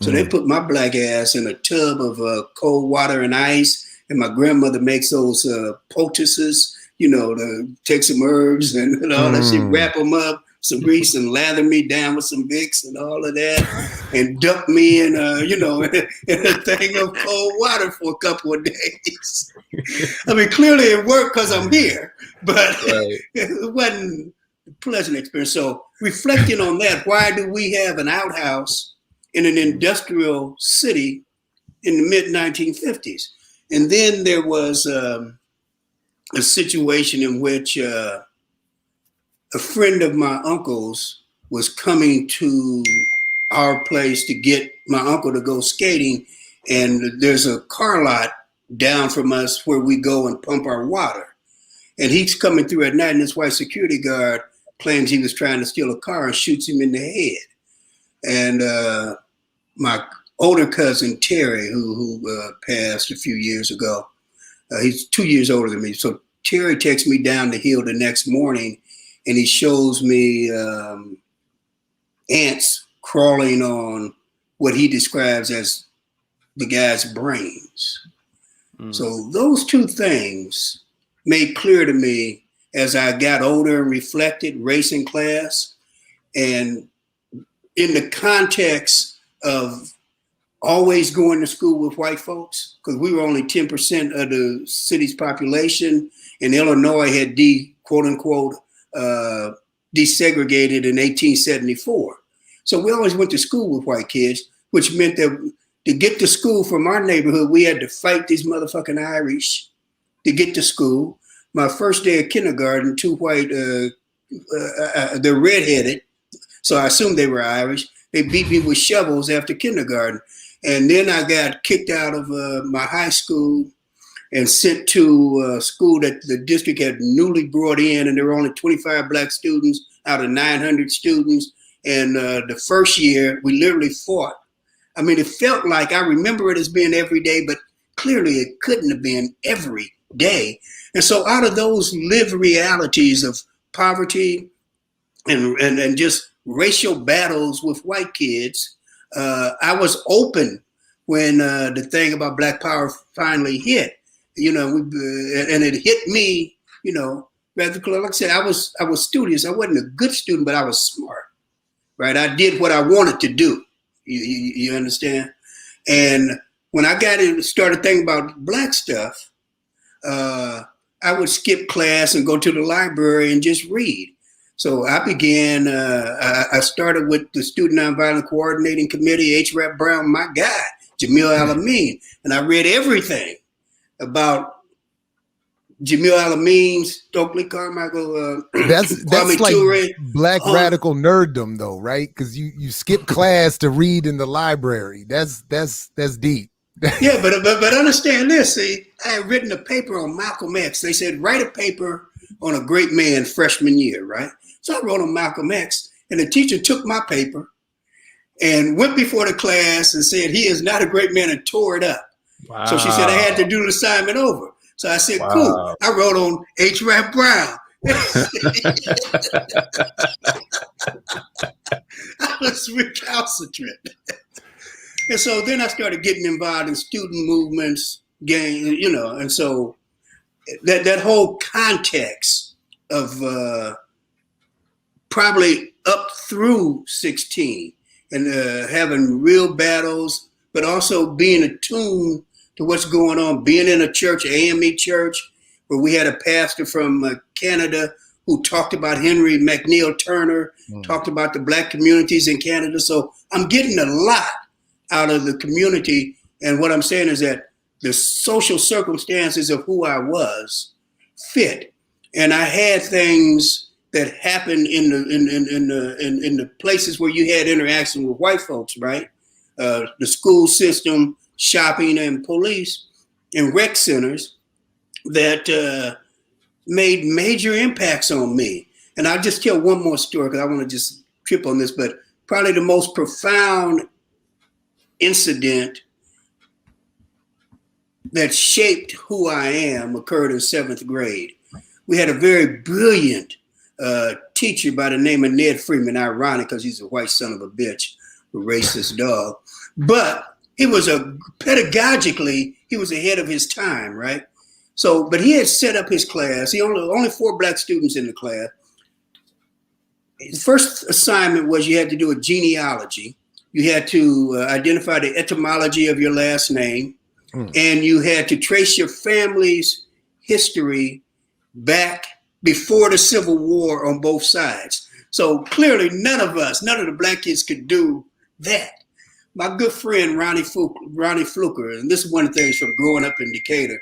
So they put my black ass in a tub of cold water and ice, and my grandmother makes those poultices, to take some herbs and all that shit, wrap them up, some grease and lather me down with some Vicks and all of that, and dunk me in, in a thing of cold water for a couple of days. I mean, clearly it worked because I'm here, but it wasn't a pleasant experience. So reflecting on that, why do we have an outhouse in an industrial city in the mid-1950s? And then there was a situation in which a friend of my uncle's was coming to our place to get my uncle to go skating. And there's a car lot down from us where we go and pump our water. And he's coming through at night, and this white security guard claims he was trying to steal a car and shoots him in the head. And my older cousin, Terry, who passed a few years ago, he's 2 years older than me. So Terry takes me down the hill the next morning, and he shows me ants crawling on what he describes as the guy's brains. So those two things made clear to me as I got older and reflected race and class, and in the context of always going to school with white folks, because we were only 10% of the city's population, and Illinois had quote unquote desegregated in 1874. So we always went to school with white kids, which meant that to get to school from our neighborhood, we had to fight these motherfucking Irish to get to school. My first day of kindergarten, two white, they're redheaded, so I assumed they were Irish. They beat me with shovels after kindergarten. And then I got kicked out of my high school and sent to a school that the district had newly brought in, and there were only 25 black students out of 900 students. And the first year, we literally fought. I mean, it felt like, I remember it as being every day, but clearly it couldn't have been every day. And so out of those lived realities of poverty and just racial battles with white kids, I was open when the thing about Black Power finally hit, and it hit me, rather clear. Like I said, I was studious. I wasn't a good student, but I was smart, right? I did what I wanted to do. You understand? And when I started thinking about black stuff, I would skip class and go to the library and just read. So I began, I started with the Student Nonviolent Coordinating Committee, H. Rap Brown, my guy, Jamil Alameen. And I read everything about Jamil Alameen, Stokely Carmichael, that's Kwame like Ture. black radical nerddom though, right? Because you skip class to read in the library. That's deep. Yeah, but understand this. See, I had written a paper on Malcolm X. They said, write a paper on a great man freshman year, right? So I wrote on Malcolm X, and the teacher took my paper and went before the class and said, he is not a great man, and tore it up. Wow. So she said I had to do the assignment over. So I said, cool. I wrote on H. Rap Brown. I was recalcitrant. And so then I started getting involved in student movements, and so that whole context of probably up through 16 and having real battles, but also being attuned to what's going on, being in a church, AME church, where we had a pastor from Canada who talked about Henry McNeil Turner, talked about the black communities in Canada. So I'm getting a lot out of the community. And what I'm saying is that the social circumstances of who I was fit. And I had things that happened in the places where you had interaction with white folks, right? The school system, shopping, and police, and rec centers that made major impacts on me. And I'll just tell one more story because I want to just trip on this, but probably the most profound incident that shaped who I am occurred in 7th grade. We had a very brilliant teacher by the name of Ned Freeman, ironic because he's a white son of a bitch, a racist dog. But he was pedagogically, he was ahead of his time, right? So, but he had set up his class. He only 4 black students in the class. the first assignment was you had to do a genealogy. You had to identify the etymology of your last name, and you had to trace your family's history back before the Civil War on both sides. So clearly none of the black kids could do that. My good friend, Ronnie Fluker, and this is one of the things from growing up in Decatur,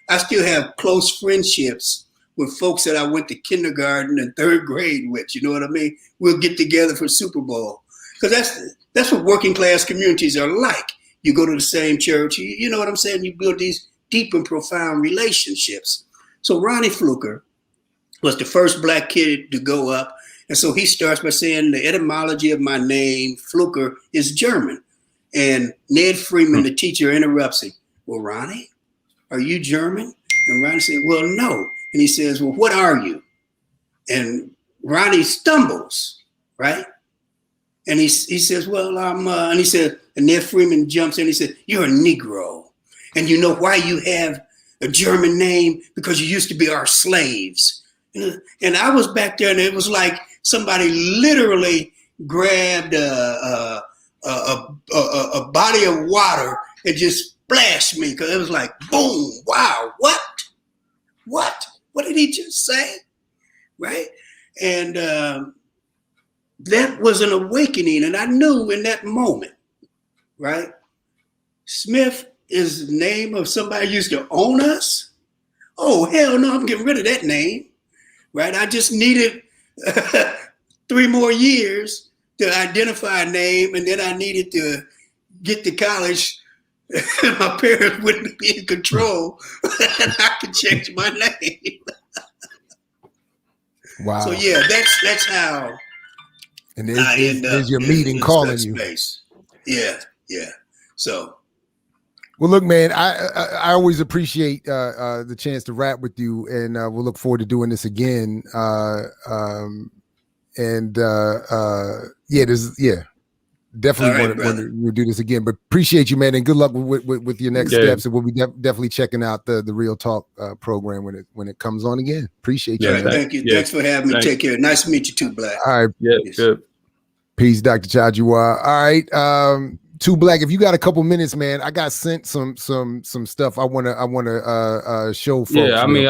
I still have close friendships with folks that I went to kindergarten and third grade with, you know what I mean? We'll get together for Super Bowl. Because that's what working class communities are like. You go to the same church, you know what I'm saying? You build these deep and profound relationships. So Ronnie Fluker was the first black kid to go up. And so he starts by saying the etymology of my name, Fluker, is German. And Ned Freeman, the teacher, interrupts him. Well, Ronnie, are you German? And Ronnie said, well, no. And he says, well, what are you? And Ronnie stumbles, right? And he says, well, and he said, and Ned Freeman jumps in. He said, you're a Negro. And you know why you have a German name? Because you used to be our slaves. And I was back there, and it was like somebody literally grabbed a body of water and just splashed me, because it was like, boom, wow, what? What did he just say? Right? And that was an awakening. And I knew in that moment, right? Smith is the name of somebody who used to own us. Oh, hell no, I'm getting rid of that name. Right? I just needed 3 more years to identify a name, and then I needed to get to college. My parents wouldn't be in control, and I could change my name. Wow. So yeah, that's how. And there's your meeting calling you. Space. Yeah. So. Well, look, man, I always appreciate the chance to rap with you, and we'll look forward to doing this again. Definitely want to do this again. But appreciate you, man, and good luck with your next steps. And we'll be definitely checking out the Real Talk program when it comes on again. Appreciate you. Right, thank you. Thanks for having me. Take care. Nice to meet you too, Black. All right. Yeah. Good. Peace, Dr. Cha-Jua. All right. Too Black, if you got a couple minutes, man, I got sent some stuff I wanna show folks. Yeah, I mean,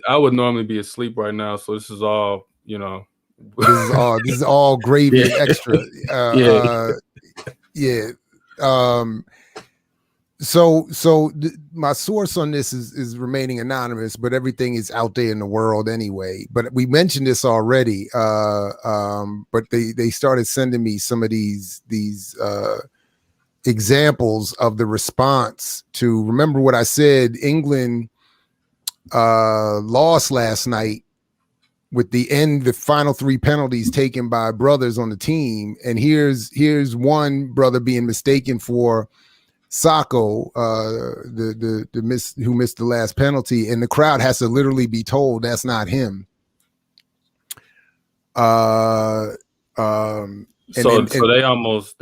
I would normally be asleep right now, so this is all, you know. This is all gravy and extra. So my source on this is remaining anonymous, but everything is out there in the world anyway. But we mentioned this already. But they started sending me some of these examples of the response to, remember what I said, England lost last night with the final 3 penalties taken by brothers on the team. And here's one brother being mistaken for Sacco, who missed the last penalty, and the crowd has to literally be told that's not him. So they almost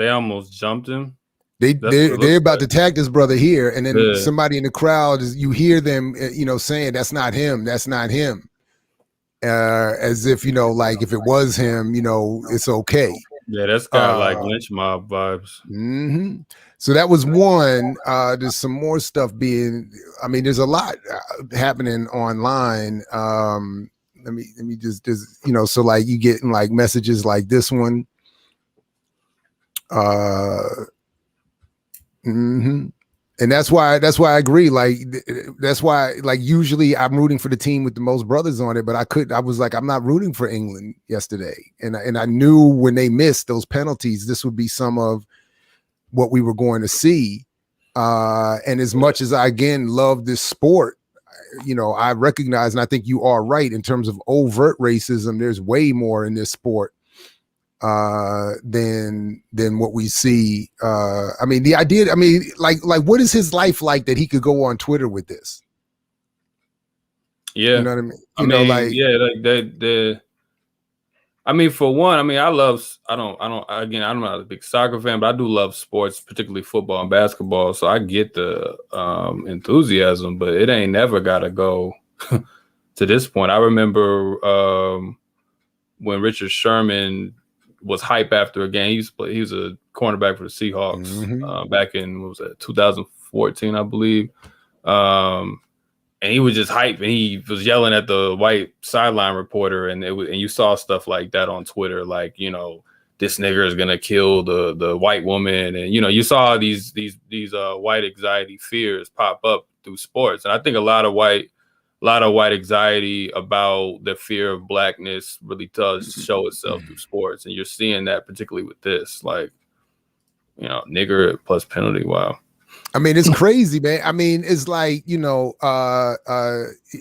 jumped him. They're about to tag this brother here, and then somebody in the crowd, you hear them, saying that's not him, as if like if it was him, it's okay. Yeah, that's got like lynch mob vibes. Mm-hmm. So that was one. There's some more stuff there's a lot happening online. Let me just so like you getting like messages like this one. And that's why I agree. Like that's why, like, usually I'm rooting for the team with the most brothers on it, but I was like, I'm not rooting for England yesterday, and I knew when they missed those penalties, this would be some of what we were going to see. And as much as I again love this sport, I recognize, and I think you are right in terms of overt racism. There's way more in this sport than what we see. The idea, like what is his life like that he could go on Twitter with this? Yeah, you know what I mean? For one, I'm not a big soccer fan, but I do love sports, particularly football and basketball. So I get the enthusiasm, but it ain't never gotta go to this point. I remember when Richard Sherman was hype after a game. He was a cornerback for the Seahawks back in, what was that, 2014, I believe. And he was just hype, and he was yelling at the white sideline reporter, and you saw stuff like that on Twitter, like, you know, this nigger is gonna kill the white woman, and you know, you saw these white anxiety fears pop up through sports, and I think a lot of white anxiety about the fear of blackness really does show itself through sports, and you're seeing that particularly with this, like, you know, nigger plus penalty. Wow. I mean, it's crazy, man. I mean, it's like, you know,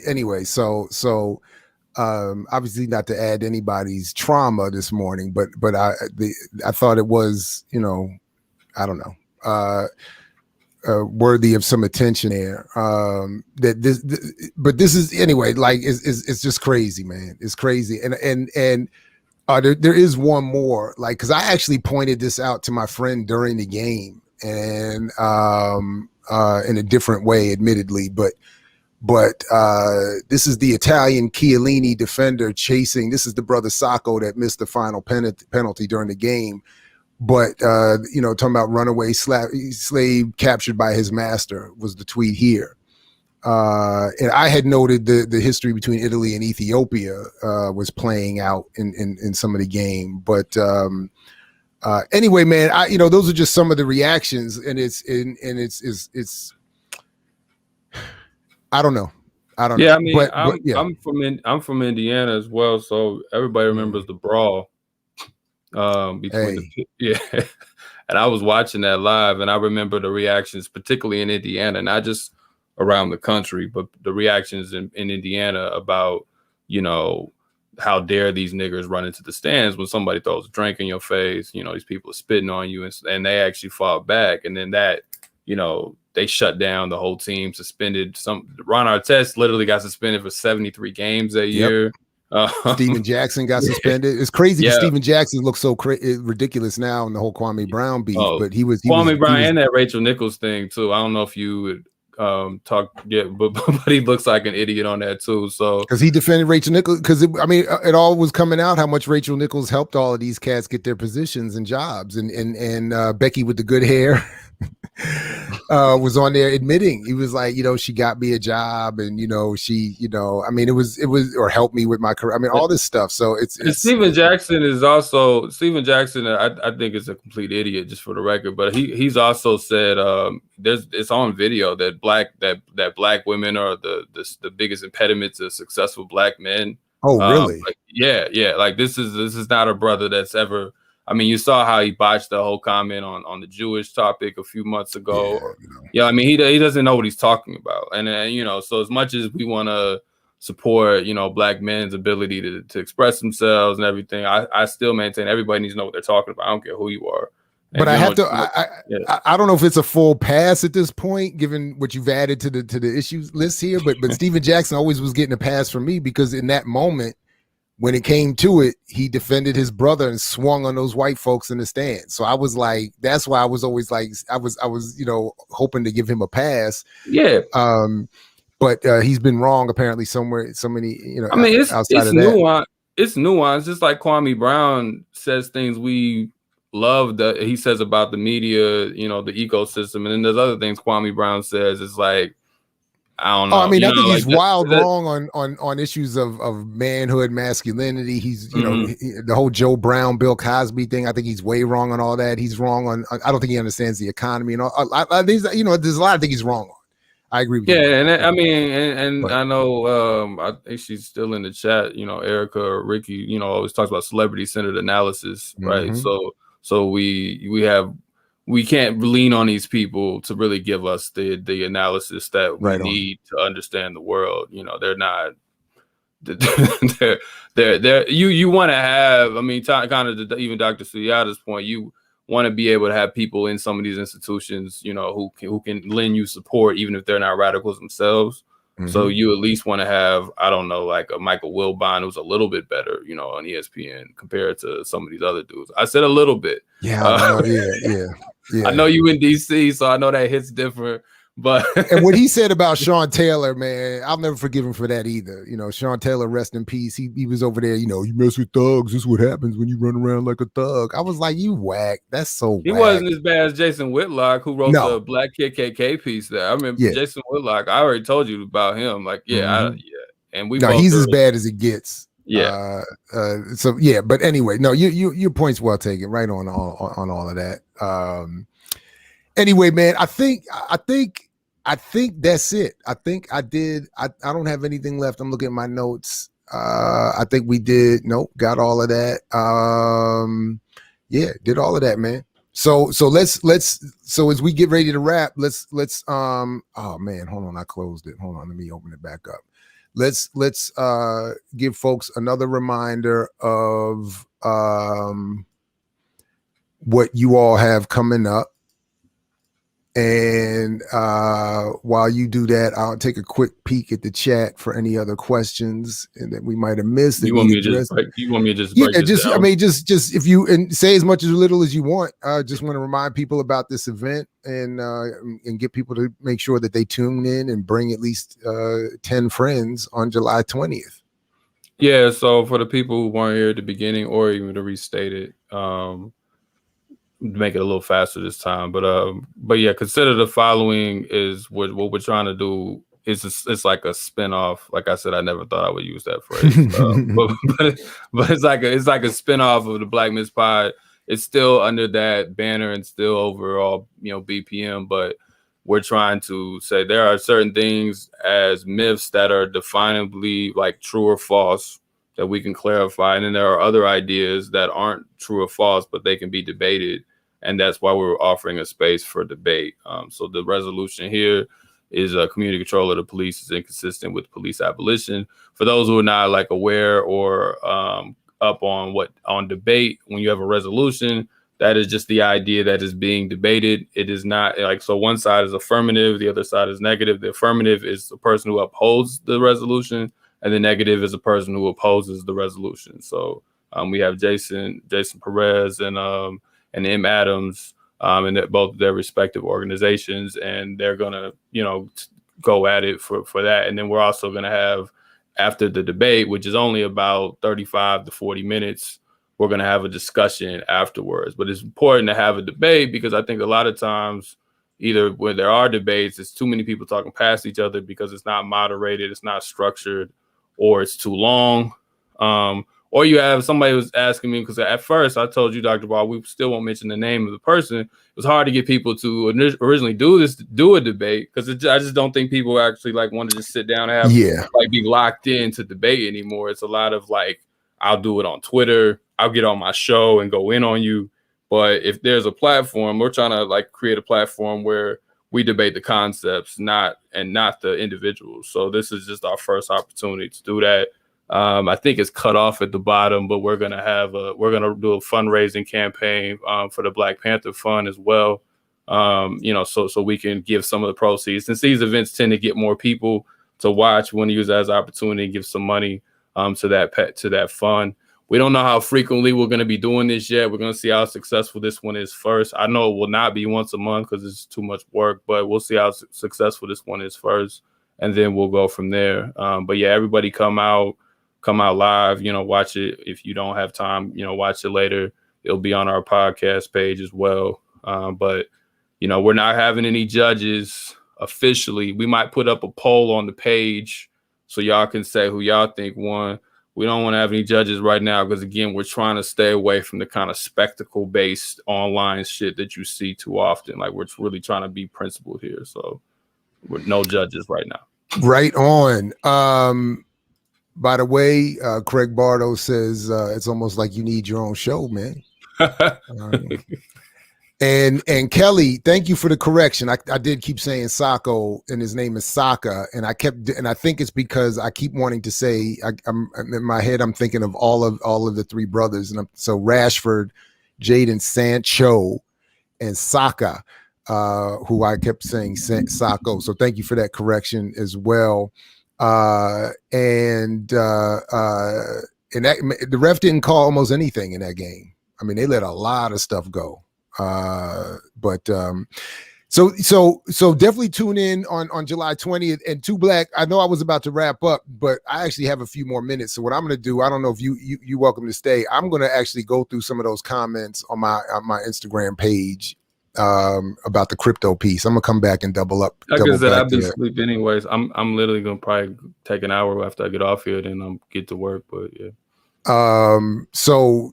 anyway, so obviously not to add anybody's trauma this morning, but I thought it was, you know, I don't know, worthy of some attention there. But this is, anyway, like, it's just crazy, man. It's crazy. And there is one more, like, because I actually pointed this out to my friend during the game, and in a different way, admittedly, but this is the Italian Chiellini defender chasing. This is the brother Sacco that missed the final penalty during the game. But you know, talking about runaway slave captured by his master was the tweet here. And I had noted the history between Italy and Ethiopia was playing out in some of the game, but. Anyway, man, you know, those are just some of the reactions, and it's I don't know. Yeah, I mean, but I'm from Indiana as well, so everybody remembers the brawl between and I was watching that live, and I remember the reactions, particularly in Indiana, not just around the country, but the reactions in Indiana about, you know, how dare these niggers run into the stands when somebody throws a drink in your face, you know, these people are spitting on you, and they actually fought back. And then that, you know, they shut down the whole team, suspended Ron Artest literally got suspended for 73 games that year. Steven Jackson got suspended. It's crazy because Steven Jackson looks so ridiculous now in the whole Kwame Brown beef, but Kwame Brown and that Rachel Nichols thing too. I don't know if you would but he looks like an idiot on that too. So because he defended Rachel Nichols, because I mean, it all was coming out how much Rachel Nichols helped all of these cats get their positions and jobs, and Becky with the good hair was on there admitting, he was like, you know, she got me a job, and you know, she, you know, I mean, it was or helped me with my career. I mean, all this stuff. So it's Steven Jackson, I think is a complete idiot, just for the record, but he's also said it's on video that black women are the biggest impediment to successful black men. Oh, really? Like this is not a brother that's ever. I mean, you saw how he botched the whole comment on the Jewish topic a few months ago. I mean, he doesn't know what he's talking about, and you know, so as much as we want to support, you know, black men's ability to express themselves and everything, I still maintain everybody needs to know what they're talking about. I don't care who you are. And but I have to. I don't know if it's a full pass at this point, given what you've added to the issues list here. But Steven Jackson always was getting a pass from me, because in that moment, when it came to it, he defended his brother and swung on those white folks in the stands. So I was like, that's why I was always like, I was you know, hoping to give him a pass. Yeah. But he's been wrong apparently somewhere. So many, you know. I mean, it's nuanced. It's nuanced. Just like Kwame Brown says things we love that he says about the media, you know, the ecosystem, and then there's other things Kwame Brown says. It's like, I don't know. I mean, I think he's wild wrong on issues of manhood, masculinity. He's, you know, the whole Joe Brown, Bill Cosby thing. I think he's way wrong on all that. He's wrong on. I don't think he understands the economy and all. You know, there's a lot of things he's wrong on. I agree with you. Yeah, and I mean, I know, I think she's still in the chat. You know, Erica or Ricky, you know, always talks about celebrity-centered analysis, right? So we can't lean on these people to really give us the analysis that we need to understand the world. You know, they're not. They're you want to have. I mean, kind of even Dr. Sundiata's point. You want to be able to have people in some of these institutions, you know, who can lend you support, even if they're not radicals themselves. So you at least want to have, I don't know, like a Michael Wilbon who's a little bit better, you know, on ESPN compared to some of these other dudes. I said a little bit. Yeah. I know you in DC, so I know that hits different. But and what he said about Sean Taylor, man, I'll never forgive him for that either. You know, Sean Taylor, rest in peace. He was over there, you know, you mess with thugs. This is what happens when you run around like a thug. I was like, you whack. That's so he whack. wasn't as bad as Jason Whitlock, who wrote No. the Black KKK piece there. I remember Yeah. Jason Whitlock. I already told you about him. Like, yeah. And we he's as bad as it gets. Yeah. So yeah, but anyway, no, your point's well taken. Right on all of that. Anyway, man, I think that's it. I think I did. I don't have anything left. I'm looking at my notes. I think we did. Nope, got all of that. Yeah, did all of that, man. So let's so as we get ready to wrap, let's oh man, hold on, I closed it. Hold on, let me open it back up. Let's give folks another reminder of what you all have coming up. And while you do that, I'll take a quick peek at the chat for any other questions and that we might have missed. You want me to just break this down? I mean, just if you and say as much as little as you want. I just want to remind people about this event and get people to make sure that they tune in and bring at least 10 friends on July 20th. Yeah. So for the people who weren't here at the beginning, or even to restate it, make it a little faster this time, but yeah, consider the following is what we're trying to do. It's like a spinoff. Like I said, I never thought I would use that phrase, but it's like a spinoff of the Black Myths Pod. It's still under that banner and still overall, you know, BPM, but we're trying to say there are certain things as myths that are definably like true or false that we can clarify. And then there are other ideas that aren't true or false, but they can be debated. And that's why we're offering a space for debate. So the resolution here is community control of the police is inconsistent with police abolition. For those who are not like aware or up on debate, when you have a resolution, that is just the idea that is being debated. It is not like, so one side is affirmative, the other side is negative. The affirmative is the person who upholds the resolution, and the negative is a person who opposes the resolution. So we have Jason Perez and M. Adams and both their respective organizations, and they're gonna, you know, go at it for that. And then we're also gonna have, after the debate, which is only about 35 to 40 minutes, we're gonna have a discussion afterwards. But it's important to have a debate because I think a lot of times, either when there are debates, it's too many people talking past each other because it's not moderated, it's not structured, or it's too long. Or you have somebody was asking me, because at first I told you, Dr. Ball, we still won't mention the name of the person. It was hard to get people to originally do a debate, because I just don't think people actually like want to just sit down and have like be locked into debate anymore. It's a lot of like, I'll do it on Twitter, I'll get on my show and go in on you. But if there's a platform, we're trying to like create a platform where we debate the concepts, not the individuals. So this is just our first opportunity to do that. I think it's cut off at the bottom, but we're gonna do a fundraising campaign for the Black Panther Fund as well. You know, so we can give some of the proceeds, since these events tend to get more people to watch. We want to use that as an opportunity to give some money to that fund. We don't know how frequently we're going to be doing this yet. We're going to see how successful this one is first. I know it will not be once a month because it's too much work, but we'll see how successful this one is first, and then we'll go from there. But yeah, everybody come out live, you know, watch it. If you don't have time, you know, watch it later. It'll be on our podcast page as well. But, you know, we're not having any judges officially. We might put up a poll on the page so y'all can say who y'all think won. We don't want to have any judges right now because, again, we're trying to stay away from the kind of spectacle-based online shit that you see too often. Like, we're really trying to be principled here. So we're no judges right now. Right on. By the way, Craig Bardo says it's almost like you need your own show, man. And Kelly, thank you for the correction. I did keep saying Sako, and his name is Saka, and I think it's because I keep wanting to say I'm in my head. I'm thinking of all of the three brothers, and so Rashford, Jaden Sancho, and Saka, who I kept saying Sako. So thank you for that correction as well. And that, the ref didn't call almost anything in that game. I mean, they let a lot of stuff go. But So definitely tune in on July 20th. And Two Black, I know I was about to wrap up, but I actually have a few more minutes. So what I'm going to do, I don't know if you welcome to stay. I'm going to actually go through some of those comments on my Instagram page about the crypto piece. I'm gonna come back and double up. Like I said, I'll be asleep anyways. I'm literally gonna probably take an hour after I get off here, then I'm get to work. But yeah. So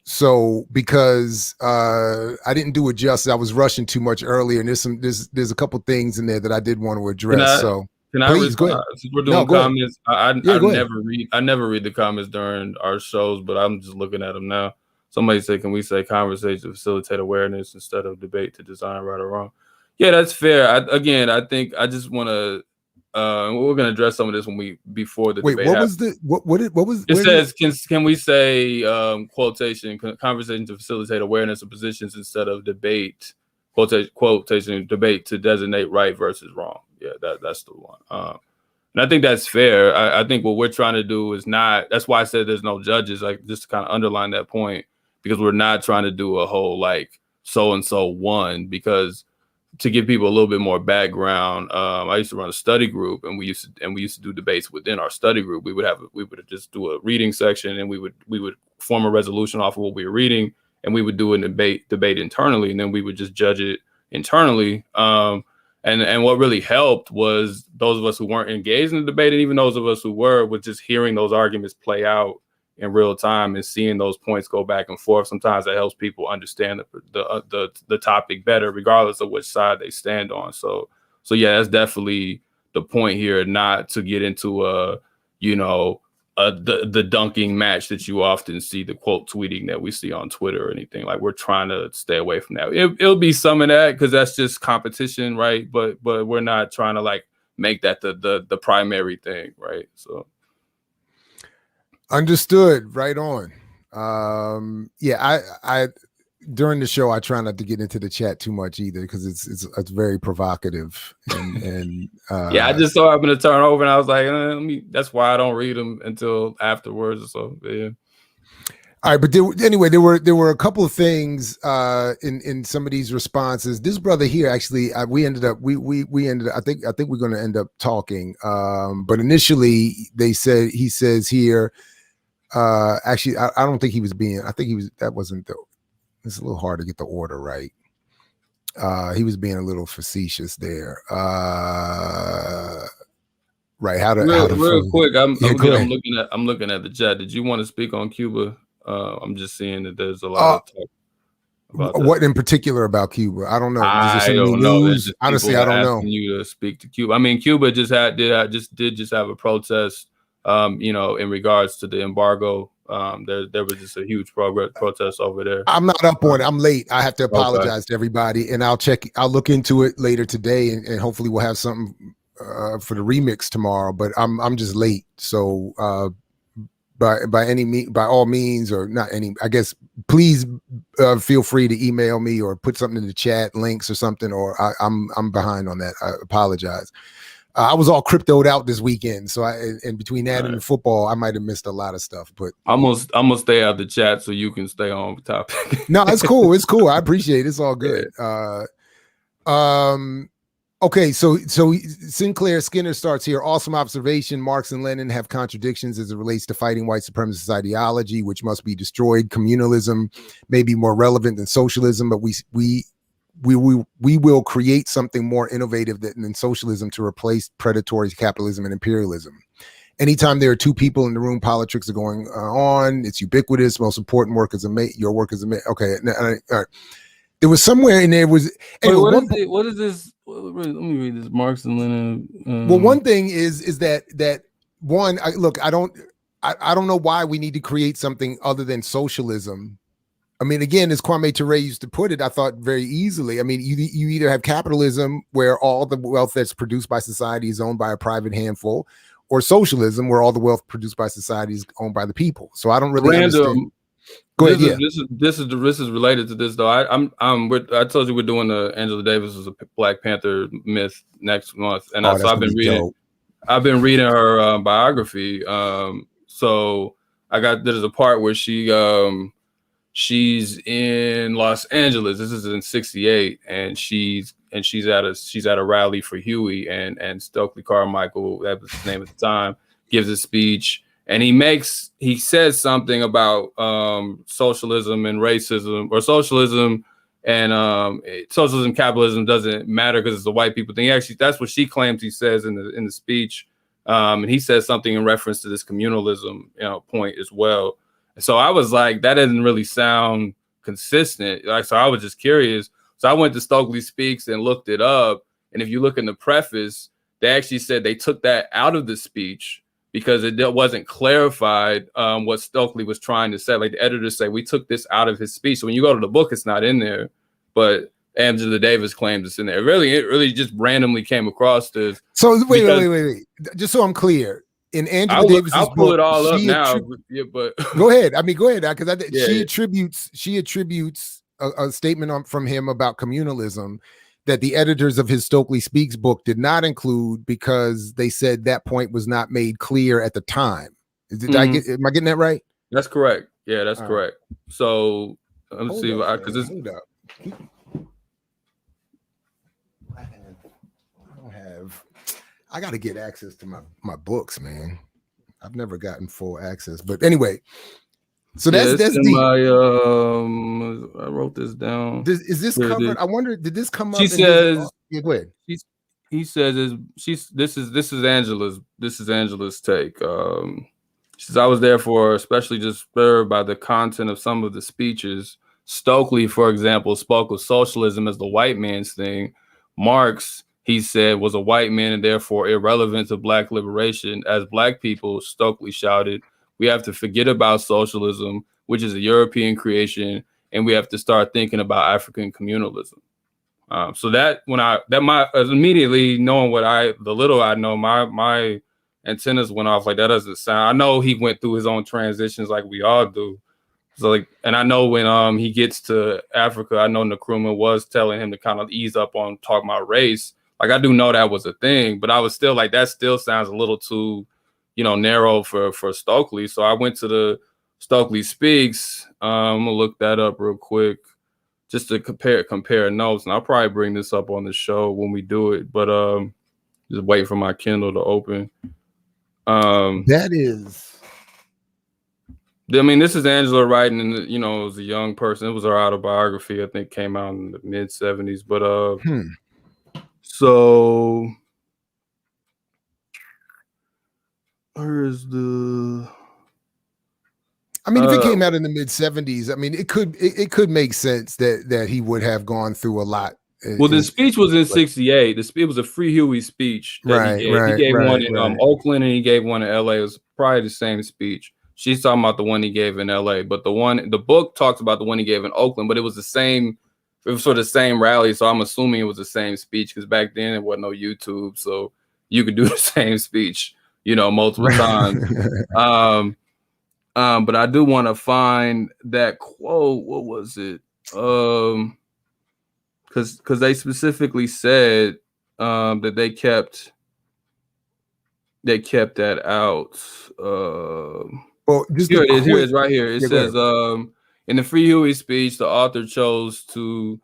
because I didn't do it justice, I was rushing too much earlier, and there's a couple things in there that I did want to address. Can I respond? Since we're doing comments, I never read the comments during our shows, but I'm just looking at them now. Somebody said, can we say conversation to facilitate awareness instead of debate to design right or wrong? Yeah, that's fair. I think I just want to. We're going to address some of this before the debate. What was it says? Can we say quotation conversation to facilitate awareness of positions instead of debate quotation debate to designate right versus wrong? Yeah, that's the one. And I think that's fair. I think what we're trying to do is not. That's why I said there's no judges. Like just to kind of underline that point, because we're not trying to do a whole like so and so won. Because to give people a little bit more background, I used to run a study group, and we used to do debates within our study group. We would just do a reading section, and we would form a resolution off of what we were reading, and we would do a debate internally, and then we would just judge it internally. And what really helped was those of us who weren't engaged in the debate, and even those of us who were just hearing those arguments play out in real time and seeing those points go back and forth. Sometimes that helps people understand the topic better, regardless of which side they stand on. So yeah, that's definitely the point here, not to get into the dunking match that you often see, the quote tweeting that we see on Twitter or anything. Like, we're trying to stay away from that. It'll be some of that because that's just competition, right? But we're not trying to like make that the primary thing, right? So understood. Right on. Yeah, I during the show I try not to get into the chat too much either because it's very provocative and yeah, I just so happened to turn over and I was like, that's why I don't read them until afterwards or so. Yeah. All right, but there were a couple of things in some of these responses. This brother here actually, we ended up. I think we're going to end up talking. But initially, he says here. Actually, I don't think he was being. I think he was. That wasn't the. It's a little hard to get the order right. He was being a little facetious there. Right? Real quick. I'm looking at the chat. Did you want to speak on Cuba? I'm just seeing that there's a lot of talk about that. What in particular about Cuba? I don't know. I don't know. News? Honestly, I don't know. You to speak to Cuba. I mean, Cuba just did have a protest. In regards to the embargo. There was just a huge protest over there. I'm not up on it. I'm late. I have to apologize to everybody, and I'll look into it later today, and hopefully we'll have something for the remix tomorrow. But I'm just late, so by all means, or not any, I guess, please feel free to email me or put something in the chat, links or something. Or I'm behind on that. I apologize. I was all cryptoed out this weekend, so and between that and the football, I might have missed a lot of stuff. But I'm gonna stay out of the chat so you can stay on topic. No, it's cool. It's cool. I appreciate it. It's all good. Yeah. Okay, so Sinclair Skinner starts here. Awesome observation. Marx and Lenin have contradictions as it relates to fighting white supremacist ideology, which must be destroyed. Communalism may be more relevant than socialism, but we will create something more innovative than socialism to replace predatory capitalism and imperialism. Anytime there are two people in the room, politics are going on. It's ubiquitous. Most important work is your work is okay. All right. There was somewhere in there was. Anyway, what is this? Let me read this. Marx and Lenin. Well, one thing is that one. I don't know why we need to create something other than socialism. I mean, again, as Kwame Ture used to put it, I thought very easily. I mean, you either have capitalism where all the wealth that's produced by society is owned by a private handful, or socialism where all the wealth produced by society is owned by the people. So I don't really understand. Go ahead. Yeah. This is related to this though. I told you we're doing the Angela Davis is a Black Panther myth next month, and so I've been reading her biography. So there's a part where she's in Los Angeles. This is in '68, and she's and she's at a rally for Huey, and Stokely Carmichael, that was his name at the time, gives a speech, and he says something about socialism and racism, or socialism and socialism, capitalism doesn't matter because it's a white people thing. Actually, that's what she claims he says in the speech, and he says something in reference to this communalism point as well. And so I was like, that doesn't really sound consistent. Like, so I was just curious. So I went to Stokely Speaks and looked it up. And if you look in the preface, they actually said they took that out of the speech because it wasn't clarified what Stokely was trying to say. Like the editors say, we took this out of his speech. So when you go to the book, it's not in there. But Angela Davis claims it's in there. It really just randomly came across this. So wait. Just so I'm clear. In Angela Davis's book, I'll pull it all up now. Yeah, but go ahead. I mean, go ahead, because she attributes a statement from him about communalism that the editors of his Stokely Speaks book did not include because they said that point was not made clear at the time. Am I getting that right? That's correct. Yeah, that's correct. So let's see, because this. I got to get access to my books, man. I've never gotten full access, but anyway. So that's deep. I wrote this down. Is this covered? I wonder, did this come up? She says, yeah, go ahead. He says, this is Angela's take. She says, I was therefore especially disturbed by the content of some of the speeches. Stokely, for example, spoke of socialism as the white man's thing. Marx, he said, was a white man and therefore irrelevant to Black liberation. As Black people, Stokely shouted, we have to forget about socialism, which is a European creation, and we have to start thinking about African communalism. So immediately knowing the little I know, my antennas went off. Like, that doesn't sound. I know he went through his own transitions like we all do. So like, and I know when he gets to Africa, I know Nkrumah was telling him to kind of ease up on talking about race. Like, I do know that was a thing, but I was still like, that still sounds a little too, narrow for Stokely. So I went to the Stokely Speaks. I'm gonna look that up real quick just to compare notes. And I'll probably bring this up on the show when we do it, but just wait for my Kindle to open. That is. I mean, this is Angela writing, and as a young person. It was her autobiography. I think came out in the mid 70s. But so where is the? I mean, if it came out in the mid 70s, I mean, it could make sense that he would have gone through a lot. Well, the speech was in '68. It was a Free Huey speech. He gave one in Oakland, and he gave one in LA. It was probably the same speech. She's talking about the one he gave in LA, but the book talks about the one he gave in Oakland, but it was the same. It was sort of the same rally. So I'm assuming it was the same speech because back then it wasn't no YouTube. So you could do the same speech, multiple times. But I do want to find that quote. What was it? Because they specifically said that they kept that out. Well, here it is. Here it is right here. It says, in the Free Huey speech, the author chose to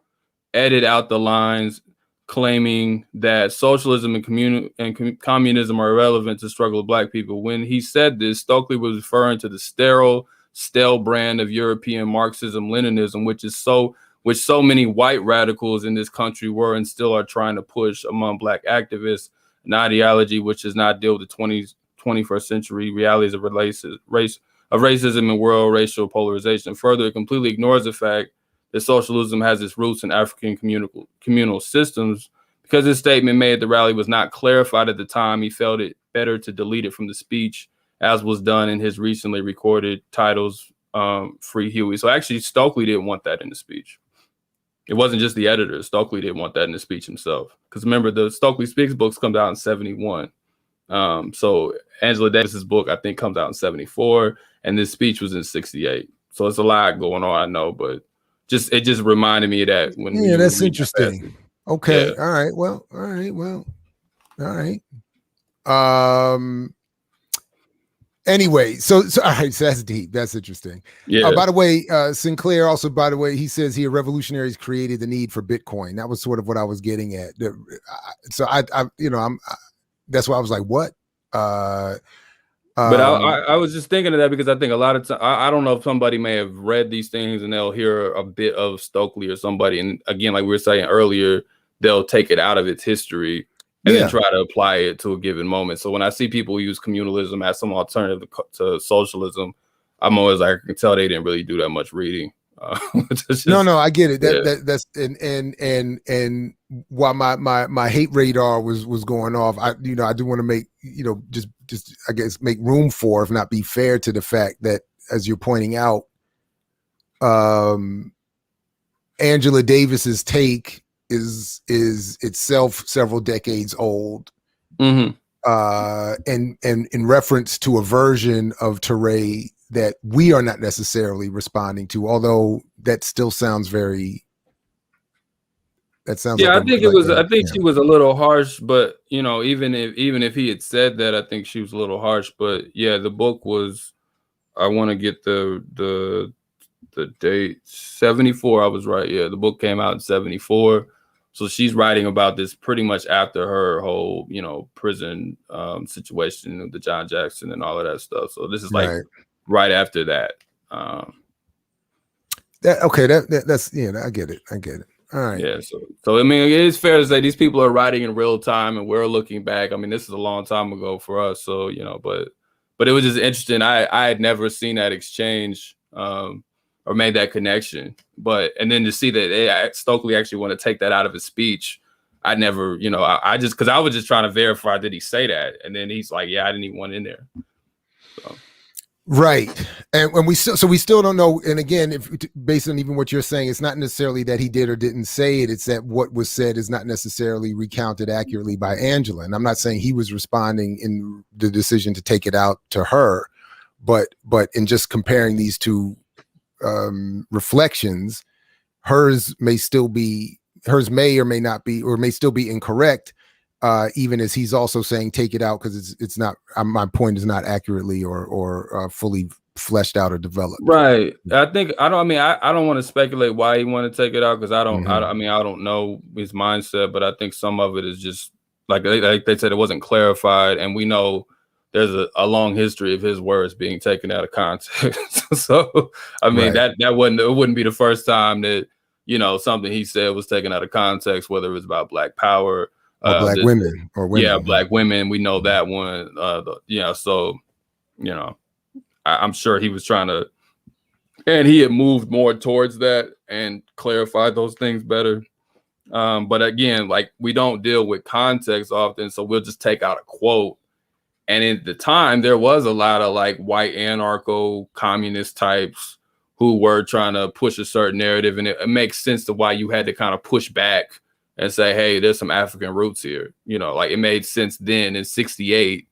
edit out the lines claiming that socialism and communism are irrelevant to the struggle of Black people. When he said this, Stokely was referring to the stale brand of European Marxism-Leninism, which so many white radicals in this country were and still are trying to push among Black activists, an ideology which does not deal with the 21st century realities of racism and world racial polarization. Further, it completely ignores the fact that socialism has its roots in African communal systems. Because his statement made at the rally was not clarified at the time, he felt it better to delete it from the speech, as was done in his recently recorded titles, Free Huey. So actually, Stokely didn't want that in the speech. It wasn't just the editor. Stokely didn't want that in the speech himself. Because remember, the Stokely Speaks books comes out in 71. So Angela Davis's book, I think, comes out in 74, and this speech was in 68. So it's a lot going on, I know, but it just reminded me of that. That's interesting. Okay. Yeah. All right. Well. Anyway, so all right, so that's deep. That's interesting. Yeah. By the way, Sinclair also, by the way, he says here revolutionaries created the need for Bitcoin. That was sort of what I was getting at. So I that's why I was like, what? But I was just thinking of that because I think a lot of times, I don't know if somebody may have read these things and they'll hear a bit of Stokely or somebody. And again, like we were saying earlier, they'll take it out of its history and then try to apply it to a given moment. So when I see people use communalism as some alternative to socialism, I'm always like, I can tell they didn't really do that much reading. No, I get it. That's and while my hate radar was going off, I do want to make, just I guess make room for, if not be fair to the fact that, as you're pointing out, Angela Davis's take is itself several decades old, and in reference to a version of Teray that we are not necessarily responding to, although that still sounds very. That sounds. Yeah, like I think it was. I think she was a little harsh, but even if he had said that, I think she was a little harsh. But yeah, the book was. I want to get the date 74. I was right. Yeah, the book came out in 74. So she's writing about this pretty much after her whole, prison situation, the John Jackson and all of that stuff. So this is like right after that. That's I get it. All right. Yeah. So I mean, it is fair to say these people are writing in real time, and we're looking back. I mean, this is a long time ago for us. So but it was just interesting. I had never seen that exchange. Or made that connection, and then to see that Stokely actually want to take that out of his speech, I never, I just, because I was just trying to verify, did he say that? And then he's like, yeah, I didn't even want in there. So. Right, and when we still don't know. And again, if based on even what you're saying, it's not necessarily that he did or didn't say it. It's that what was said is not necessarily recounted accurately by Angela. And I'm not saying he was responding in the decision to take it out to her, but in just comparing these two reflections, hers may or may not be, or may still be incorrect, even as he's also saying take it out because it's not, my point is not accurately or fully fleshed out or developed. Right. I don't want to speculate why he wanted to take it out because I don't know his mindset, but I think some of it is just like they said, it wasn't clarified, and we know there's a long history of his words being taken out of context. So, I mean, that wouldn't be the first time that, something he said was taken out of context, whether it was about Black power, or Black women, or women. Yeah, Black women. We know that one. So, I'm sure he was trying to, and he had moved more towards that and clarified those things better. But again, like, we don't deal with context often, so we'll just take out a quote. And at the time, there was a lot of like white anarcho-communist types who were trying to push a certain narrative. And it makes sense to why you had to kind of push back and say, hey, there's some African roots here. Like, it made sense then in 68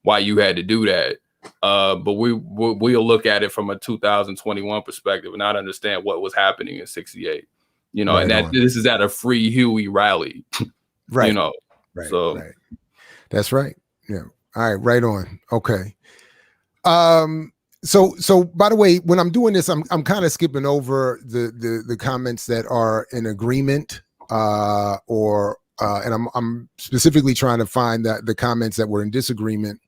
why you had to do that. But we'll look at it from a 2021 perspective and not understand what was happening in 68. And that this is at a Free Huey rally. Right. Right. So that's right. Yeah. All right, right on. Okay. So by the way, when I'm doing this, I'm kind of skipping over the comments that are in agreement, and I'm specifically trying to find the comments that were in disagreement,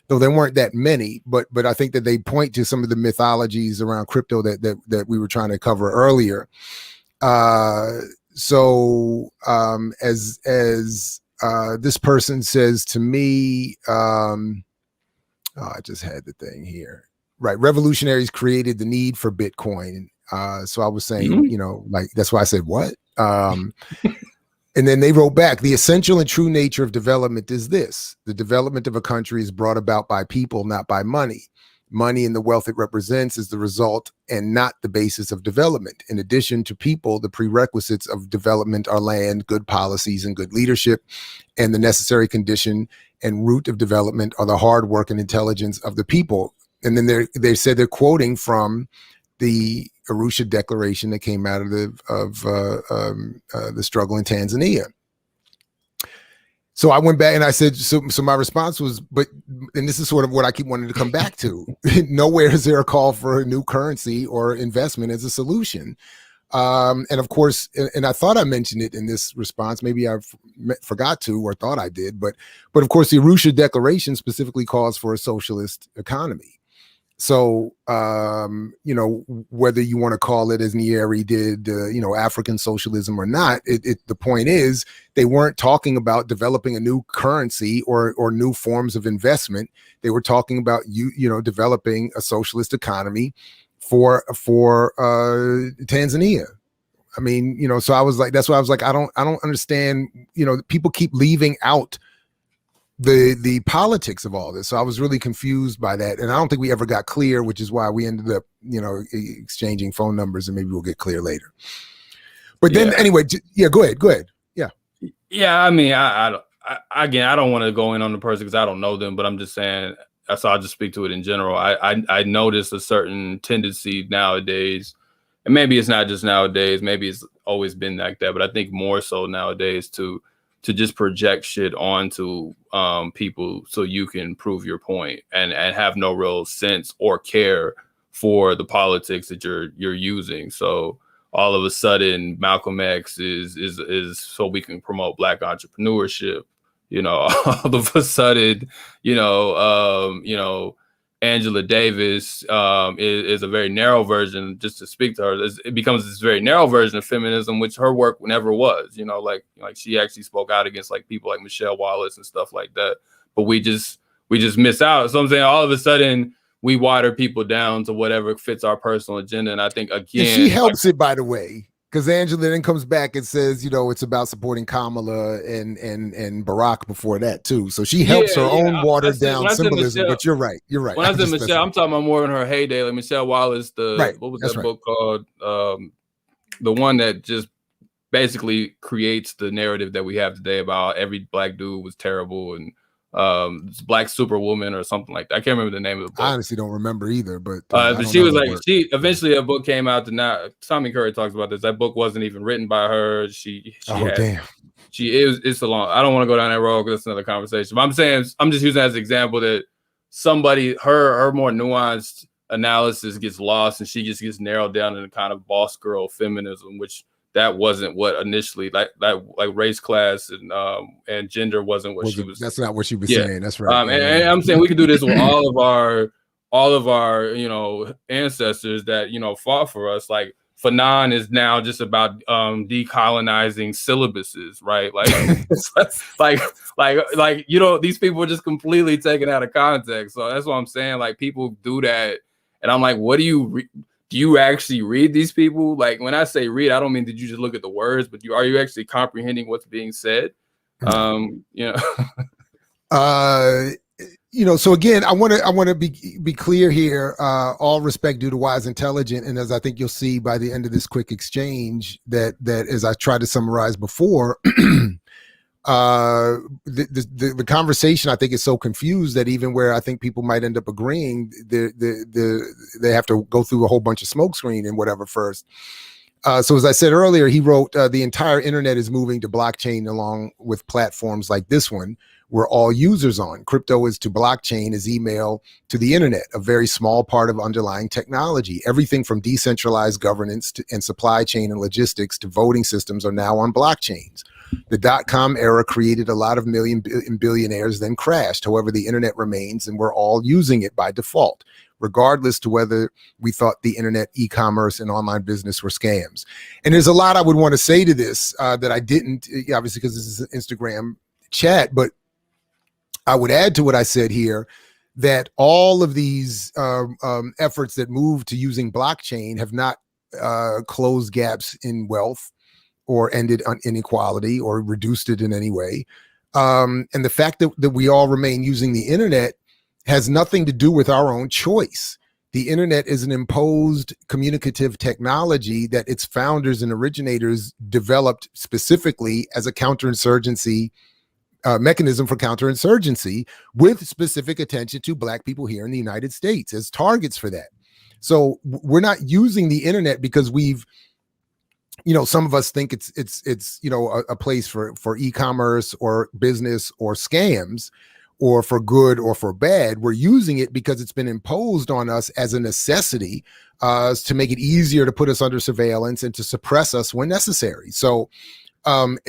though there weren't that many. But I think that they point to some of the mythologies around crypto that we were trying to cover earlier. As this person says to me, I just had the thing here. Right. Revolutionaries created the need for Bitcoin. So I was saying, like, that's why I said, what? And then they wrote back, the essential and true nature of development is this: the development of a country is brought about by people, not by money. Money and the wealth it represents is the result and not the basis of development. In addition to people, the prerequisites of development are land, good policies, and good leadership. And the necessary condition and root of development are the hard work and intelligence of the people. And then they said they're quoting from the Arusha Declaration that came out of the struggle in Tanzania. So I went back and I said, so my response was, and this is sort of what I keep wanting to come back to. Nowhere is there a call for a new currency or investment as a solution. And of course, and I thought I mentioned it in this response, maybe I forgot to, or thought I did, but of course the Arusha Declaration specifically calls for a socialist economy. So, whether you want to call it, as Nyeri did, African socialism or not, the point is they weren't talking about developing a new currency or new forms of investment. They were talking about developing a socialist economy for Tanzania. I mean, so I was like, that's why I was like, I don't understand. People keep leaving out the politics of all this. So I was really confused by that. And I don't think we ever got clear, which is why we ended up, exchanging phone numbers, and maybe we'll get clear later. But then anyway, go ahead. Yeah. Yeah. I mean, I don't want to go in on the person because I don't know them, but I'm just saying, so I'll just speak to it in general. I noticed a certain tendency nowadays, and maybe it's not just nowadays, maybe it's always been like that, but I think more so nowadays to just project shit onto people so you can prove your point and have no real sense or care for the politics that you're using. So all of a sudden Malcolm X is so we can promote Black entrepreneurship. All of a sudden, Angela Davis is a very narrow version, just to speak to her, it becomes this very narrow version of feminism, which her work never was, like she actually spoke out against like people like Michelle Wallace and stuff like that. But we just miss out. So I'm saying all of a sudden we water people down to whatever fits our personal agenda. And I think, again, and she helps it, by the way, because Angela then comes back and says, it's about supporting Kamala and Barack before that too. So she helps her own watered down symbolism. But you're right. When I said Michelle, I'm talking about more in her heyday, like Michelle Wallace. What was that book called? The one that just basically creates the narrative that we have today about every Black dude was terrible and Black Superwoman or something like that. I can't remember the name of the book. I honestly don't remember either, but she was like, she eventually a book came out. Tommy Curry talks about this. That book wasn't even written by her. It's a long. I don't want to go down that road because that's another conversation. But I'm saying, I'm just using that as an example that somebody, her more nuanced analysis gets lost, and she just gets narrowed down into kind of boss girl feminism, which that wasn't what initially like race, class, and gender wasn't what she was. That's not what she was saying. That's right. And I'm saying we could do this with all of our ancestors that fought for us. Like Fanon is now just about decolonizing syllabuses, right? Like these people are just completely taken out of context. So that's what I'm saying. Like people do that, and I'm like, what do you actually read these people? Like when I say read, I don't mean did you just look at the words, but are you actually comprehending what's being said? So again, I want to be clear here. All respect due to Wise Intelligent, and as I think you'll see by the end of this quick exchange, that as I tried to summarize before, the conversation I think is so confused that even where I think people might end up agreeing, they have to go through a whole bunch of smokescreen and whatever first. So as I said earlier, he wrote, the entire internet is moving to blockchain along with platforms like this one, where all users on. Crypto is to blockchain as email to the internet, a very small part of underlying technology. Everything from decentralized governance and supply chain and logistics to voting systems are now on blockchains. The dot-com era created a lot of billionaires, then crashed. However, the internet remains, and we're all using it by default, regardless to whether we thought the internet, e-commerce, and online business were scams. And there's a lot I would want to say to this that I didn't, obviously, because this is an Instagram chat, but I would add to what I said here that all of these efforts that move to using blockchain have not closed gaps in wealth or ended inequality or reduced it in any way. And the fact that we all remain using the internet has nothing to do with our own choice. The internet is an imposed communicative technology that its founders and originators developed specifically as a counterinsurgency mechanism for counterinsurgency, with specific attention to Black people here in the United States as targets for that. So we're not using the internet because we've some of us think it's a place for e-commerce or business or scams, or for good or for bad. We're using it because it's been imposed on us as a necessity to make it easier to put us under surveillance and to suppress us when necessary. So, and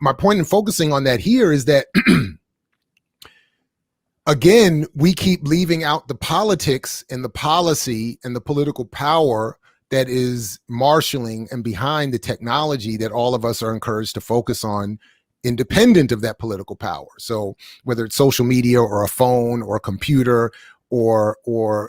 my point in focusing on that here is that, again, we keep leaving out the politics and the policy and the political power that is marshaling and behind the technology that all of us are encouraged to focus on, independent of that political power. So whether it's social media or a phone or a computer or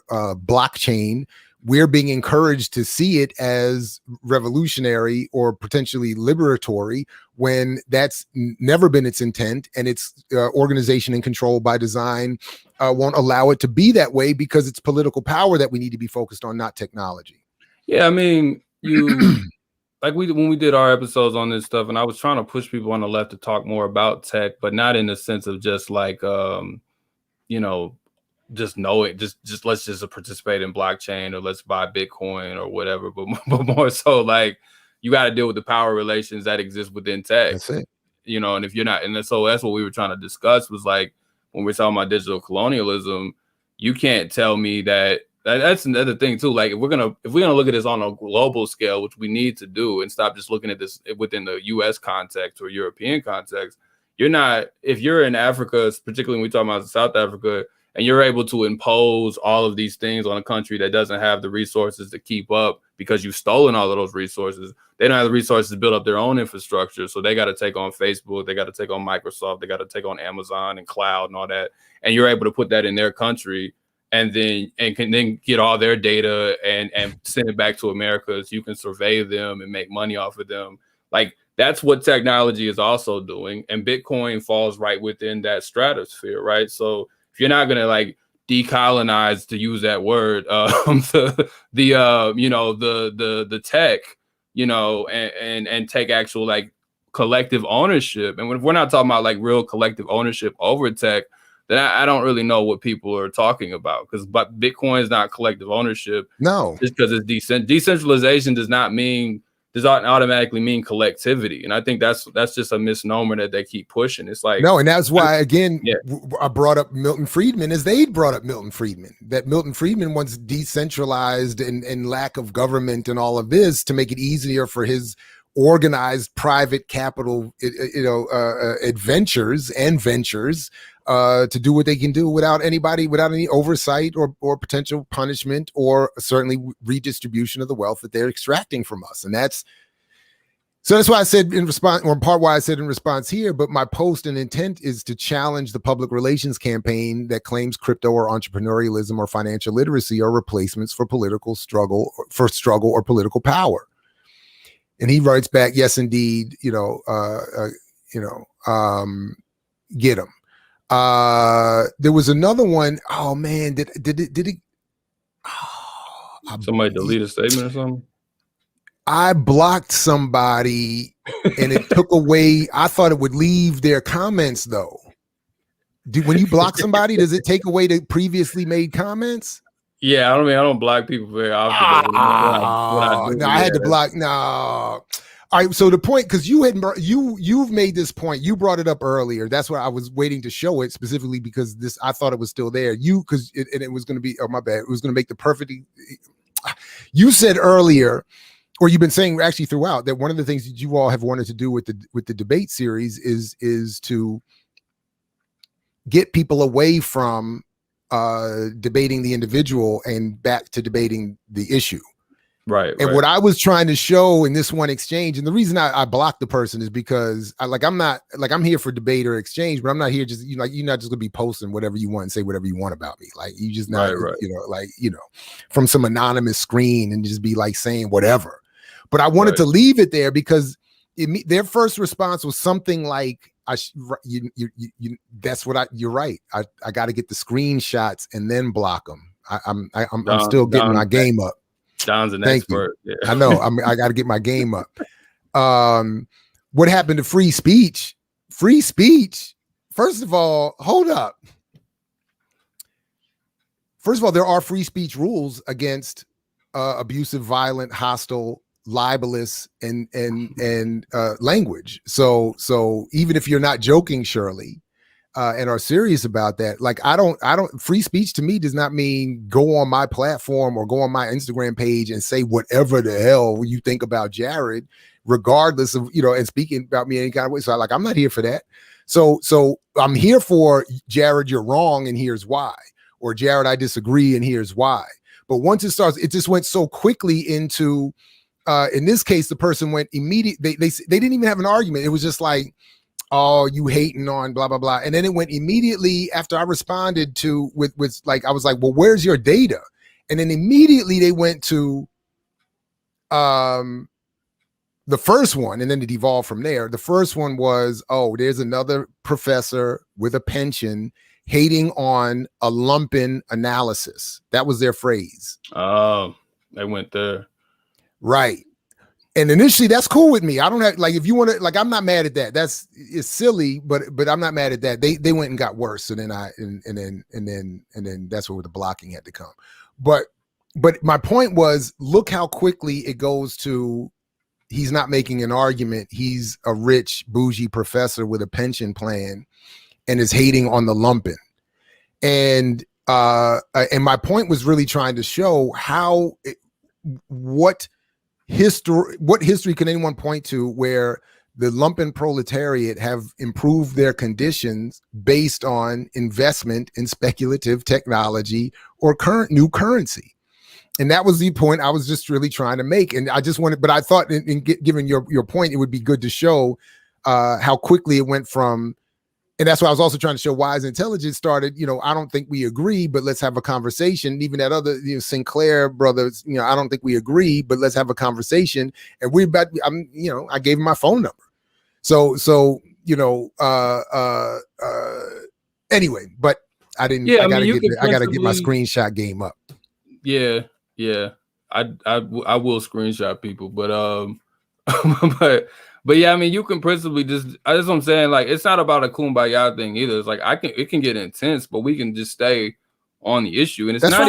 blockchain, we're being encouraged to see it as revolutionary or potentially liberatory when that's never been its intent, and its organization and control by design won't allow it to be that way, because it's political power that we need to be focused on, not technology. Yeah, I mean, like when we did our episodes on this stuff, and I was trying to push people on the left to talk more about tech, but not in the sense of just like, just know it, just let's just participate in blockchain, or let's buy Bitcoin or whatever, but more so like you got to deal with the power relations that exist within tech. That's it. And if you're not, and so that's what we were trying to discuss, was like, when we're talking about digital colonialism, you can't tell me that's another thing too. Like if we're gonna look at this on a global scale, which we need to do, and stop just looking at this within the U.S. context or European context, if you're in Africa, particularly when we talk about South Africa, and you're able to impose all of these things on a country that doesn't have the resources to keep up because you've stolen all of those resources. They don't have the resources to build up their own infrastructure. So they got to take on Facebook, they got to take on Microsoft, they got to take on Amazon and cloud and all that. And you're able to put that in their country, and can then get all their data and send it back to America, so you can survey them and make money off of them. Like, that's what technology is also doing. And Bitcoin falls right within that stratosphere, right? So if you're not gonna like decolonize, to use that word, the tech, and take actual like collective ownership. And if we're not talking about like real collective ownership over tech, then I don't really know what people are talking about, but Bitcoin is not collective ownership. No, just because it's decentralization does not automatically mean collectivity. And I think that's just a misnomer that they keep pushing. It's like, no, and that's why, again, I brought up Milton Friedman, as they brought up Milton Friedman, that Milton Friedman wants decentralized and lack of government and all of this to make it easier for his organized private capital, adventures and ventures to do what they can do without any oversight or potential punishment, or certainly redistribution of the wealth that they're extracting from us. And that's why I said in response, or part why I said in response here, but my post and intent is to challenge the public relations campaign that claims crypto or entrepreneurialism or financial literacy are replacements for struggle or political power. And he writes back, yes, indeed, get them. There was another one. Oh man, did it? Somebody delete a statement or something? I blocked somebody and it took away. I thought it would leave their comments though. When you block somebody, does it take away the previously made comments? Yeah, I don't block people very often. I had to block. No. All right. So the point, because you've made this point, you brought it up earlier. That's why I was waiting to show it specifically, because I thought it was still there. It was going to be. Oh my bad. It was going to make the perfect. You said earlier, or you've been saying actually throughout, that one of the things that you all have wanted to do with the debate series is to get people away from debating the individual and back to debating the issue. Right. And what I was trying to show in this one exchange, and the reason I blocked the person is because I'm here for debate or exchange, but I'm not here just, you're not just gonna be posting whatever you want and say whatever you want about me. Like, you just not, from some anonymous screen and just be like saying whatever. But I wanted to leave it there because their first response was something like, you're right. I got to get the screenshots and then block them. I'm still getting my game up. Don's an expert. Yeah. I know. I got to get my game up. What happened to free speech? Free speech. First of all, hold up. First of all, there are free speech rules against abusive, violent, hostile libelous and language. So even if you're not joking, Shirley, and are serious about that, like I don't free speech to me does not mean go on my platform or go on my Instagram page and say whatever the hell you think about Jared, regardless of, you know, and speaking about me in any kind of way. So I'm not here for that. So I'm here for Jared, you're wrong, and here's why. Or Jared, I disagree, and here's why. But once it starts, it just went so quickly into, in this case, the person went immediate. They didn't even have an argument. It was just like, oh, you hating on blah, blah, blah. And then it went immediately after I responded to with like, I was like, well, where's your data? And then immediately they went to the first one, and then it evolved from there. The first one was, oh, there's another professor with a pension hating on a lumpen analysis. That was their phrase. Oh, they went there. Right. And initially that's cool with me. I don't have, like, if you want to, like, I'm not mad at that. It's silly, but I'm not mad at that. They went and got worse. So then then that's where the blocking had to come. But my point was, look how quickly it goes to, he's not making an argument. He's a rich bougie professor with a pension plan and is hating on the lumpen. And my point was really trying to show how what history can anyone point to where the lumpen proletariat have improved their conditions based on investment in speculative technology or new currency. And that was the point I was just really trying to make. And I just wanted, but I thought given your point, it would be good to show how quickly it went from, and that's why I was also trying to show Wise Intelligence started, you know, I don't think we agree, but let's have a conversation. Even that other, you know, Sinclair brothers, you know, I don't think we agree, but let's have a conversation. And I gave him my phone number. So, you know, anyway, but I didn't, yeah, I gotta get my screenshot game up. Yeah. I will screenshot people, but but yeah, I mean, you can principally that's what I'm saying. Like, it's not about a kumbaya thing either. It's like it can get intense, but we can just stay on the issue. And it's not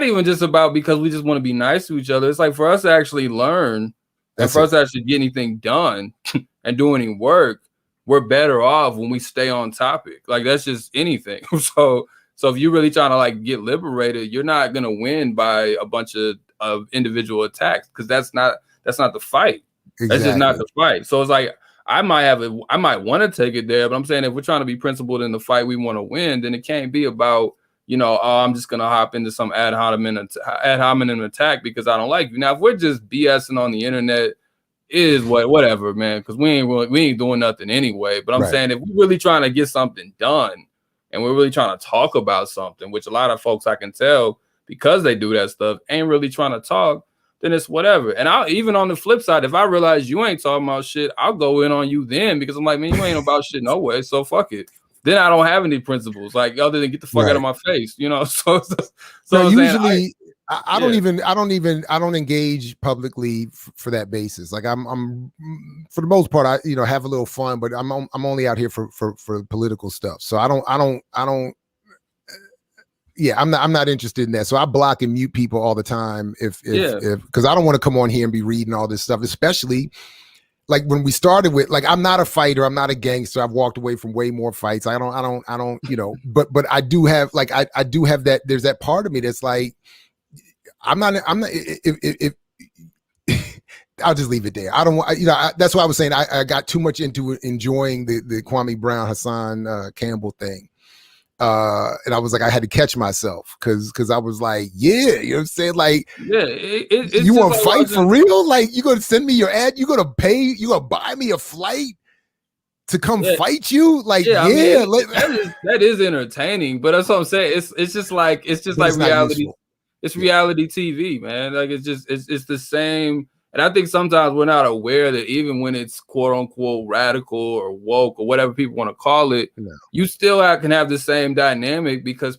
even just about because we just want to be nice to each other. It's like for us to actually learn and for us to actually get anything done and do any work, we're better off when we stay on topic. Like, that's just anything. So if you're really trying to like get liberated, you're not gonna win by a bunch of individual attacks, because that's not the fight. Exactly. That's just not the fight. So it's like I might want to take it there, but I'm saying if we're trying to be principled in the fight we want to win, then it can't be about, you know, oh, I'm just gonna hop into some ad hominem attack because I don't like you. Now, if we're just BSing on the internet, is whatever, man, because we ain't doing nothing anyway. But I'm saying if we're really trying to get something done and we're really trying to talk about something, which a lot of folks I can tell because they do that stuff ain't really trying to talk, then it's whatever. And I'll even on the flip side, if I realize you ain't talking about shit, I'll go in on you then, because I'm like, man, you ain't about shit no way. So fuck it. Then I don't have any principles, like, other than get the fuck out of my face, you know. So usually I don't engage publicly for that basis. Like I'm for the most part, I, you know, have a little fun, but I'm only out here for political stuff. So I don't. Yeah, I'm not interested in that. So I block and mute people all the time if because I don't want to come on here and be reading all this stuff, especially like when we started with, like, I'm not a fighter, I'm not a gangster. I've walked away from way more fights. I don't, you know, but I do have, like, I do have that. There's that part of me that's like, I'm not if I'll just leave it there. I don't want, you know, that's why I was saying I got too much into enjoying the Kwame Brown, Hassan Campbell thing. And I was like, I had to catch myself because I was like, yeah, you know what I'm saying? Like, yeah, you want to fight for real? Like, you gonna send me your ad? You gonna buy me a flight to come fight you? Like, I mean, that is entertaining, but that's what I'm saying. It's just like reality. It's reality TV, man. Like, it's the same. And I think sometimes we're not aware that even when it's quote unquote radical or woke or whatever people want to call it, you still can have the same dynamic, because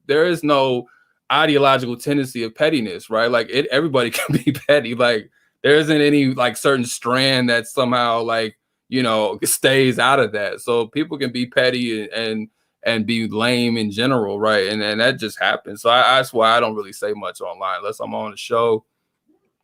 there is no ideological tendency of pettiness, right? Like, everybody can be petty. Like, there isn't any like certain strand that somehow, like, you know, stays out of that. So people can be petty and be lame in general, right? And that just happens. So that's why I don't really say much online unless I'm on the show.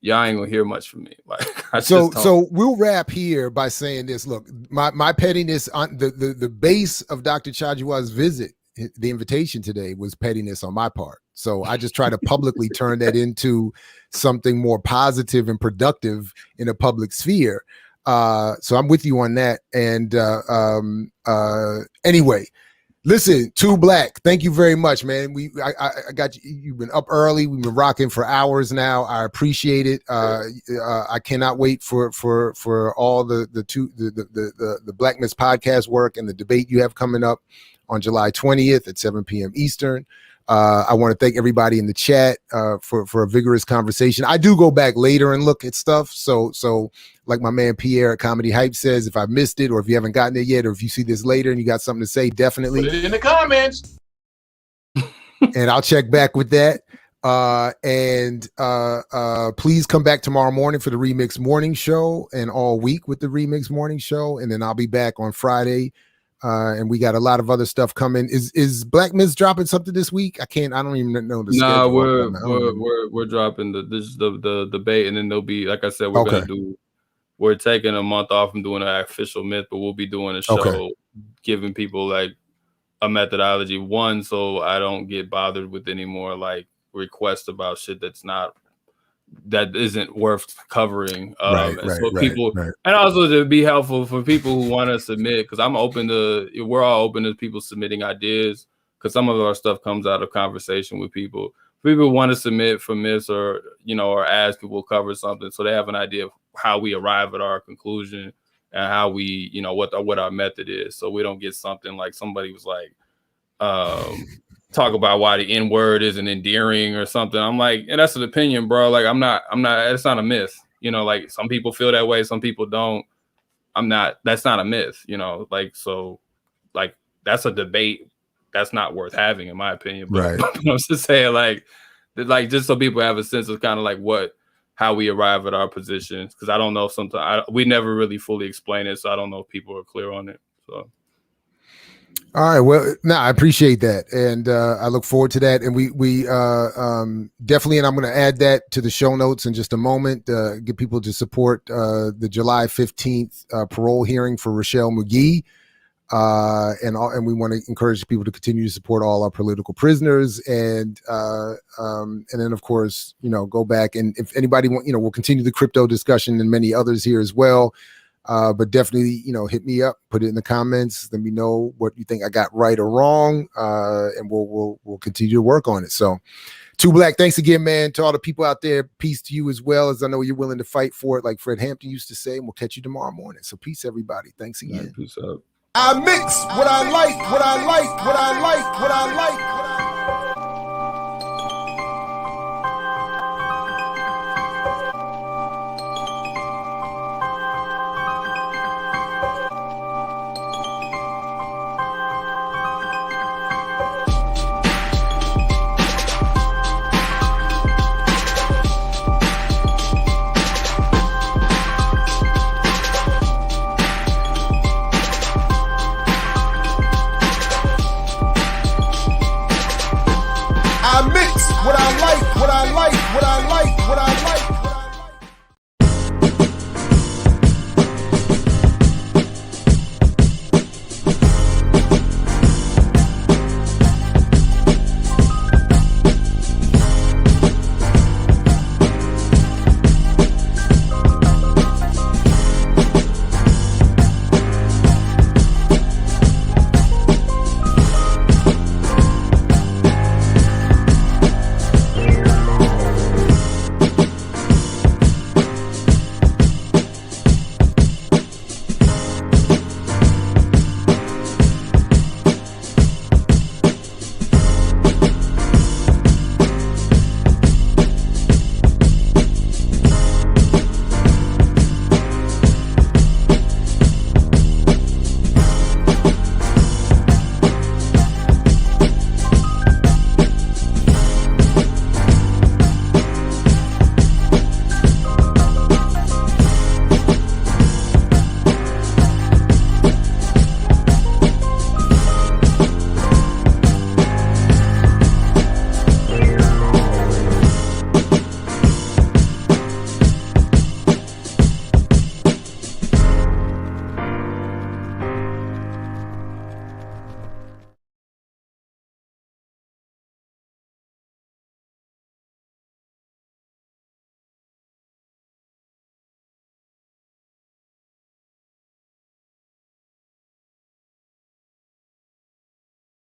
y'all ain't gonna hear much from me. Like, so we'll wrap here by saying this. Look, my pettiness on the base of Dr. Cha-Jua's visit, the invitation today, was pettiness on my part. So I just try to publicly turn that into something more positive and productive in a public sphere. So I'm with you on that. And anyway, listen, Too Black, thank you very much, man. I got you. You've been up early. We've been rocking for hours now. I appreciate it. I cannot wait for all the Black Myths podcast work and the debate you have coming up on July 20th at 7 p.m. Eastern. I want to thank everybody in the chat for a vigorous conversation. I do go back later and look at stuff. So like my man Pierre at Comedy Hype says, if I missed it or if you haven't gotten it yet, or if you see this later and you got something to say, definitely put it in the comments. And I'll check back with that. Please come back tomorrow morning for the Remix Morning Show and all week with the Remix Morning Show. And then I'll be back on Friday. And we got a lot of other stuff coming. Is Black Myths dropping something this week? I don't even know the schedule. We're dropping the debate, and then there'll be, like I said, we're taking a month off from doing an official myth, but we'll be doing a show giving people like a methodology, one, so I don't get bothered with any more like requests about shit that isn't worth covering. And also to be helpful for people who want to submit, because we're all open to people submitting ideas, because some of our stuff comes out of conversation with people. People want to submit for myths or ask if we'll cover something, so they have an idea of how we arrive at our conclusion and how we, what our method is, so we don't get something like somebody was like, talk about why the N-word isn't endearing or something. I'm like, and that's an opinion, bro. Like, I'm not, it's not a myth. Like some people feel that way, some people don't. That's not a myth, so like that's a debate that's not worth having, in my opinion. But, right. I'm just saying, like just so people have a sense of kind of like how we arrive at our positions. Cause I don't know, sometimes we never really fully explain it. So I don't know if people are clear on it. So. All right. Well, I appreciate that. And I look forward to that. And we definitely, and I'm going to add that to the show notes in just a moment, get people to support the July 15th parole hearing for Ruchell Magee. And we want to encourage people to continue to support all our political prisoners. And then, of course, go back. And if anybody we'll continue the crypto discussion and many others here as well. But definitely, hit me up, put it in the comments. Let me know what you think I got right or wrong. And we'll continue to work on it. So Too Black, thanks again, man. To all the people out there, peace to you as well, as I know you're willing to fight for it, like Fred Hampton used to say. And we'll catch you tomorrow morning. So peace, everybody. Thanks again. Peace out. I mix what I like, what I like, what I like, what I like.